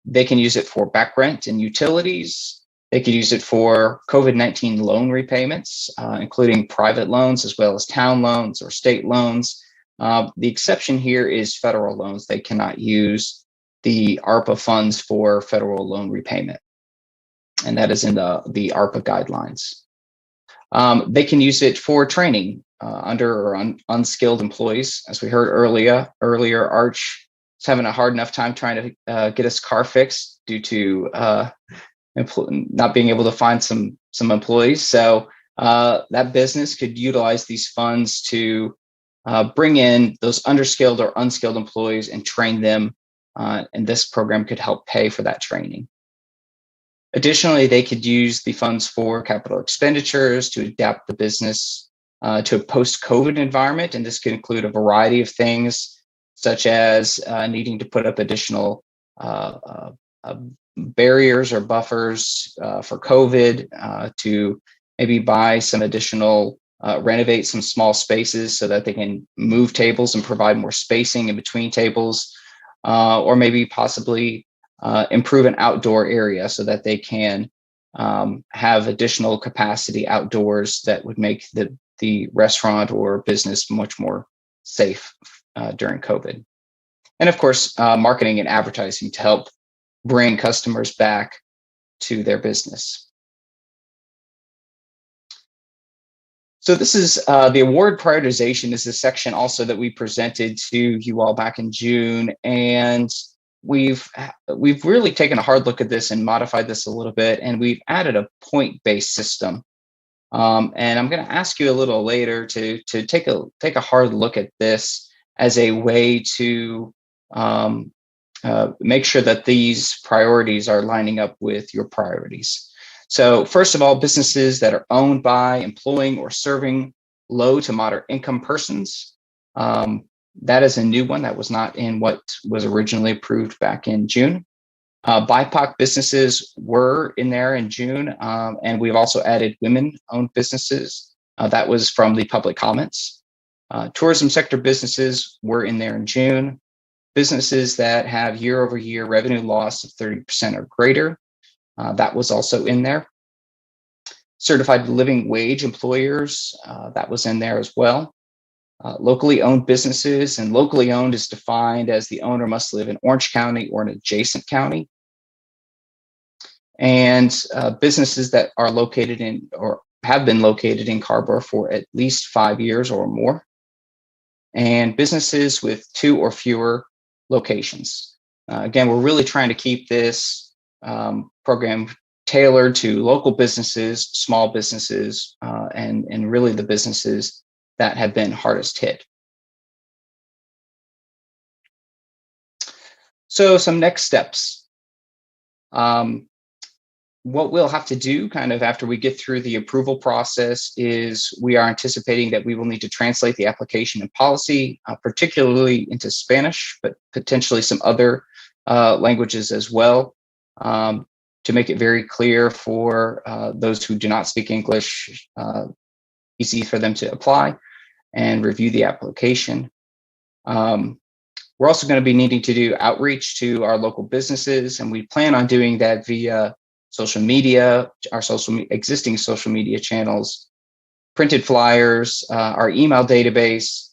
They can use it for back rent and utilities. They could use it for COVID-19 loan repayments, including private loans as well as town loans or state loans. The exception here is federal loans. They cannot use the ARPA funds for federal loan repayment, and that is in the ARPA guidelines. They can use it for training under or unskilled employees. As we heard earlier, Arch is having a hard enough time trying to get his car fixed due to not being able to find some employees. So that business could utilize these funds to bring in those underskilled or unskilled employees and train them. And this program could help pay for that training. Additionally, they could use the funds for capital expenditures to adapt the business to a post-COVID environment. And this could include a variety of things, such as needing to put up additional barriers or buffers for COVID, to maybe buy some additional, renovate some small spaces so that they can move tables and provide more spacing in between tables, or maybe possibly improve an outdoor area so that they can have additional capacity outdoors that would make the restaurant or business much more safe during COVID. And of course, marketing and advertising to help bring customers back to their business. So this is the award prioritization is a section also that we presented to you all back in June, and we've really taken a hard look at this and modified this a little bit, and we've added a point-based system. And I'm going to ask you a little later to take a hard look at this as a way to make sure that these priorities are lining up with your priorities. So first of all, businesses that are owned by, employing, or serving low to moderate income persons. That is a new one that was not in what was originally approved back in June. BIPOC businesses were in there in June, and we've also added women-owned businesses. That was from the public comments. Tourism sector businesses were in there in June. Businesses that have year-over-year revenue loss of 30% or greater, that was also in there. certified living wage employers, that was in there as well. Locally owned businesses, and locally owned is defined as the owner must live in Orange County or an adjacent county. And businesses that are located in or have been located in Carrboro for at least 5 years or more. And businesses with 2 or fewer locations. Again, we're really trying to keep this program tailored to local businesses, small businesses, and really the businesses that have been hardest hit. So some next steps. What we'll have to do kind of after we get through the approval process is we are anticipating that we will need to translate the application and policy, particularly into Spanish, but potentially some other languages as well, to make it very clear for those who do not speak English, easy for them to apply and review the application. We're also going to be needing to do outreach to our local businesses, and we plan on doing that via social media, our existing social media channels, printed flyers, our email database,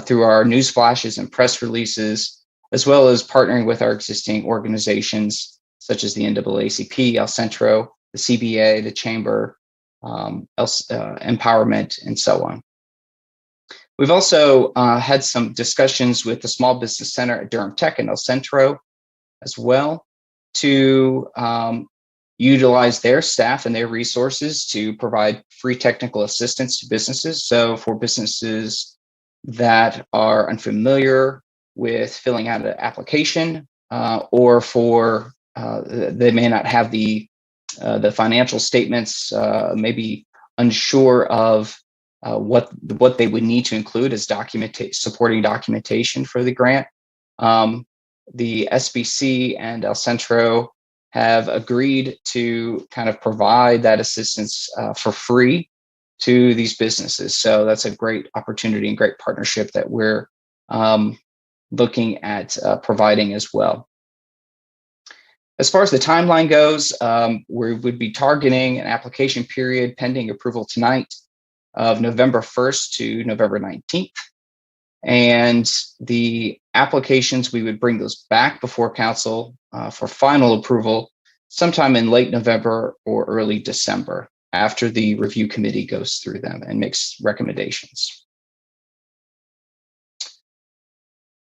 through our news flashes and press releases, as well as partnering with our existing organizations such as the NAACP, El Centro, the CBA, the Chamber, Empowerment, and so on. We've also had some discussions with the Small Business Center at Durham Tech and El Centro as well to utilize their staff and their resources to provide free technical assistance to businesses. So for businesses that are unfamiliar with filling out an application, or for they may not have the financial statements, maybe unsure of what they would need to include as supporting documentation for the grant. The SBC and El Centro have agreed to kind of provide that assistance for free to these businesses. So that's a great opportunity and great partnership that we're looking at providing as well. As far as the timeline goes, we would be targeting an application period pending approval tonight of November 1st to November 19th. And the applications, we would bring those back before council for final approval sometime in late November or early December after the review committee goes through them and makes recommendations.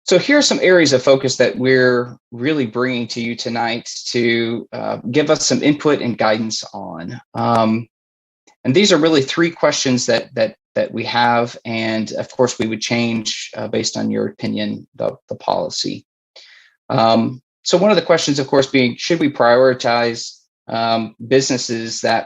So here are some areas of focus that we're really bringing to you tonight to give us some input and guidance on. And these are really 3 questions that we have, and of course we would change based on your opinion, the policy. So one of the questions, of course, being, should we prioritize businesses that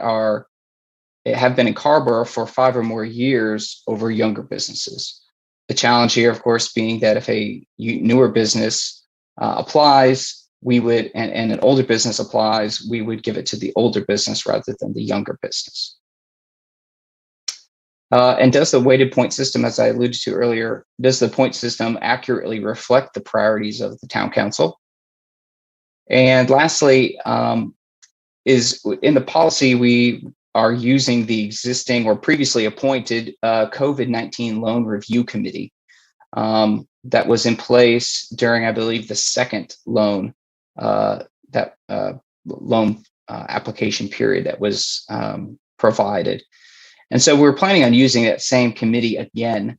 have been in Carrboro for 5 or more years over younger businesses? The challenge here, of course, being that if a newer business applies, we would, and an older business applies, we would give it to the older business rather than the younger business. And does the weighted point system, as I alluded to earlier, does the point system accurately reflect the priorities of the town council? And lastly, is in the policy, we are using the existing or previously appointed COVID-19 loan review committee that was in place during, I believe, the second loan application period that was provided. And so we're planning on using that same committee again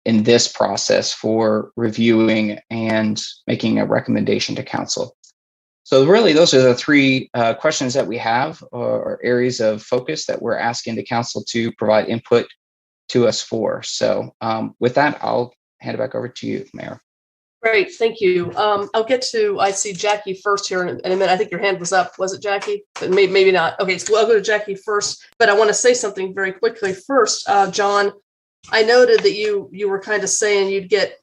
in this process for reviewing and making a recommendation to council. So really, those are the 3 questions that we have, or areas of focus that we're asking the council to provide input to us for. So with that, I'll hand it back over to you, Mayor. Great, thank you. I'll get to, I see Jackie first here in a minute. I think your hand was up. Was it Jackie? But maybe not. Okay, so I'll go to Jackie first, but I want to say something very quickly first. John, I noted that you were kind of saying you'd get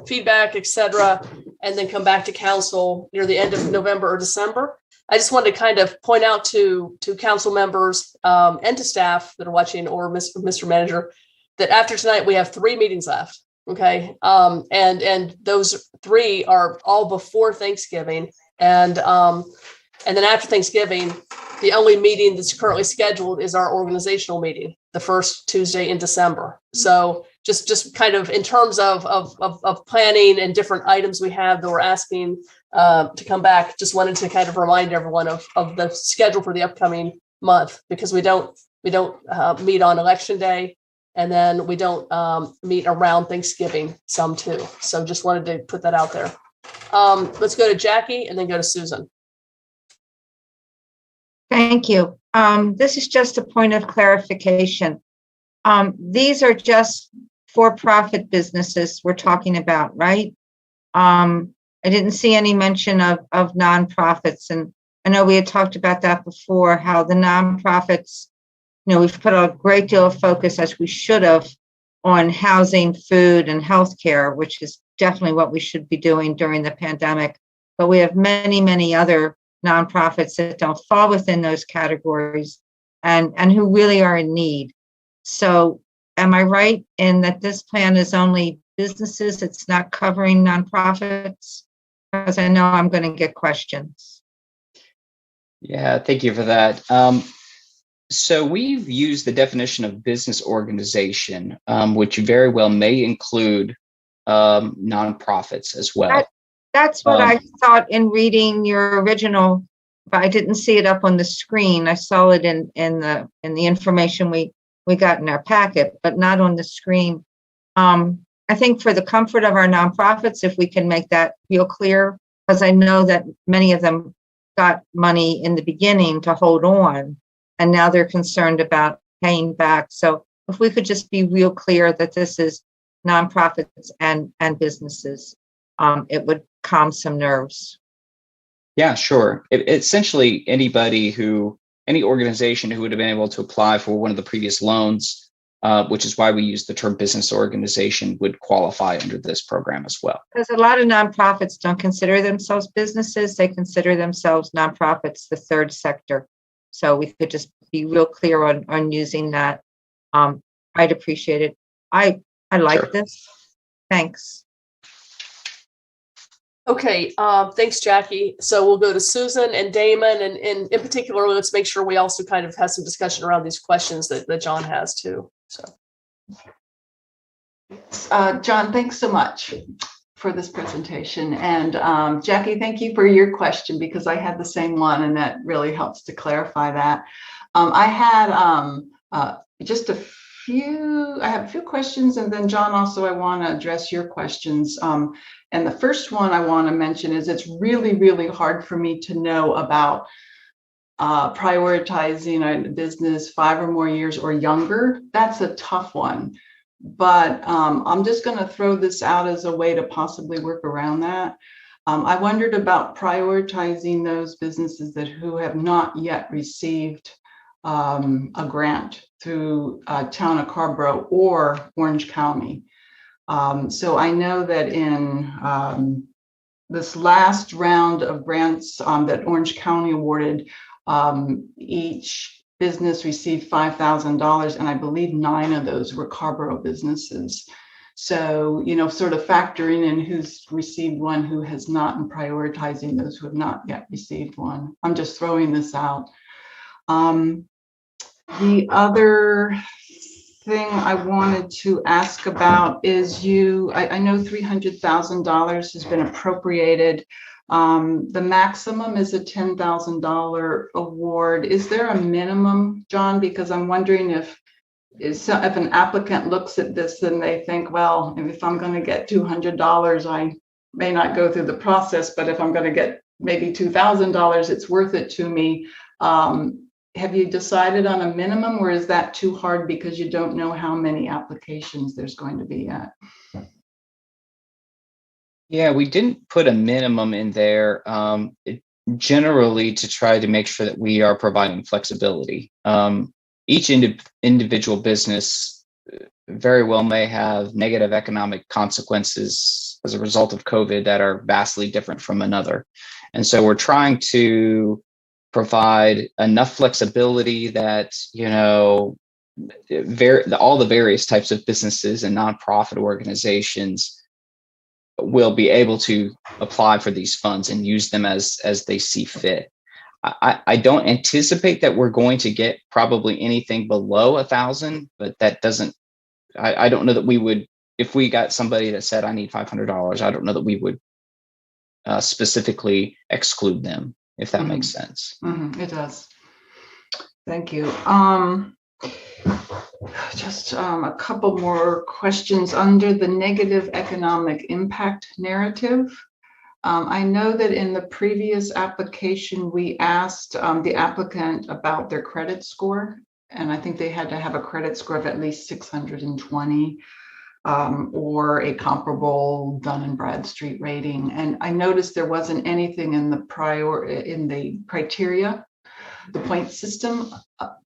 feedback, etc., and then come back to council near the end of November or December. I just wanted to kind of point out to council members and to staff that are watching, or Mr. Manager, that after tonight we have 3 meetings left. Okay, and those 3 are all before Thanksgiving, and And then after Thanksgiving, the only meeting that's currently scheduled is our organizational meeting, the first Tuesday in December. So just kind of in terms of planning and different items we have that we're asking to come back, just wanted to kind of remind everyone of the schedule for the upcoming month, because we don't meet on election day, and then we don't meet around Thanksgiving some too. So just wanted to put that out there. Let's go to Jackie and then go to Susan. Thank you. This is just a point of clarification. These are just for-profit businesses we're talking about, right? I didn't see any mention of nonprofits, and I know we had talked about that before, how the nonprofits, we've put a great deal of focus, as we should have, on housing, food, and healthcare, which is definitely what we should be doing during the pandemic. But we have many, many other nonprofits that don't fall within those categories and who really are in need. So am I right in that this plan is only businesses? It's not covering nonprofits? Because I know I'm going to get questions. Yeah, thank you for that. So we've used the definition of business organization, which very well may include nonprofits as well. That's what I thought in reading your original, but I didn't see it up on the screen. I saw it in the information we got in our packet, but not on the screen. I think for the comfort of our nonprofits, if we can make that real clear, because I know that many of them got money in the beginning to hold on, and now they're concerned about paying back. So if we could just be real clear that this is nonprofits and businesses, it would calm some nerves. Yeah, sure. Essentially, any organization who would have been able to apply for one of the previous loans, which is why we use the term business organization, would qualify under this program as well. Because a lot of nonprofits don't consider themselves businesses. They consider themselves nonprofits, the third sector. So we could just be real clear on using that. I'd appreciate it. I like this. Thanks. Okay, thanks, Jackie. So we'll go to Susan and Damon, and in particular, let's make sure we also kind of have some discussion around these questions that John has too. So, John, thanks so much for this presentation. And Jackie, thank you for your question, because I had the same one, and that really helps to clarify that. I had just a few questions, and then John, also I want to address your questions. And the first one I want to mention is it's really, really hard for me to know about prioritizing a business 5 or more years or younger. That's a tough one. But I'm just going to throw this out as a way to possibly work around that. I wondered about prioritizing those businesses who have not yet received a grant through town of Carrboro or Orange County. So I know that in this last round of grants that Orange County awarded, each business received $5,000, and I believe 9 of those were Carrboro businesses. So, sort of factoring in who's received one, who has not, and prioritizing those who have not yet received one. I'm just throwing this out. The other thing I wanted to ask about is I know $300,000 has been appropriated. The maximum is a $10,000 award. Is there a minimum, John? Because I'm wondering if an applicant looks at this and they think, well, if I'm going to get $200, I may not go through the process, but if I'm going to get maybe $2,000, it's worth it to me. Have you decided on a minimum, or is that too hard because you don't know how many applications there's going to be yet? Yeah, we didn't put a minimum in there, generally to try to make sure that we are providing flexibility. Each individual business very well may have negative economic consequences as a result of COVID that are vastly different from another. And so we're trying to provide enough flexibility that, all the various types of businesses and nonprofit organizations will be able to apply for these funds and use them as they see fit. I don't anticipate that we're going to get probably anything below 1,000, but that doesn't, I don't know that we would, if we got somebody that said, I need $500, I don't know that we would specifically exclude them, if that makes sense. It does. Thank you. Just a couple more questions under the negative economic impact narrative. I know that in the previous application, we asked the applicant about their credit score, and I think they had to have a credit score of at least 620 or a comparable Dun & Bradstreet rating. And I noticed there wasn't anything in the criteria, the point system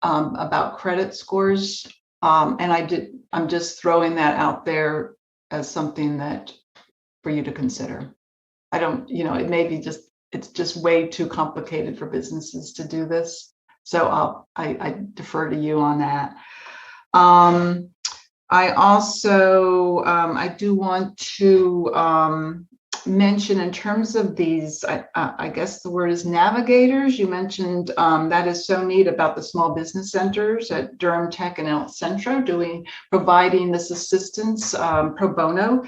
about credit scores. And I'm just throwing that out there as something that for you to consider. I don't, it may be it's just way too complicated for businesses to do this. So I defer to you on that. I also, I do want to mention in terms of these, I guess the word is navigators. You mentioned that is so neat about the small business centers at Durham Tech and El Centro providing this assistance pro bono.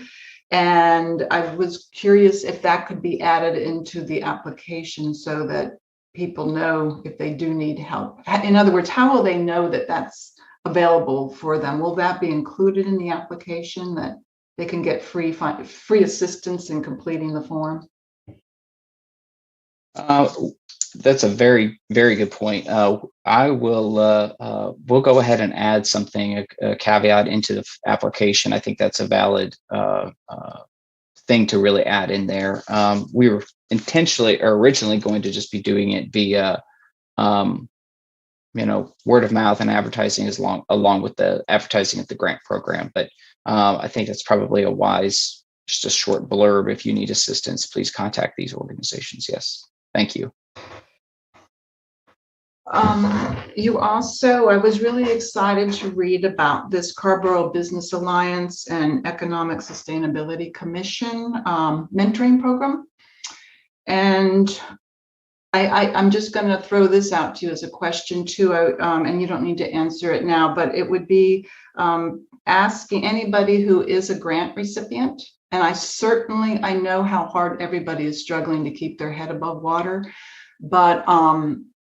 And I was curious if that could be added into the application so that people know if they do need help. In other words, how will they know that that's available for them? Will that be included in the application, that they can get free assistance in completing the form? That's a very, very good point. I will, we'll go ahead and add something, a caveat into the application. I think that's a valid thing to really add in there. We were originally going to just be doing it via, word of mouth and advertising along with the advertising of the grant program. But I think that's probably just a short blurb. If you need assistance, please contact these organizations. Yes. Thank you. You also, I was really excited to read about this Carrboro Business Alliance and Economic Sustainability Commission mentoring program. And I'm just going to throw this out to you as a question too, and you don't need to answer it now, but it would be asking anybody who is a grant recipient. And I know how hard everybody is struggling to keep their head above water, but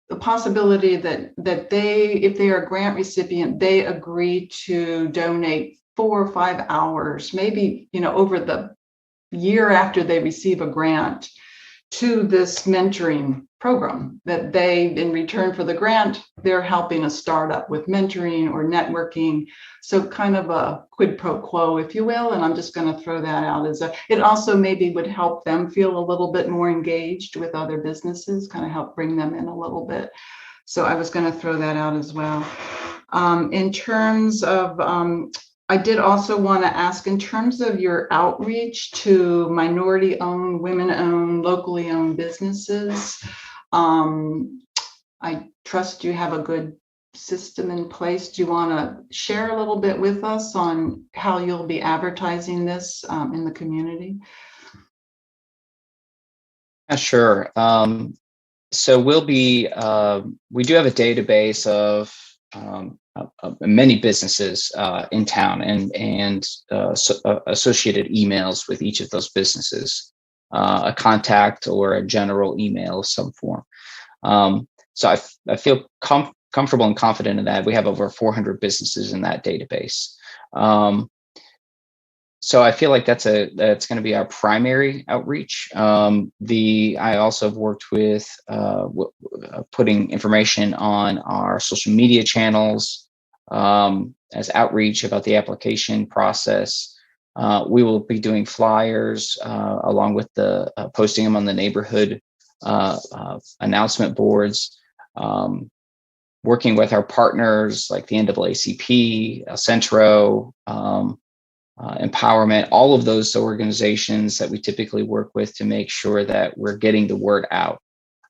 the possibility that they, if they are a grant recipient, they agree to donate 4 or 5 hours, maybe, over the year after they receive a grant, to this mentoring program, that they, in return for the grant, they're helping a startup with mentoring or networking. So kind of a quid pro quo, if you will. And I'm just going to throw that out it also maybe would help them feel a little bit more engaged with other businesses, kind of help bring them in a little bit. So I was going to throw that out as well. In terms of, I did also want to ask, in terms of your outreach to minority-owned, women-owned, locally owned businesses, I trust you have a good system in place. Do you want to share a little bit with us on how you'll be advertising this in the community? Yeah, sure. So we do have a database of many businesses in town and associated emails with each of those businesses, a contact or a general email of some form. So I feel comfortable and confident in that. We have over 400 businesses in that database. So I feel like that's going to be our primary outreach. I also have worked with putting information on our social media channels as outreach about the application process. We will be doing flyers along with posting them on the neighborhood announcement boards, working with our partners like the NAACP, El Centro, Empowerment, all of those organizations that we typically work with to make sure that we're getting the word out.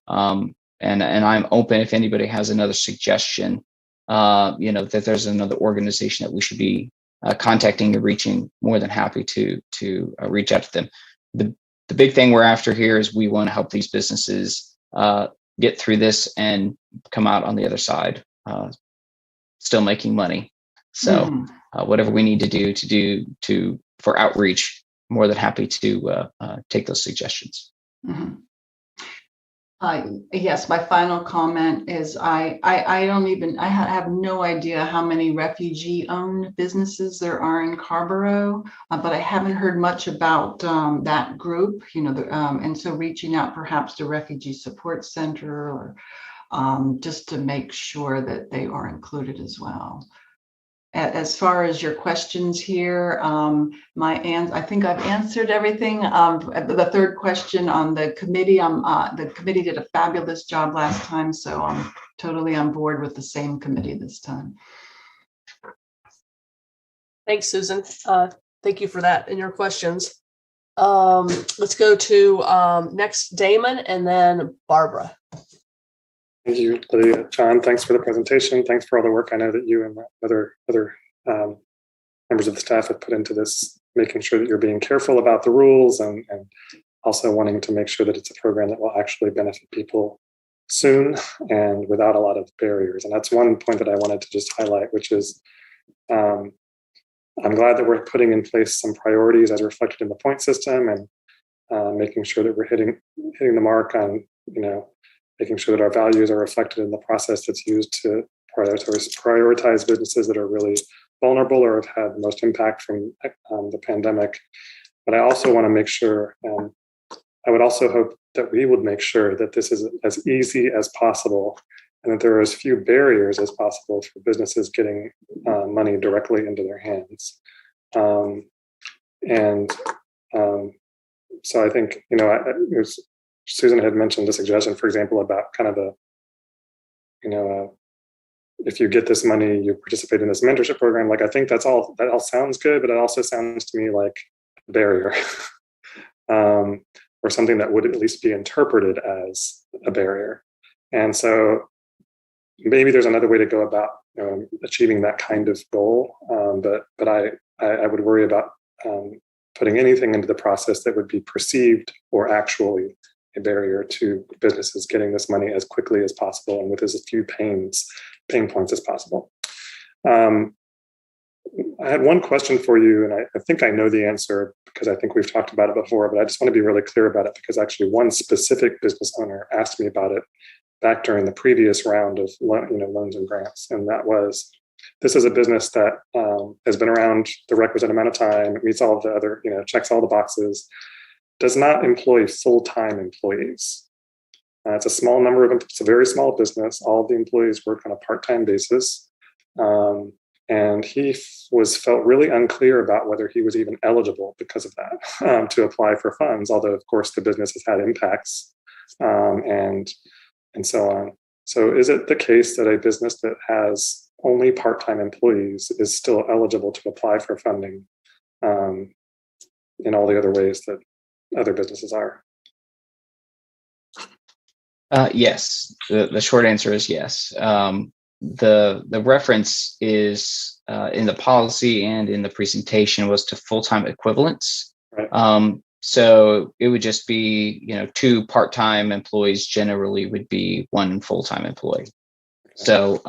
And I'm open if anybody has another suggestion, that there's another organization that we should be contacting and reaching, more than happy to reach out to them. The big thing we're after here is we want to help these businesses get through this and come out on the other side, still making money. So whatever we need to do for outreach, more than happy to take those suggestions. Yes, my final comment is I have no idea how many refugee-owned businesses there are in Carrboro, but I haven't heard much about that group, and so reaching out perhaps to Refugee Support Center or just to make sure that they are included as well. As far as your questions here, I think I've answered everything. The third question on the committee, the committee did a fabulous job last time, so I'm totally on board with the same committee this time. Thanks, Susan. Thank you for that and your questions. Let's go to next Damon and then Barbara. Thank you, Lydia. John, thanks for the presentation. Thanks for all the work I know that you and other members of the staff have put into this, making sure that you're being careful about the rules and also wanting to make sure that it's a program that will actually benefit people soon and without a lot of barriers. And that's one point that I wanted to just highlight, which is I'm glad that we're putting in place some priorities as reflected in the point system and making sure that we're hitting the mark on, making sure that our values are reflected in the process that's used to prioritize businesses that are really vulnerable or have had the most impact from the pandemic. But I also want to make sure, I would also hope that we would make sure that this is as easy as possible and that there are as few barriers as possible for businesses getting money directly into their hands. So I think, Susan had mentioned a suggestion, for example, about kind of if you get this money, you participate in this mentorship program. Like, I think that all sounds good, but it also sounds to me like a barrier or something that would at least be interpreted as a barrier. And so maybe there's another way to go about achieving that kind of goal. But I would worry about putting anything into the process that would be perceived or actually a barrier to businesses getting this money as quickly as possible and with as few pain points as possible. I had one question for you, and I think I know the answer because I think we've talked about it before, but I just want to be really clear about it because actually one specific business owner asked me about it back during the previous round of loans and grants. And that was, this is a business that has been around the requisite amount of time, meets all of the other, checks all the boxes, does not employ full-time employees. It's a small number of, it's a very small business. All of the employees work on a part-time basis. And he felt really unclear about whether he was even eligible because of that to apply for funds, although of course the business has had impacts and so on. So is it the case that a business that has only part-time employees is still eligible to apply for funding in all the other ways that other businesses are? Yes, the short answer is yes. The reference is in the policy and in the presentation was to full-time equivalents. Right. So it would just be, 2 part-time employees generally would be 1 full-time employee. Okay. So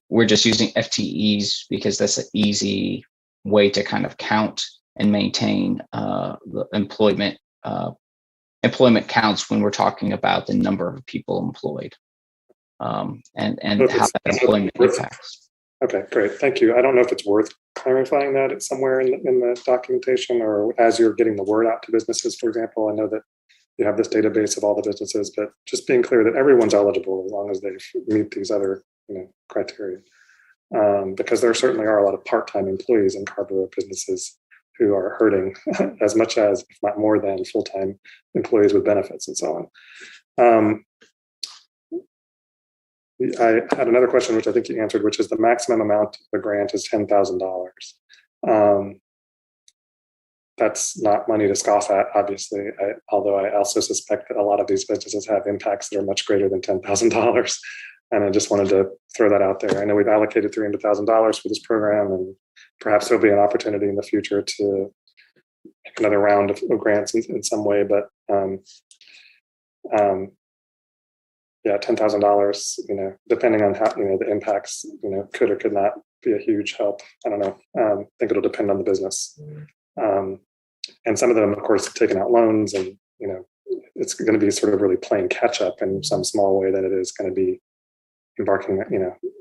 we're just using FTEs because that's an easy way to kind of count and maintain the employment counts when we're talking about the number of people employed and how that employment impacts. Okay, great. Thank you. I don't know if it's worth clarifying that it's somewhere in the documentation or as you're getting the word out to businesses, for example. I know that you have this database of all the businesses, but just being clear that everyone's eligible as long as they meet these other criteria. Because there certainly are a lot of part-time employees in Carrboro businesses who are hurting as much as, if not more than, full-time employees with benefits and so on. I had another question, which I think you answered, which is the maximum amount of the grant is $10,000. That's not money to scoff at, obviously, although I also suspect that a lot of these businesses have impacts that are much greater than $10,000. And I just wanted to throw that out there. I know we've allocated $300,000 for this program, and perhaps there'll be an opportunity in the future to make another round of grants in some way. But yeah, $10,000, depending on how, the impacts, could or could not be a huge help. I don't know. I think it'll depend on the business. And some of them, of course, have taken out loans, and, it's going to be sort of really playing catch up in some small way than it is going to be embarking,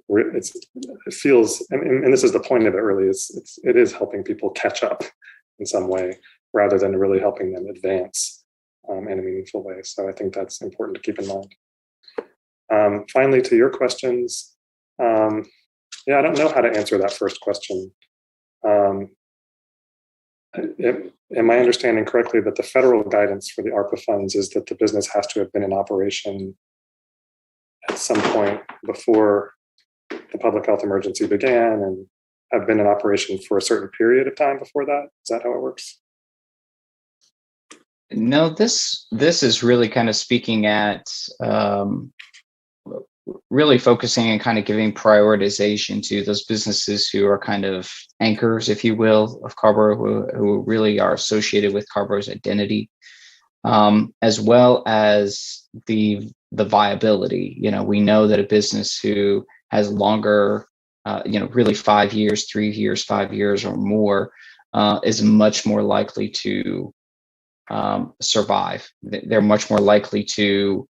it feels, and this is the point of it really, it is helping people catch up in some way rather than really helping them advance in a meaningful way. So I think that's important to keep in mind. Finally, to your questions, I don't know how to answer that first question. Am I understanding correctly that the federal guidance for the ARPA funds is that the business has to have been in operation at some point before the public health emergency began and have been in operation for a certain period of time before that? Is that how it works? No, this is really kind of speaking at really focusing and kind of giving prioritization to those businesses who are kind of anchors, if you will, of Carrboro, who really are associated with Carrboro's identity, as well as the viability. We know that a business who has longer, really 5 years, 3 years, 5 years or more, is much more likely to survive. They're much more likely to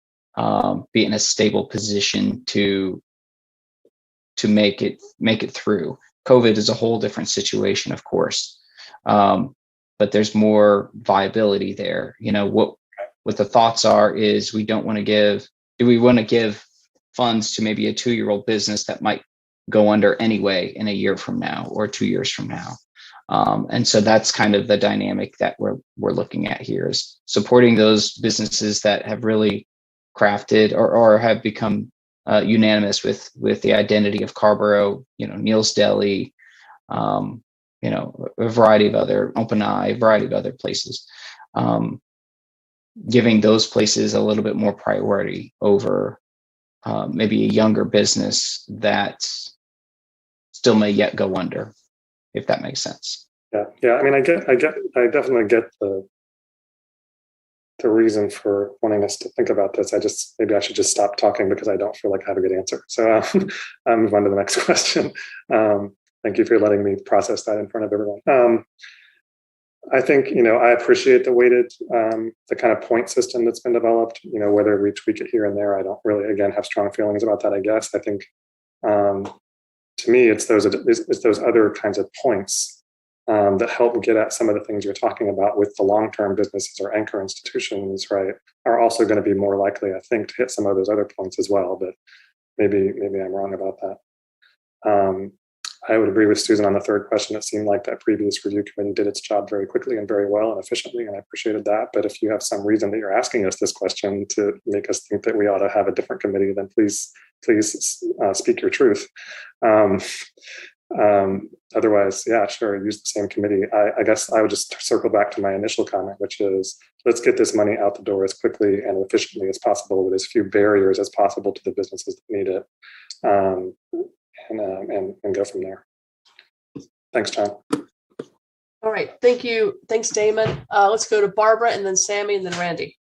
be in a stable position to make it through. COVID is a whole different situation, of course, but there's more viability there. What the thoughts are is we want to give funds to maybe a 2-year-old business that might go under anyway in a year from now or 2 years from now. And so that's kind of the dynamic that we're looking at here, is supporting those businesses that have really crafted or have become unanimous with the identity of Carrboro, Neil's Deli, a variety of other, Open Eye, a variety of other places, giving those places a little bit more priority over maybe a younger business that still may yet go under, if that makes sense. Yeah. I mean, I definitely get the reason for wanting us to think about this. Maybe I should just stop talking because I don't feel like I have a good answer. So I'll move on to the next question. Thank you for letting me process that in front of everyone. I think, I appreciate the weighted, the kind of point system that's been developed, whether we tweak it here and there, I don't really, again, have strong feelings about that, I guess. I think, to me, it's those other kinds of points that help get at some of the things you're talking about with the long-term businesses or anchor institutions, right, are also going to be more likely, I think, to hit some of those other points as well. But maybe I'm wrong about that. I would agree with Susan on the third question. It seemed like that previous review committee did its job very quickly and very well and efficiently, and I appreciated that. But if you have some reason that you're asking us this question to make us think that we ought to have a different committee, then please speak your truth. Otherwise, yeah, sure, use the same committee. I guess I would just circle back to my initial comment, which is let's get this money out the door as quickly and efficiently as possible with as few barriers as possible to the businesses that need it, and go from there. Thanks, John. All right, thank you. Thanks, Damon. Let's go to Barbara and then Sammy and then Randy.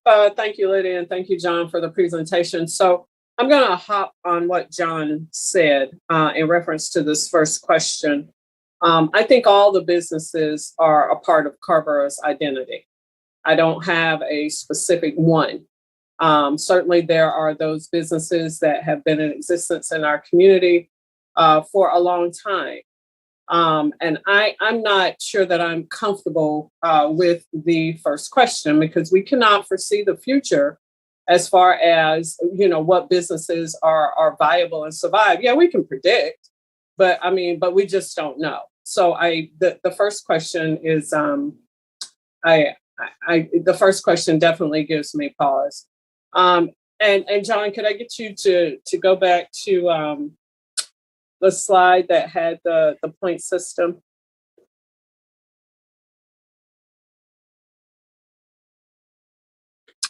Thank you, Lydia, and thank you, John, for the presentation. So I'm going to hop on what John said in reference to this first question. I think all the businesses are a part of Carrboro's identity. I don't have a specific one. Certainly, there are those businesses that have been in existence in our community for a long time. And I'm not sure that I'm comfortable with the first question, because we cannot foresee the future as far as, what businesses are viable and survive. Yeah, we can predict, but we just don't know. So the first question is, the first question definitely gives me pause. And John, could I get you to go back to the slide that had the point system?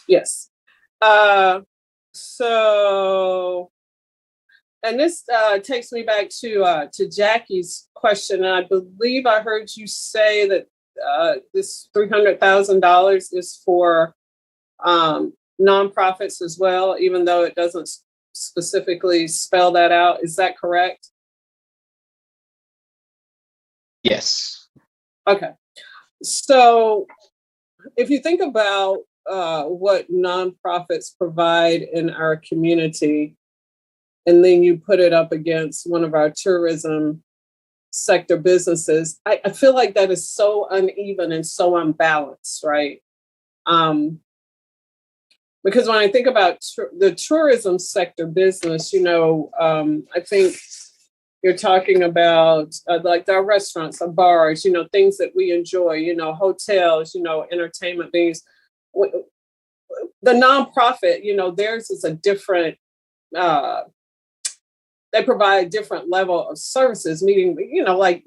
Yes. And this takes me back to Jackie's question. And I believe I heard you say that this $300,000 is for nonprofits as well, even though it doesn't specifically spell that out. Is that correct? Yes. Okay. So if you think about what nonprofits provide in our community, and then you put it up against one of our tourism sector businesses, I feel like that is so uneven and so unbalanced, right? Because when I think about the tourism sector business, I think you're talking about like our restaurants, our bars, things that we enjoy, hotels, entertainment venues. The nonprofit, theirs is a different, they provide a different level of services, meaning, like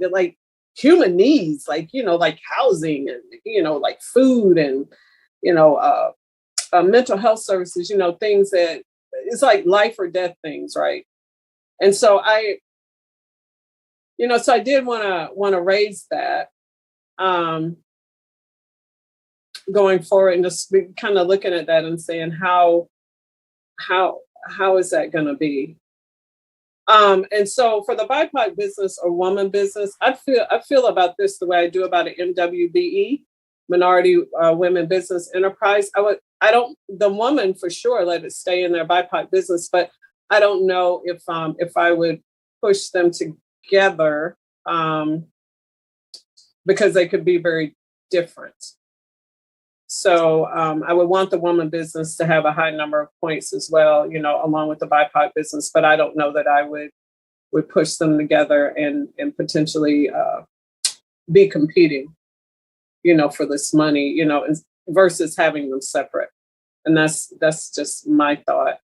human needs, like housing and, like food and, mental health services, things that it's like life or death things, right? And so I did want to raise that going forward, and just be kind of looking at that and saying how is that going to be? And so for the BIPOC business or woman business, I feel about this the way I do about an MWBE, Minority Women Business Enterprise. The woman for sure, let it stay in their BIPOC business, but I don't know if I would push them together because they could be very different. So I would want the woman business to have a high number of points as well, along with the BIPOC business, but I don't know that I would push them together and potentially be competing, for this money, versus having them separate. And that's just my thought.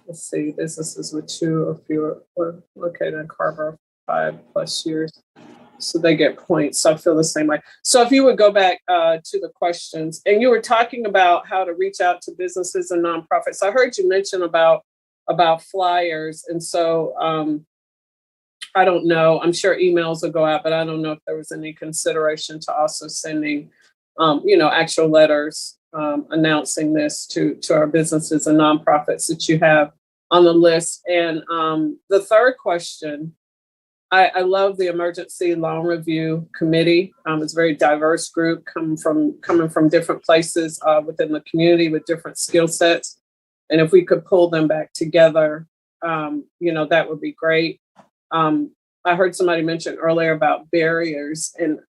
Let's see, businesses with 2 or fewer were located in Carrboro 5+ years. So they get points. So I feel the same way. So if you would go back to the questions, and you were talking about how to reach out to businesses and nonprofits. I heard you mention about flyers. And so I don't know, I'm sure emails will go out, but I don't know if there was any consideration to also sending, actual letters announcing this to our businesses and nonprofits that you have on the list. And the third question, I love the Emergency Loan Review Committee. It's a very diverse group coming from different places within the community with different skill sets. And if we could pull them back together, that would be great. I heard somebody mention earlier about barriers, and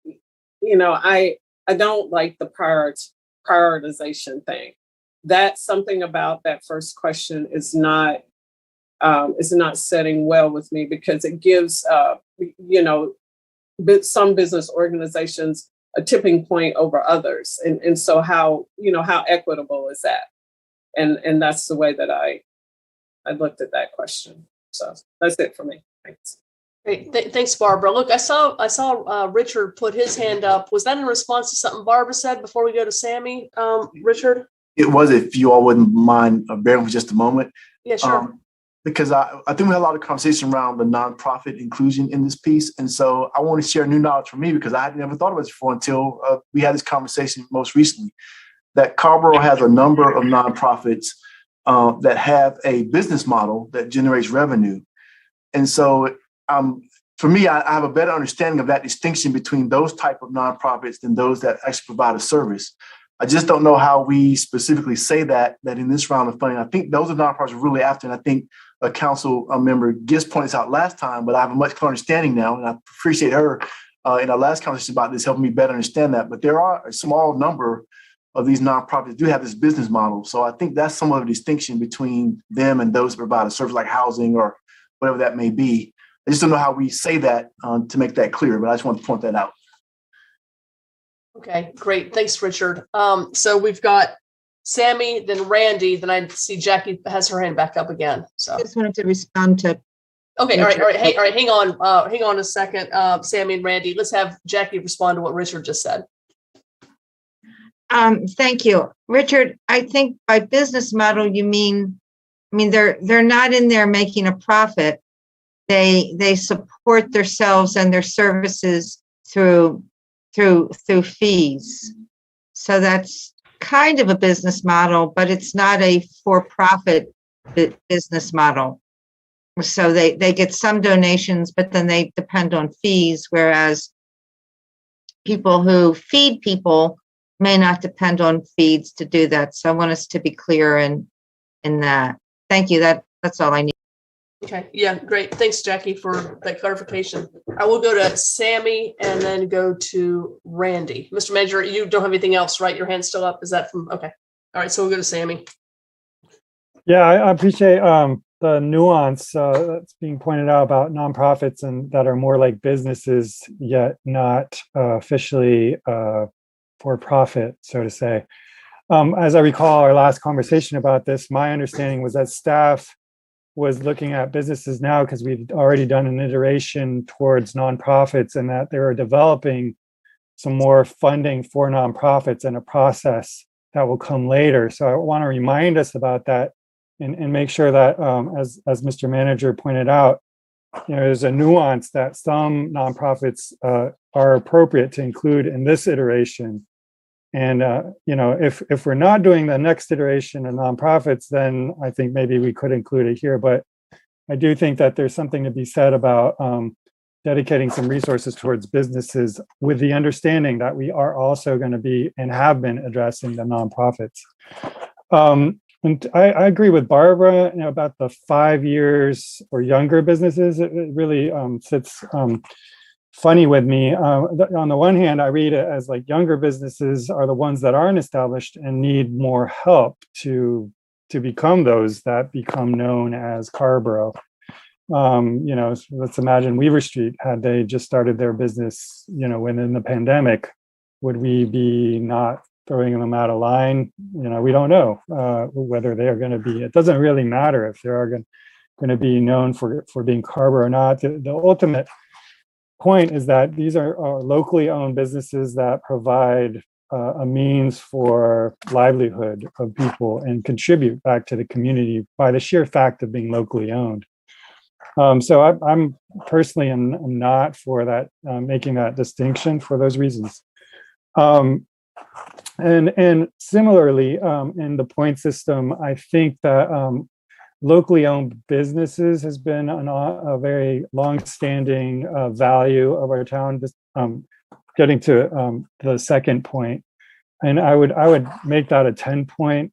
I don't like the prioritization thing. That's something about that first question is not setting well with me, because it gives some business organizations a tipping point over others, and so how equitable is that? And that's the way that I looked at that question. So that's it for me. Thanks. Great. Thanks, Barbara. Look, I saw Richard put his hand up. Was that in response to something Barbara said before we go to Sammy? Richard? It was, if you all wouldn't mind bearing with just a moment. Yeah, sure. Because I think we had a lot of conversation around the nonprofit inclusion in this piece. And so I want to share new knowledge for me, because I had never thought of it before until we had this conversation most recently, that Carrboro has a number of nonprofits that have a business model that generates revenue. And so for me, I have a better understanding of that distinction between those type of nonprofits than those that actually provide a service. I just don't know how we specifically say that in this round of funding. I think those are nonprofits we're really after. And I think a council member Gis pointed this out last time, but I have a much clearer understanding now. And I appreciate her in our last conversation about this helping me better understand that. But there are a small number of these nonprofits that do have this business model. So I think that's some of the distinction between them and those that provide a service like housing or whatever that may be. I just don't know how we say that to make that clear, but I just want to point that out. Okay, great. Thanks, Richard. So we've got Sammy, then Randy, then I see Jackie has her hand back up again. So I just wanted to respond to. Okay, all right. Hey, all right. Hang on a second, Sammy and Randy. Let's have Jackie respond to what Richard just said. Thank you, Richard. I think by business model you mean, they're not in there making a profit. They support themselves and their services through fees. So that's kind of a business model, but it's not a for-profit business model. So they get some donations, but then they depend on fees, whereas people who feed people may not depend on feeds to do that. So I want us to be clear in that. Thank you. That's all I need. Okay, yeah, great. Thanks, Jackie, for that clarification. I will go to Sammy and then go to Randy. Mr. Manager, you don't have anything else, right? Your hand's still up. Is that from, okay. All right, so we'll go to Sammy. Yeah, I appreciate the nuance that's being pointed out about nonprofits and that are more like businesses, yet not officially for profit, so to say. As I recall our last conversation about this, my understanding was that staff was looking at businesses now because we've already done an iteration towards nonprofits and that they were developing some more funding for nonprofits and a process that will come later. So I want to remind us about that and make sure that, as Mr. Manager pointed out, there's a nuance that some nonprofits are appropriate to include in this iteration. And if we're not doing the next iteration of nonprofits, then I think maybe we could include it here. But I do think that there's something to be said about dedicating some resources towards businesses with the understanding that we are also going to be and have been addressing the nonprofits. And I agree with Barbara about the 5 years or younger businesses. It really sits funny with me. On the one hand, I read it as like younger businesses are the ones that aren't established and need more help to become those that become known as Carrboro. Let's imagine Weaver Street, had they just started their business, within the pandemic, would we be not throwing them out of line? We don't know whether they are going to be. It doesn't really matter if they are going to be known for being Carrboro or not. The ultimate point is that these are locally owned businesses that provide a means for livelihood of people and contribute back to the community by the sheer fact of being locally owned. So I'm personally am not for that, making that distinction for those reasons. And similarly, in the point system, I think that locally owned businesses has been a very long-standing value of our town. Getting to the second point, and I would make that a 10-point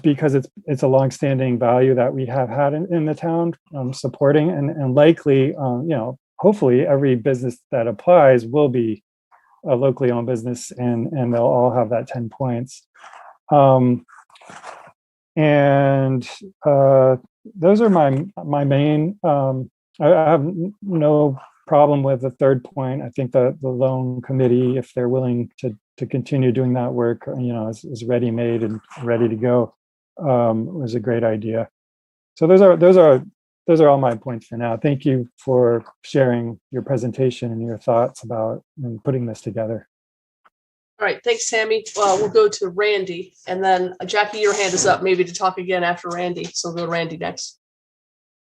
because it's a long-standing value that we have had in the town, supporting and likely, hopefully every business that applies will be a locally owned business and they'll all have that 10 points. And those are my main. I have no problem with the third point. I think that the loan committee, if they're willing to continue doing that work, is ready-made and ready to go, was a great idea. So those are all my points for now. Thank you for sharing your presentation and your thoughts about and putting this together. All right, thanks, Sammy. We'll go to Randy, and then Jackie, your hand is up maybe to talk again after Randy. So we'll go to Randy next.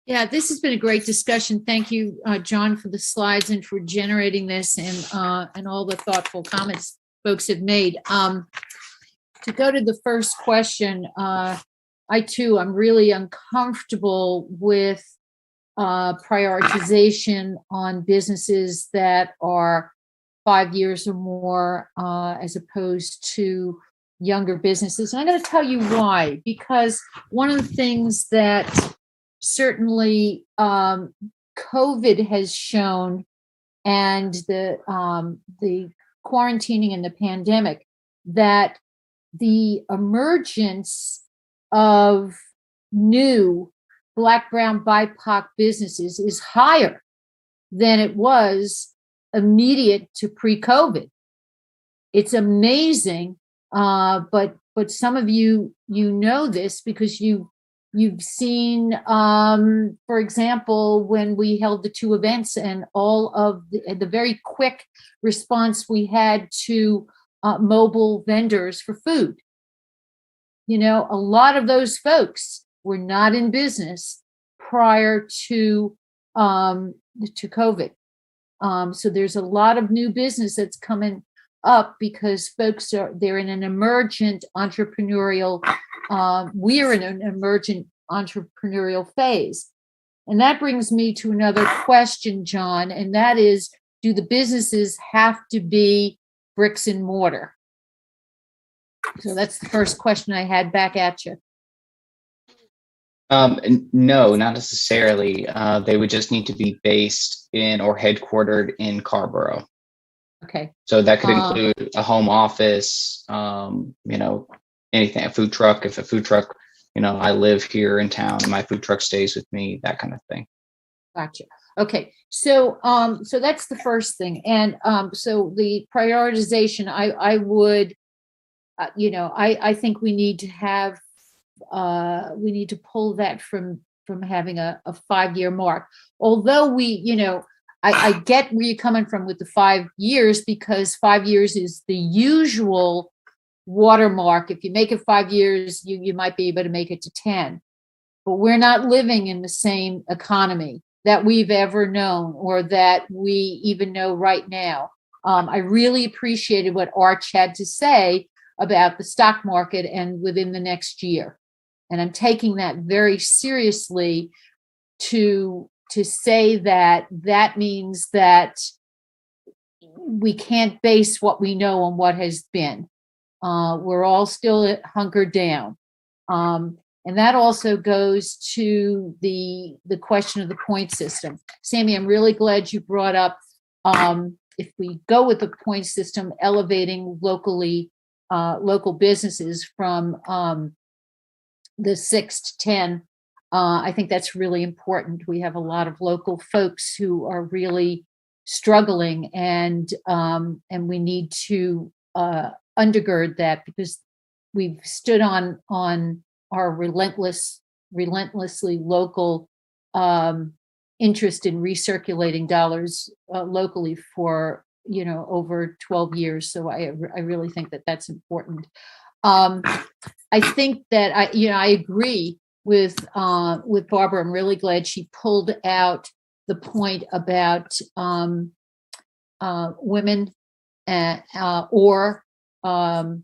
Yeah, this has been a great discussion. Thank you, John, for the slides and for generating this and all the thoughtful comments folks have made. To go to the first question, I too, I'm really uncomfortable with prioritization on businesses that are 5 years or more, as opposed to younger businesses. And I'm going to tell you why, because one of the things that certainly COVID has shown, and the quarantining and the pandemic, that the emergence of new Black, Brown, BIPOC businesses is higher than it was immediate to pre-COVID. It's amazing, but some of you know this because you've seen, for example, when we held the 2 events and all of the very quick response we had to mobile vendors for food. A lot of those folks were not in business prior to COVID. So there's a lot of new business that's coming up because they're in an emergent entrepreneurial, we're in an emergent entrepreneurial phase. And that brings me to another question, John, and that is, do the businesses have to be bricks and mortar? So that's the first question I had back at you. No, not necessarily. They would just need to be based in or headquartered in Carrboro. Okay. So that could include a home office, anything, a food truck. If a food truck, I live here in town and my food truck stays with me, that kind of thing. Gotcha. Okay. So that's the first thing. And so the prioritization, I would, I think we need to have, we need to pull that from having a 5-year mark. Although I get where you're coming from with the 5 years, because 5 years is the usual watermark. If you make it 5 years, you might be able to make it to 10. But we're not living in the same economy that we've ever known or that we even know right now. I really appreciated what Arch had to say about the stock market and within the next year. And I'm taking that very seriously to say that means that we can't base what we know on what has been. We're all still hunkered down. And that also goes to the question of the point system. Sammy, I'm really glad you brought up, if we go with the point system, elevating local businesses from the 6 to 10. I think that's really important. We have a lot of local folks who are really struggling, and we need to undergird that, because we've stood on our relentlessly local interest in recirculating dollars locally for over 12 years. So I really think that that's important. I think that I agree with Barbara. I'm really glad she pulled out the point about women or BIPOC.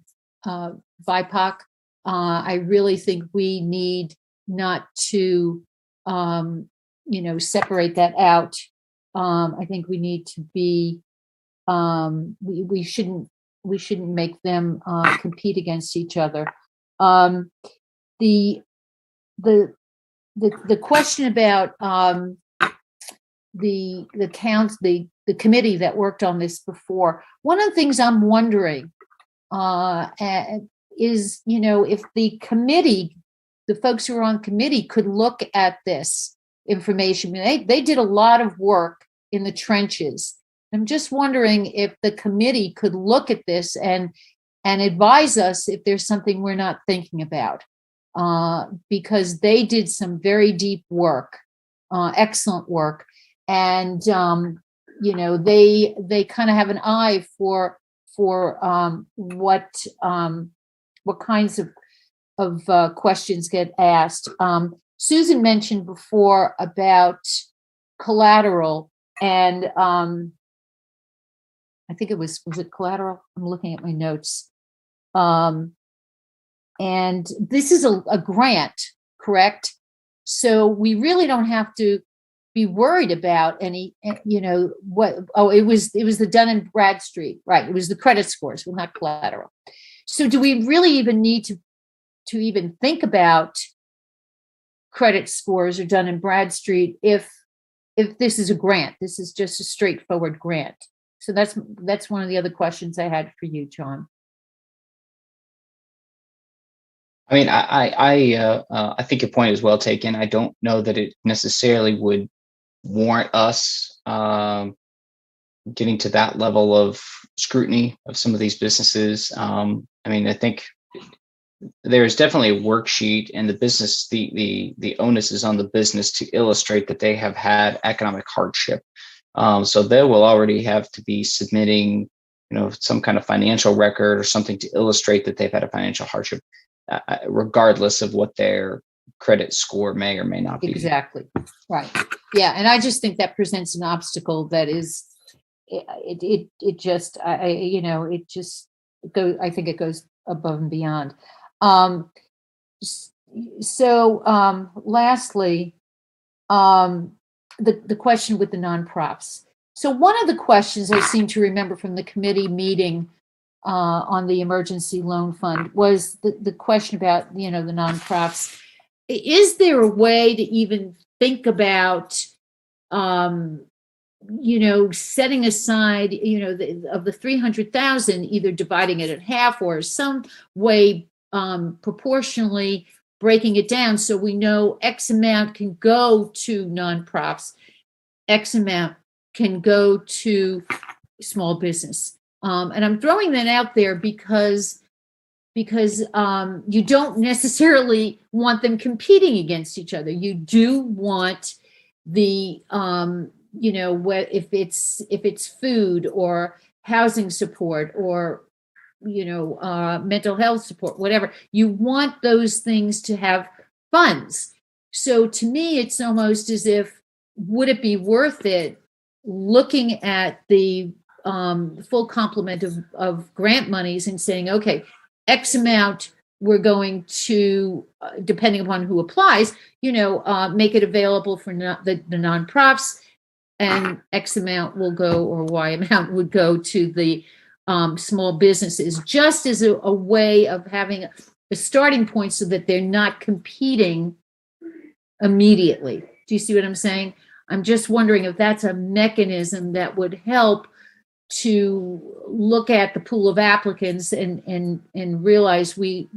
I really think we need not to separate that out. I think we need to be we shouldn't make them compete against each other. The question about the committee that worked on this before. One of the things I'm wondering is, if the committee, the folks who are on committee, could look at this information. They did a lot of work in the trenches. I'm just wondering if the committee could look at this and advise us if there's something we're not thinking about, because they did some very deep work, excellent work, and they kind of have an eye for what kinds of questions get asked. Susan mentioned before about collateral, and I think was it collateral? I'm looking at my notes. And this is a grant, correct? So we really don't have to be worried about any, what, it was the Dun & Bradstreet, right? It was the credit scores, well, not collateral. So do we really even need to even think about credit scores or Dun & Bradstreet if this is a grant? This is just a straightforward grant. So that's one of the other questions I had for you, John. I mean, I think your point is well taken. I don't know that it necessarily would warrant us getting to that level of scrutiny of some of these businesses. I mean, I think there's definitely a worksheet, and the business, the onus is on the business to illustrate that they have had economic hardship. So they will already have to be submitting, some kind of financial record or something to illustrate that they've had a financial hardship, regardless of what their credit score may or may not be. Exactly. Right. Yeah. And I just think that presents an obstacle that is it just, it just goes, I think it goes above and beyond. Lastly, the question with the nonprofits. So one of the questions I seem to remember from the committee meeting on the emergency loan fund was the question about, the nonprofits. Is there a way to even think about, setting aside, of the 300,000, either dividing it in half or some way proportionally breaking it down so we know X amount can go to nonprofits, X amount can go to small business. And I'm throwing that out there because you don't necessarily want them competing against each other. You do want the, if it's food or housing support or, mental health support, whatever, you want those things to have funds. So to me, it's almost as if, would it be worth it looking at the full complement of grant monies and saying, okay, X amount we're going to, depending upon who applies, make it available for the nonprofits, and X amount will go, or Y amount would go to the small businesses, just as a way of having a starting point so that they're not competing immediately. Do you see what I'm saying? I'm just wondering if that's a mechanism that would help to look at the pool of applicants and realize we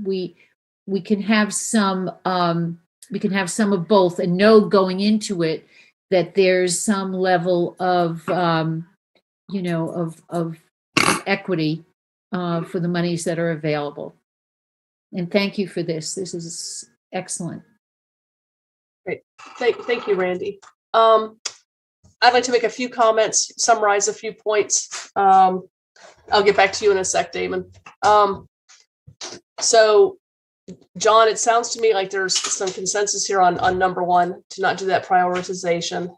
can have some of both, and know going into it that there's some level of of equity for the monies that are available. And thank you for this. This is excellent. Great. Thank you, Randy. I'd like to make a few comments, summarize a few points. I'll get back to you in a sec, Damon. So, John, it sounds to me like there's some consensus here on number one, to not do that prioritization.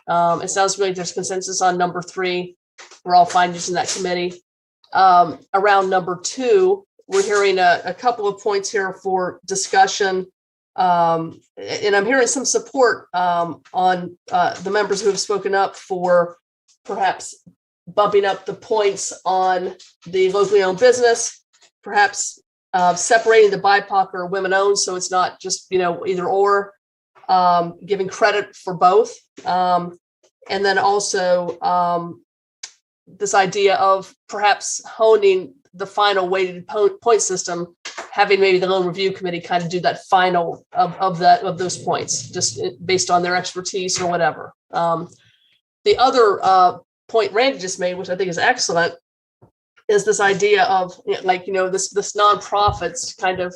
It sounds to me like there's consensus on number three. We're all fine using that committee. Around number two, we're hearing a couple of points here for discussion. And I'm hearing some support on the members who have spoken up for perhaps bumping up the points on the locally owned business, perhaps separating the BIPOC or women owned, so it's not just either or, giving credit for both, and then also this idea of perhaps honing the final weighted point system, having maybe the loan review committee kind of do that final of those points, just based on their expertise or whatever. The other point Randy just made, which I think is excellent, is this idea of this nonprofits kind of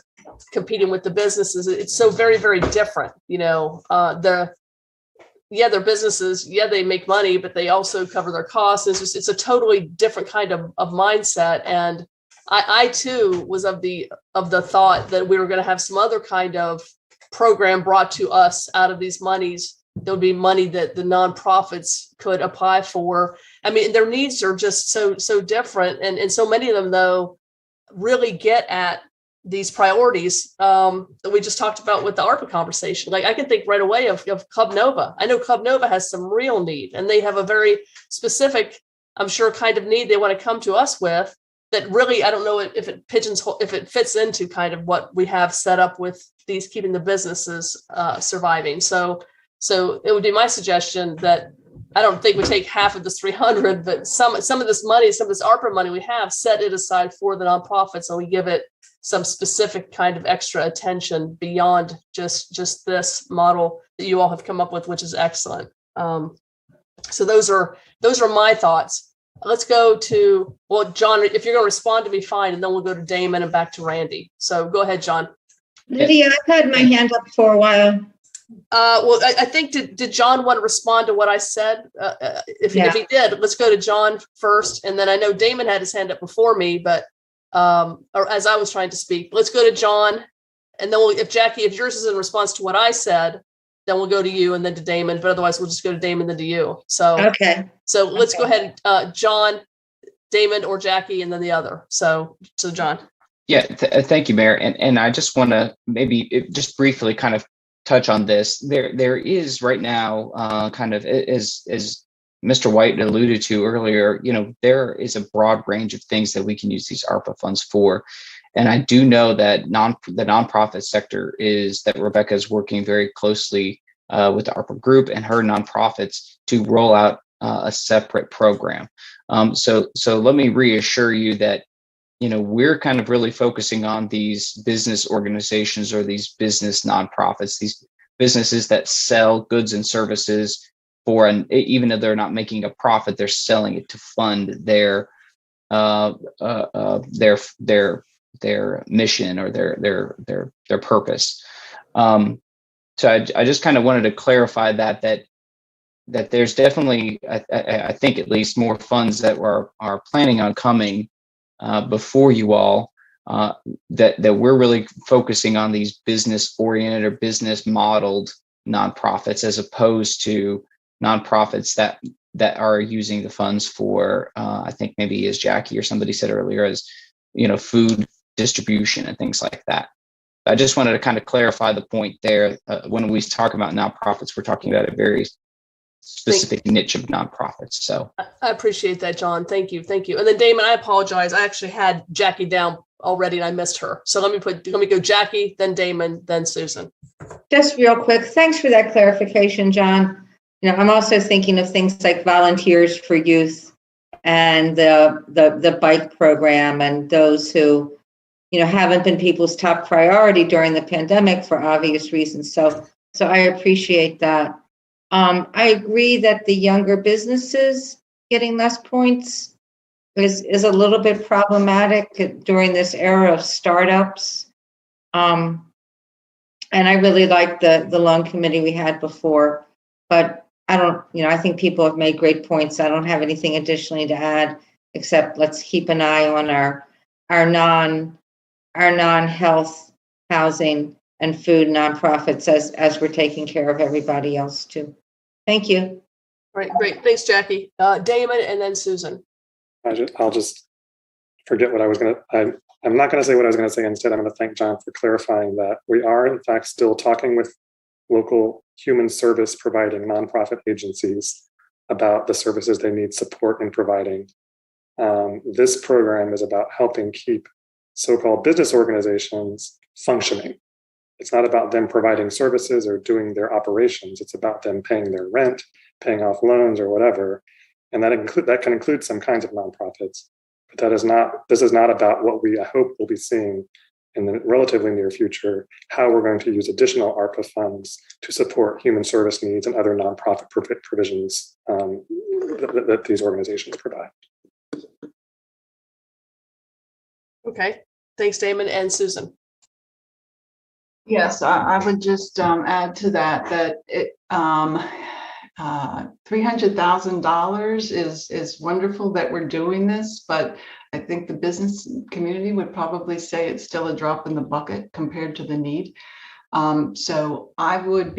competing with the businesses. It's so very, very different. They're businesses. Yeah, they make money, but they also cover their costs. It's a totally different kind of mindset. And I too was of the thought that we were going to have some other kind of program brought to us out of these monies. There would be money that the nonprofits could apply for. I mean, their needs are just so different. And so many of them, though, really get at these priorities that we just talked about with the ARPA conversation. Like, I can think right away of Club Nova. I know Club Nova has some real need, and they have a very specific, I'm sure, kind of need they want to come to us with that really, I don't know if it fits into kind of what we have set up with these, keeping the businesses surviving. So it would be my suggestion that I don't think we take half of this 300, but some of this money, some of this ARPA money we have, set it aside for the nonprofits, and we give it some specific kind of extra attention beyond just this model that you all have come up with, which is excellent. So those are my thoughts. Let's go to, well, John, if you're going to respond to me, fine, and then we'll go to Damon and back to Randy. So go ahead, John. Lydia, I've had my hand up for a while. Well, I think, did John want to respond to what I said? If he did, let's go to John first. And then I know Damon had his hand up before me, but or as I was trying to speak, let's go to John. And then if Jackie, if yours is in response to what I said, then we'll go to you and then to Damon, but otherwise we'll just go to Damon, then to you. So, Okay. so let's go ahead, John, Damon, or Jackie, and then the other. So John. Yeah, thank you, Mayor. And I just want to maybe just briefly kind of touch on this. There is right now, kind of as Mr. White alluded to earlier, there is a broad range of things that we can use these ARPA funds for. And I do know that the nonprofit sector that Rebecca is working very closely with the ARPA group and her nonprofits to roll out a separate program. So let me reassure you that we're kind of really focusing on these business organizations or these business nonprofits, these businesses that sell goods and services even though they're not making a profit, they're selling it to fund their mission or their purpose. So I just kind of wanted to clarify that there's definitely, I think at least, more funds that are planning on coming before you all, that we're really focusing on these business oriented or business modeled nonprofits, as opposed to nonprofits that are using the funds for, I think maybe as Jackie or somebody said earlier, as food distribution and things like that. I just wanted to kind of clarify the point there. When we talk about nonprofits, we're talking about a very specific niche of nonprofits. So I appreciate that, John. Thank you. And then Damon, I apologize. I actually had Jackie down already and I missed her. So let me go Jackie, then Damon, then Susan. Just real quick, thanks for that clarification, John. I'm also thinking of things like Volunteers for Youth and the bike program, and those who, haven't been people's top priority during the pandemic for obvious reasons. So I appreciate that. I agree that the younger businesses getting less points is a little bit problematic during this era of startups. And I really like the loan committee we had before, but I think people have made great points. I don't have anything additionally to add, except let's keep an eye on our non-health, housing, and food nonprofits as we're taking care of everybody else too. Thank you. All right, great. Thanks, Jackie. Damon, and then Susan. I'll just forget what I was going to. I'm not going to say what I was going to say. Instead, I'm going to thank John for clarifying that we are, in fact, still talking with local human service providing nonprofit agencies about the services they need support in providing. This program is about helping keep so-called business organizations functioning. It's not about them providing services or doing their operations. It's about them paying their rent, paying off loans or whatever. And that can include some kinds of nonprofits. But this is not about what I hope we'll be seeing in the relatively near future, how we're going to use additional ARPA funds to support human service needs and other nonprofit provisions that these organizations provide. Okay, thanks, Damon, and Susan. Yes, I would just add to that it $300,000 is wonderful that we're doing this, but I think the business community would probably say it's still a drop in the bucket compared to the need. So I would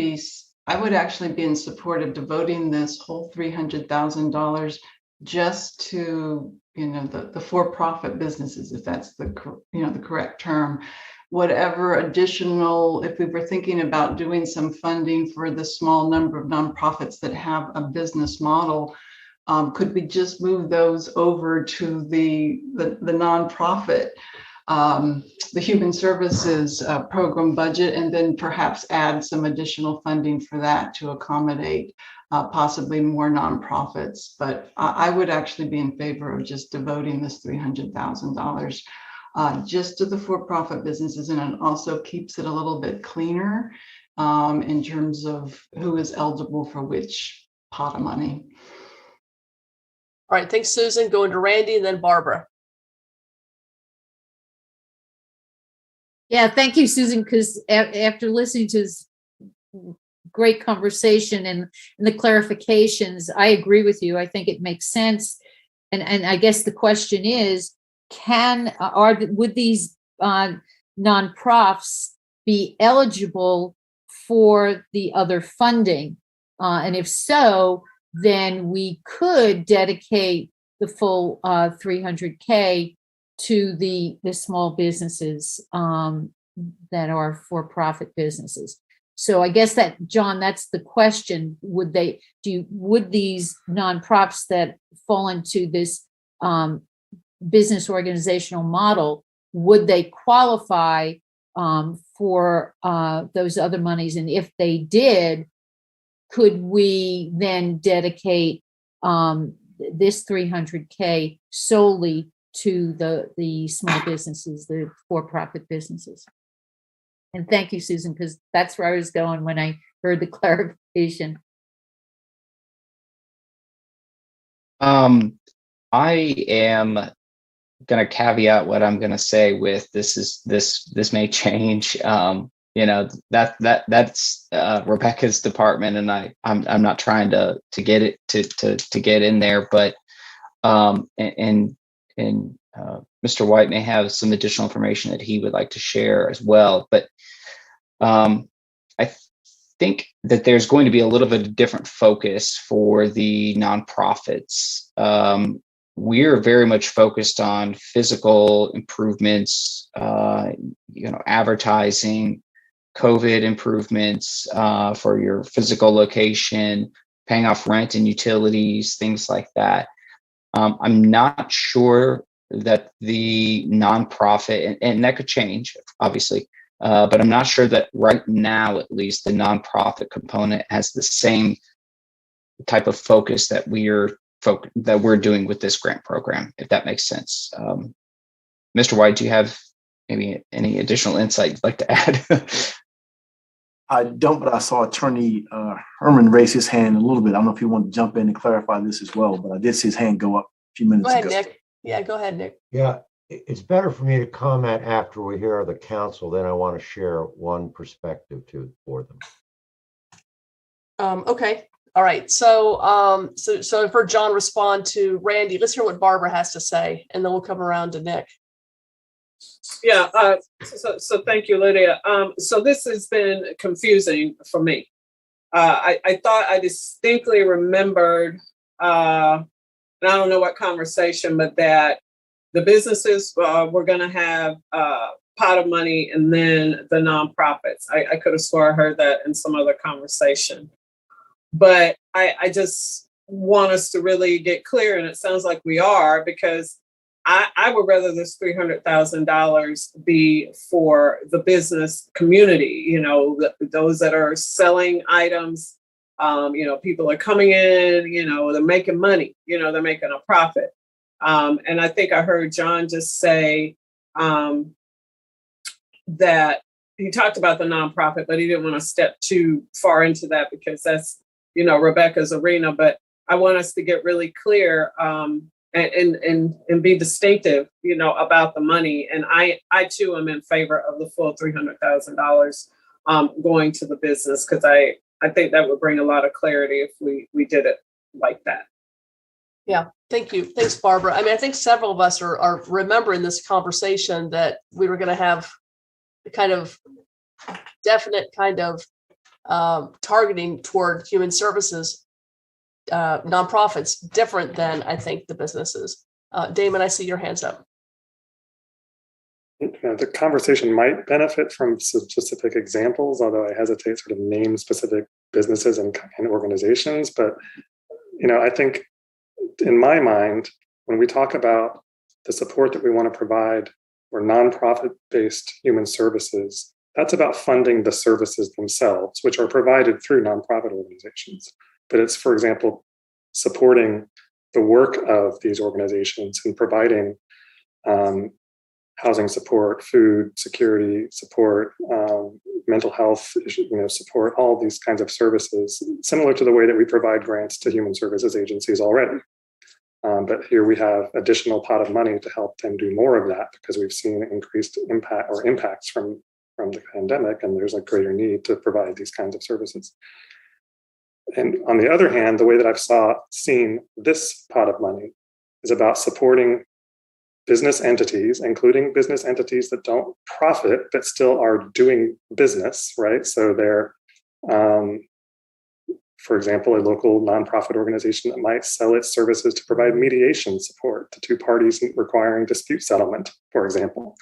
actually be in support of devoting this whole $300,000 just to the for-profit businesses, if that's the correct term. Whatever additional, if we were thinking about doing some funding for the small number of nonprofits that have a business model, could we just move those over to the nonprofit, the human services program budget, and then perhaps add some additional funding for that to accommodate possibly more nonprofits? But I would actually be in favor of just devoting this $300,000 just to the for-profit businesses, and it also keeps it a little bit cleaner in terms of who is eligible for which pot of money. All right, thanks, Susan. Going to Randy and then Barbara. Yeah, thank you, Susan, because after listening to this great conversation and the clarifications, I agree with you. I think it makes sense. And I guess the question is, would these non-profs be eligible for the other funding? And if so, then we could dedicate the full 300K to the small businesses that are for-profit businesses. So I guess that, John, that's the question. Would these nonprofits that fall into this business organizational model, would they qualify for those other monies? And if they did, could we then dedicate this 300K solely to the small businesses, the for-profit businesses? And thank you, Susan, because that's where I was going when I heard the clarification. I am going to caveat what I'm going to say with this may change. That's Rebecca's department, and I'm not trying to get it to get in there, but Mr. White may have some additional information that he would like to share as well. But I think that there's going to be a little bit of different focus for the nonprofits. We're very much focused on physical improvements, advertising, COVID improvements for your physical location, paying off rent and utilities, things like that. I'm not sure that the nonprofit, and that could change, obviously, but I'm not sure that right now, at least, the nonprofit component has the same type of focus that we're doing with this grant program, if that makes sense. Mr. White, do you have maybe any additional insight you'd like to add? I don't, but I saw Attorney Herman raise his hand a little bit. I don't know if you want to jump in and clarify this as well, but I did see his hand go up a few minutes ago. Go ahead, Nick. Yeah, go ahead, Nick. Yeah, it's better for me to comment after we hear the council. Then I want to share one perspective for them. Okay. All right. So so I've heard John respond to Randy. Let's hear what Barbara has to say, and then we'll come around to Nick. Yeah. So thank you, Lydia. So this has been confusing for me. I thought I distinctly remembered, and I don't know what conversation, but that the businesses were going to have a pot of money, and then the nonprofits. I could have swore I heard that in some other conversation. But I just want us to really get clear, and it sounds like we are, because I would rather this $300,000 be for the business community, those that are selling items, people are coming in, they're making money, they're making a profit. And I think I heard John just say that he talked about the nonprofit, but he didn't want to step too far into that because that's, Rebecca's arena. But I want us to get really clear and be distinctive, about the money. And I too am in favor of the full $300,000 going to the business, because I think that would bring a lot of clarity if we did it like that. Yeah, thank you. Thanks, Barbara. I mean, I think several of us are remembering this conversation that we were going to have the kind of definite kind of targeting toward human services nonprofits, different than I think the businesses. Damon, I see your hands up. The conversation might benefit from specific examples, although I hesitate sort of name specific businesses and organizations. But, I think in my mind, when we talk about the support that we want to provide for nonprofit-based human services, that's about funding the services themselves, which are provided through nonprofit organizations. But it's, for example, supporting the work of these organizations and providing housing support, food security support, mental health support, all these kinds of services, similar to the way that we provide grants to human services agencies already. But here we have additional pot of money to help them do more of that, because we've seen increased impacts from the pandemic, and there's a greater need to provide these kinds of services. And on the other hand, the way that I've seen this pot of money is about supporting business entities, including business entities that don't profit, but still are doing business, right? So they're For example, a local nonprofit organization that might sell its services to provide mediation support to two parties requiring dispute settlement, for example,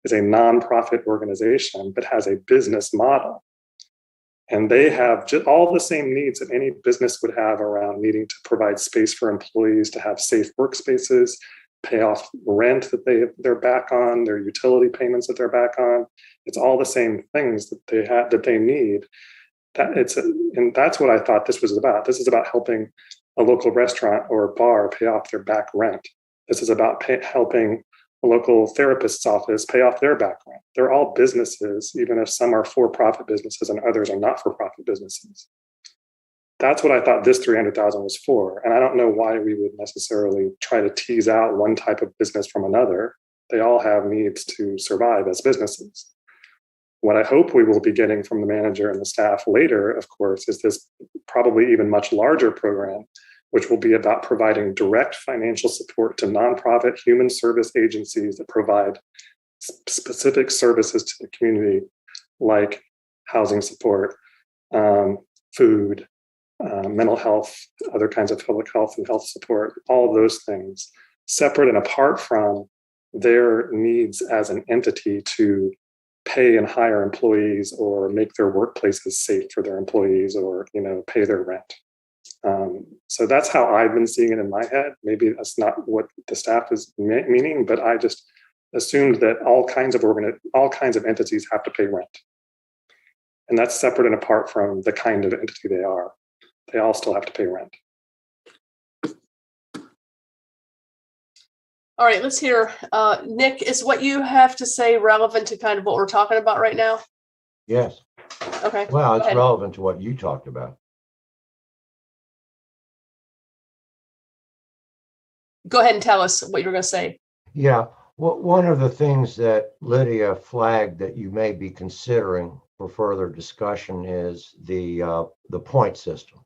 is a nonprofit organization but has a business model. And they have all the same needs that any business would have around needing to provide space for employees to have safe workspaces, pay off rent that they're back on, their utility payments that they're back on. It's all the same things that they need. And that's what I thought this was about. This is about helping a local restaurant or bar pay off their back rent. This is about helping a local therapist's office pay off their back rent. They're all businesses, even if some are for-profit businesses and others are not for-profit businesses. That's what I thought this 300,000 was for. And I don't know why we would necessarily try to tease out one type of business from another. They all have needs to survive as businesses. What I hope we will be getting from the manager and the staff later, of course, is this probably even much larger program, which will be about providing direct financial support to nonprofit human service agencies that provide specific services to the community, like housing support, food, mental health, other kinds of public health and health support, all of those things, separate and apart from their needs as an entity to pay and hire employees or make their workplaces safe for their employees or, pay their rent. So that's how I've been seeing it in my head. Maybe that's not what the staff is meaning, but I just assumed that all kinds of entities have to pay rent. And that's separate and apart from the kind of entity they are. They all still have to pay rent. All right, let's hear. Nick, is what you have to say relevant to kind of what we're talking about right now? Yes. Okay. Well, it's relevant to what you talked about. Go ahead and tell us what you were going to say. Yeah. Well, one of the things that Lydia flagged that you may be considering for further discussion is the point system.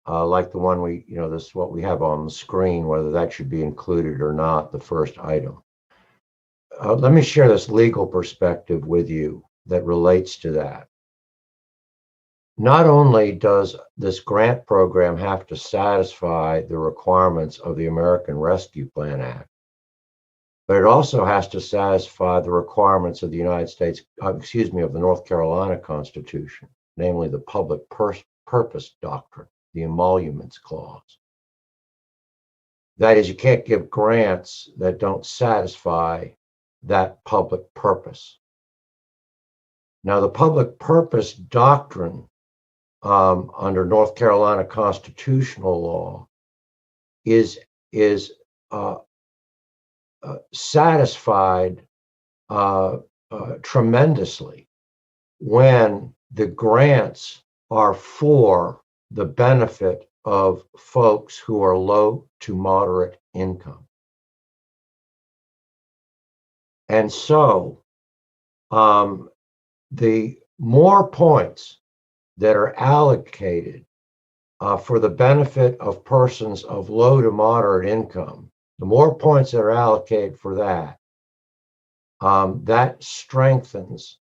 Like the one this is what we have on the screen, whether that should be included or not, the first item. Let me share this legal perspective with you that relates to that. Not only does this grant program have to satisfy the requirements of the American Rescue Plan Act, but it also has to satisfy the requirements of the of the North Carolina Constitution, namely the public purpose doctrine, the emoluments clause. That is, you can't give grants that don't satisfy that public purpose. Now, the public purpose doctrine under North Carolina constitutional law is satisfied tremendously when the grants are for the benefit of folks who are low to moderate income. And so the more points that are allocated for the benefit of persons of low to moderate income, the more points that are allocated for that, that strengthens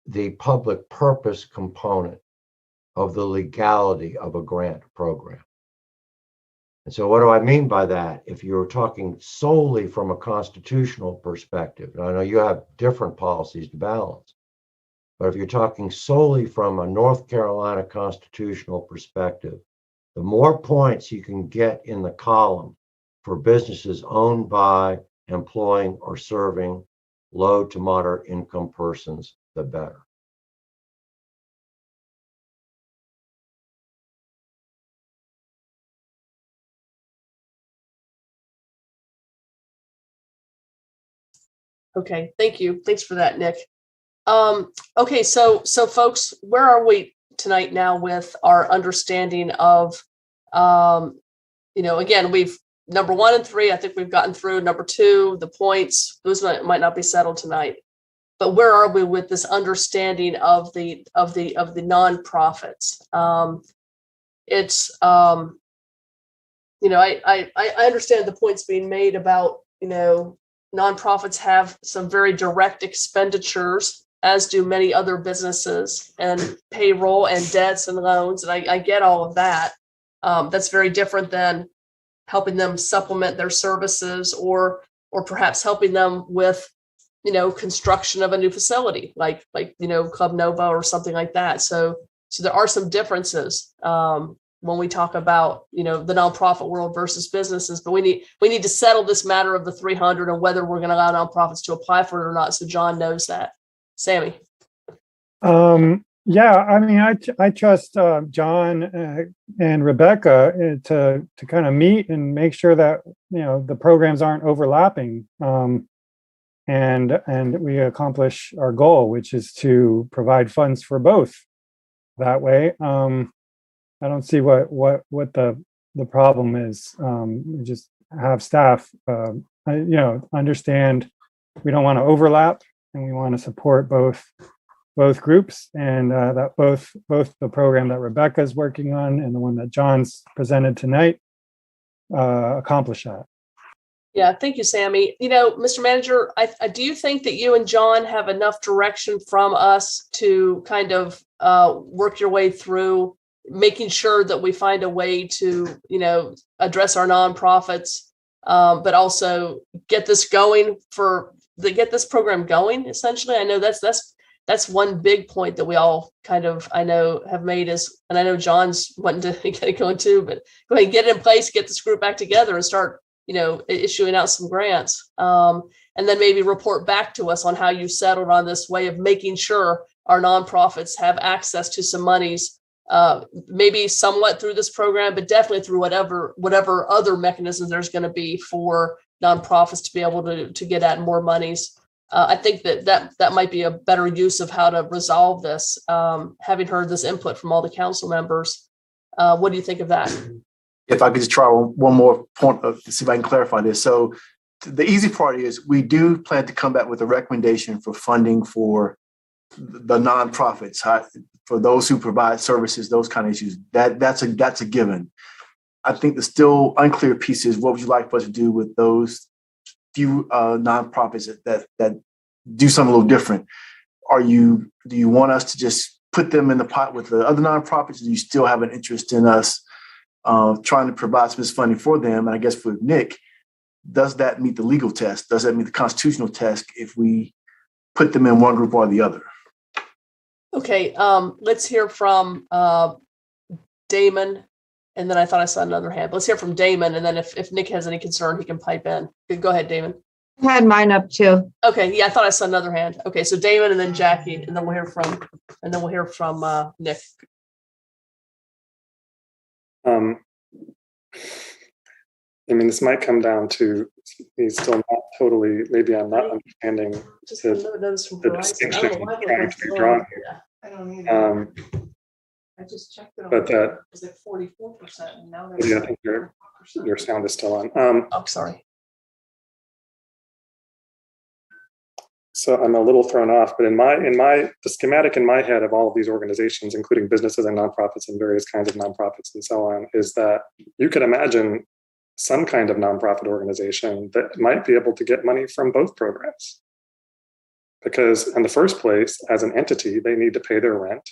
the public purpose component of the legality of a grant program. And so what do I mean by that? If you're talking solely from a constitutional perspective, and I know you have different policies to balance, but if you're talking solely from a North Carolina constitutional perspective, the more points you can get in the column for businesses owned by, employing, or serving low to moderate income persons, the better. Okay, thank you. Thanks for that, Nick. Okay, so folks, where are we tonight now with our understanding of, again, we've number 1 and 3, I think we've gotten through. Number 2, the points, those might not be settled tonight. But where are we with this understanding of the nonprofits? I understand the points being made about, nonprofits have some very direct expenditures as do many other businesses, and payroll and debts and loans. And I get all of that. That's very different than helping them supplement their services, or perhaps helping them with, construction of a new facility, like Club Nova or something like that. So there are some differences when we talk about, the nonprofit world versus businesses, but we need to settle this matter of the 300 and whether we're going to allow nonprofits to apply for it or not. So John knows that. Sammy. Yeah, I mean, I trust John and Rebecca to kind of meet and make sure that the programs aren't overlapping, and we accomplish our goal, which is to provide funds for both. That way, I don't see what the problem is. We just have staff, understand we don't want to overlap, and we want to support both groups, and that both the program that Rebecca is working on and the one that John's presented tonight accomplish that. Yeah, thank you, Sammy. Mr. Manager, I do think that you and John have enough direction from us to kind of work your way through making sure that we find a way to, address our nonprofits, but also get this program going. Essentially, I know that's one big point that we all kind of, I know, have made is, and I know John's wanting to get it going too, but go ahead and get it in place, get this group back together and start, issuing out some grants. And then maybe report back to us on how you settled on this way of making sure our nonprofits have access to some monies, maybe somewhat through this program, but definitely through whatever other mechanisms there's going to be for nonprofits to be able to get at more monies. I think that might be a better use of how to resolve this, having heard this input from all the council members. What do you think of that? If I could just try one more point to see if I can clarify this. So the easy part is we do plan to come back with a recommendation for funding for the nonprofits, for those who provide services, those kind of issues. That's a given. I think the still unclear piece is, what would you like for us to do with those few nonprofits that do something a little different? Do you want us to just put them in the pot with the other nonprofits? Do you still have an interest in us trying to provide some funding for them? And I guess for Nick, does that meet the legal test? Does that meet the constitutional test if we put them in one group or the other? Okay, let's hear from Damon. And then I thought I saw another hand. Let's hear from Damon. And then if Nick has any concern, he can pipe in. Go ahead, Damon. I had mine up too. Okay, yeah, I thought I saw another hand. Okay, so Damon and then Jackie, and then we'll hear from Nick. This might come down to he's still not totally. Maybe I'm not understanding the distinction trying to be drawn here. I don't either. I just checked it. But that was like 44%, and now I think your sound is still on. Oh, sorry. So I'm a little thrown off, but the schematic in my head of all of these organizations, including businesses and nonprofits and various kinds of nonprofits and so on, is that you could imagine some kind of nonprofit organization that might be able to get money from both programs. Because in the first place, as an entity, they need to pay their rent.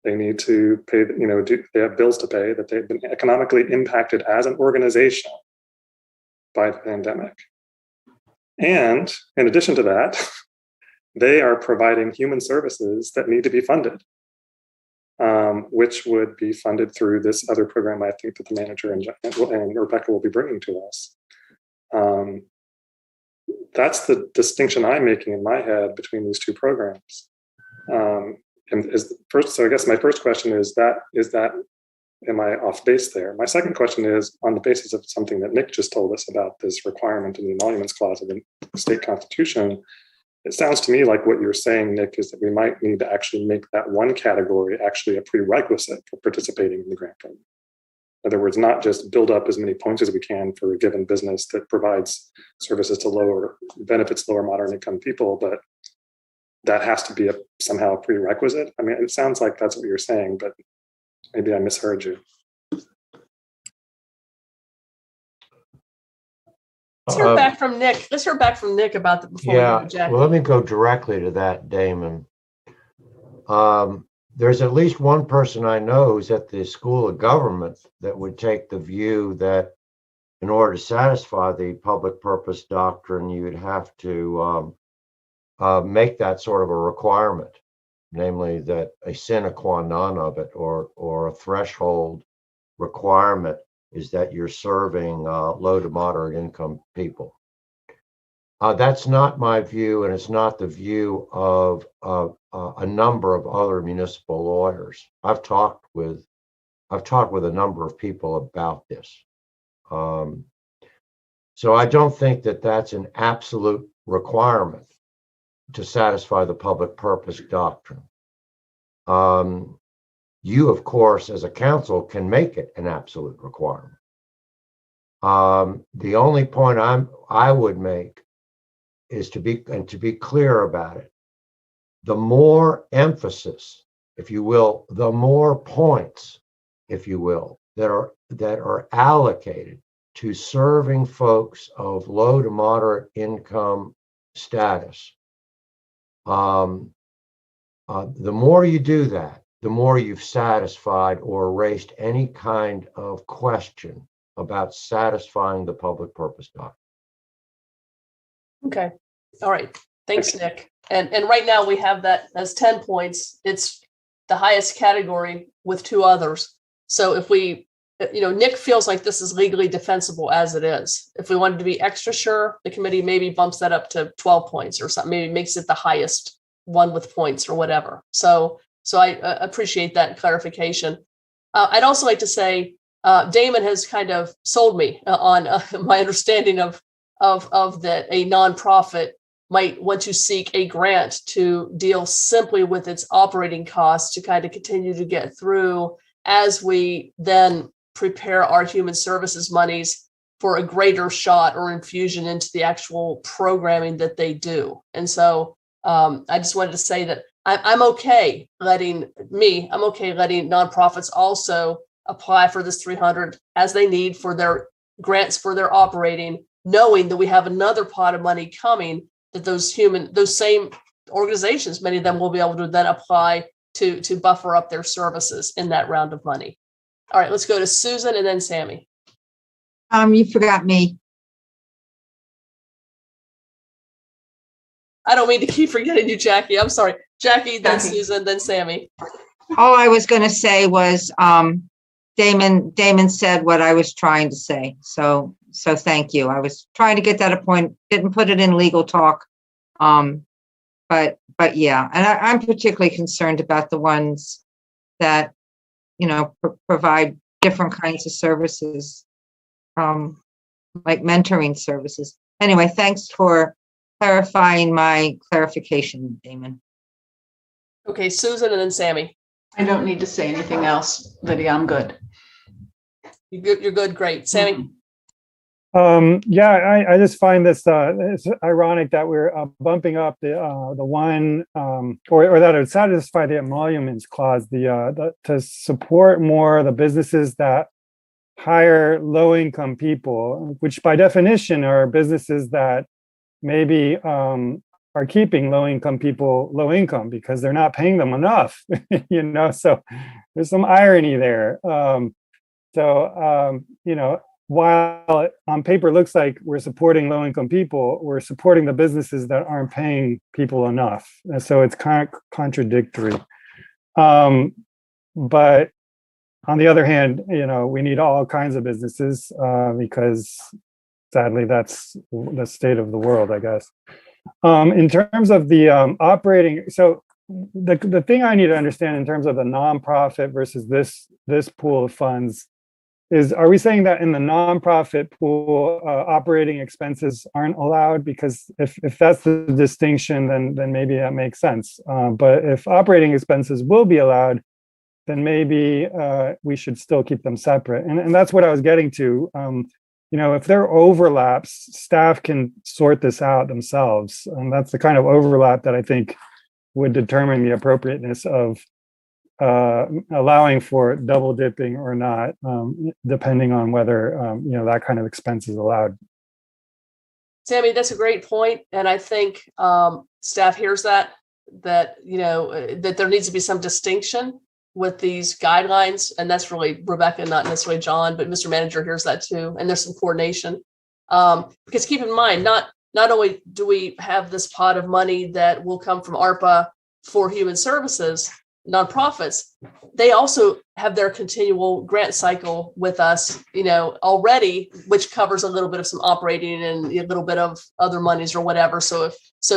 They need to pay, they have bills to pay, that they've been economically impacted as an organization by the pandemic. And in addition to that, they are providing human services that need to be funded, which would be funded through this other program I think that the manager and Rebecca will be bringing to us. That's the distinction I'm making in my head between these two programs. So I guess my first question is that am I off base there? My second question is on the basis of something that Nick just told us about this requirement in the emoluments clause of the state constitution. It sounds to me like what you're saying, Nick, is that we might need to actually make that one category actually a prerequisite for participating in the grant program. In other words, not just build up as many points as we can for a given business that provides services to benefits lower moderate income people, but that has to be somehow a prerequisite. I mean, it sounds like that's what you're saying, but maybe I misheard you. Let's hear back from Nick. Let's hear back from Nick about the before we go to Jackie. Well, let me go directly to that, Damon. There's at least one person I know who's at the School of Government that would take the view that in order to satisfy the public purpose doctrine, you would have to make that sort of a requirement, namely that a sine qua non of it or a threshold requirement is that you're serving low to moderate income people. That's not my view, and it's not the view of a number of other municipal lawyers. I've talked with a number of people about this. So I don't think that that's an absolute requirement to satisfy the public purpose doctrine. You, of course, as a council, can make it an absolute requirement. The only point I would make is to be clear about it. The more emphasis, if you will, the more points, if you will, that are allocated to serving folks of low to moderate income status. The more you do that, the more you've satisfied or erased any kind of question about satisfying the public purpose doctrine. Okay. All right. Thanks, Nick. And right now we have that as 10 points. It's the highest category with 2 others. So if we, Nick feels like this is legally defensible as it is. If we wanted to be extra sure, the committee maybe bumps that up to 12 points or something, maybe makes it the highest one with points or whatever. So I appreciate that clarification. I'd also like to say, Damon has kind of sold me on my understanding of that a nonprofit might want to seek a grant to deal simply with its operating costs to kind of continue to get through as we then prepare our human services monies for a greater shot or infusion into the actual programming that they do. And so I just wanted to say that I'm okay letting nonprofits also apply for this 300 as they need for their grants for their operating, knowing that we have another pot of money coming that those same organizations, many of them will be able to then apply to buffer up their services in that round of money. All right, let's go to Susan and then Sammy. You forgot me. I don't mean to keep forgetting you, Jackie. I'm sorry. Jackie, then Susan, then Sammy. All I was going to say was Damon said what I was trying to say. So thank you. I was trying to get that a point, didn't put it in legal talk. But yeah, and I'm particularly concerned about the ones that, provide different kinds of services, like mentoring services. Anyway, thanks for clarifying my clarification, Damon. Okay, Susan and then Sammy. I don't need to say anything else, Lydia. I'm good. You're good. Great. Sammy. Yeah, I just find this it's ironic that we're bumping up the one or that it would satisfy the emoluments clause, to support more the businesses that hire low income people, which by definition are businesses that maybe are keeping low income people low income because they're not paying them enough. So there's some irony there. While it on paper looks like we're supporting low-income people, we're supporting the businesses that aren't paying people enough. And so it's kind of contradictory. But on the other hand, we need all kinds of businesses because sadly, that's the state of the world, I guess. In terms of the operating, so the thing I need to understand in terms of the nonprofit versus this pool of funds is, are we saying that in the nonprofit pool, operating expenses aren't allowed? Because if that's the distinction, then maybe that makes sense. But if operating expenses will be allowed, then maybe we should still keep them separate. And that's what I was getting to. If there are overlaps, staff can sort this out themselves. And that's the kind of overlap that I think would determine the appropriateness of allowing for double dipping or not, depending on whether that kind of expense is allowed. Sammy, that's a great point, and I think staff hears that. that, that there needs to be some distinction with these guidelines. And that's really Rebecca, not necessarily John, but Mr. Manager hears that too. And there's some coordination. Because keep in mind, not only do we have this pot of money that will come from ARPA for human services, nonprofits, they also have their continual grant cycle with us, already, which covers a little bit of some operating and a little bit of other monies or whatever. So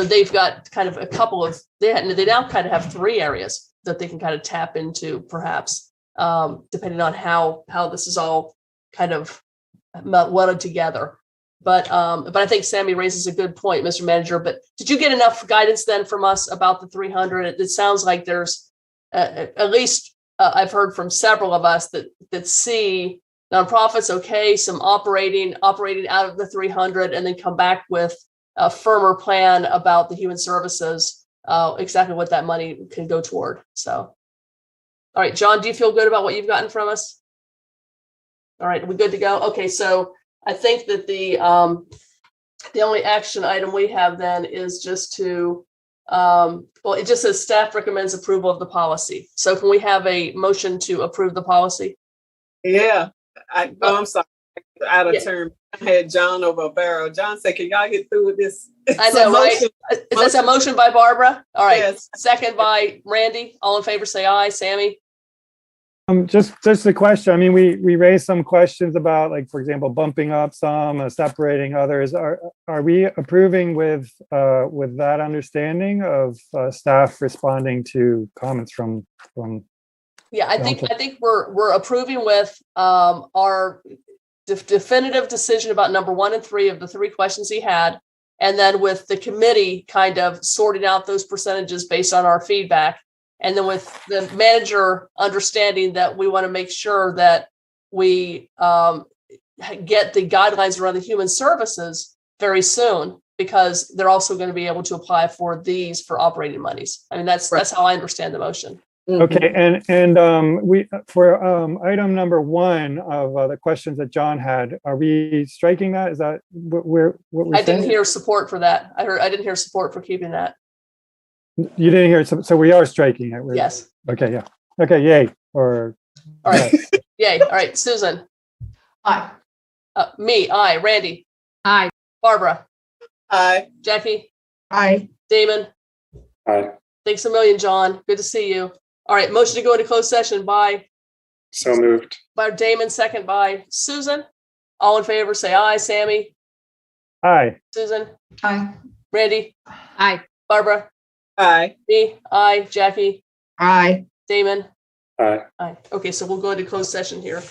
they've got kind of a couple of, they now kind of have 3 areas that they can kind of tap into, perhaps, depending on how this is all kind of welded together. But I think Sammy raises a good point, Mr. Manager. But did you get enough guidance then from us about the 300? It sounds like there's at least I've heard from several of us that see nonprofits, okay, some operating out of the 300, and then come back with a firmer plan about the human services, exactly what that money can go toward. So, all right, John, do you feel good about what you've gotten from us? All right, are we good to go? Okay, so I think that the only action item we have then is just to, it just says staff recommends approval of the policy. So can we have a motion to approve the policy? Yeah, I'm sorry, out of turn. I had John over a barrel. John said, can y'all get through with this? I know, right? Is this a motion by Barbara? All right, yes. Second by Randy. All in favor, say aye. Sammy? Just a question. I mean, we raised some questions about, like, for example, bumping up some, separating others. Are we approving with that understanding of staff responding to comments from? Yeah, I think we're approving with our definitive decision about number 1 and 3 of the 3 questions he had, and then with the committee kind of sorting out those percentages based on our feedback. And then with the manager understanding that we want to make sure that we get the guidelines around the human services very soon, because they're also going to be able to apply for these for operating monies. I mean, that's how I understand the motion. Okay, and we for item number 1 of the questions that John had, are we striking that? Is that what we're I didn't hear support for that. I didn't hear support for keeping that. You didn't hear it, so we are striking it. Yes. Okay, yeah. Okay, yay. Or all right, yay. All right, Susan. Aye. Me, aye. Randy. Aye. Barbara. Aye. Jackie. Aye. Damon. Aye. Thanks a million, John. Good to see you. All right, motion to go into closed session by So moved. by Damon, second by Susan. All in favor, say aye. Sammy. aye. Susan. Aye. Randy. Aye. Barbara. Aye. Me, aye. Jackie. Aye. Damon. Aye. Aye. Okay, so we'll go into closed session here.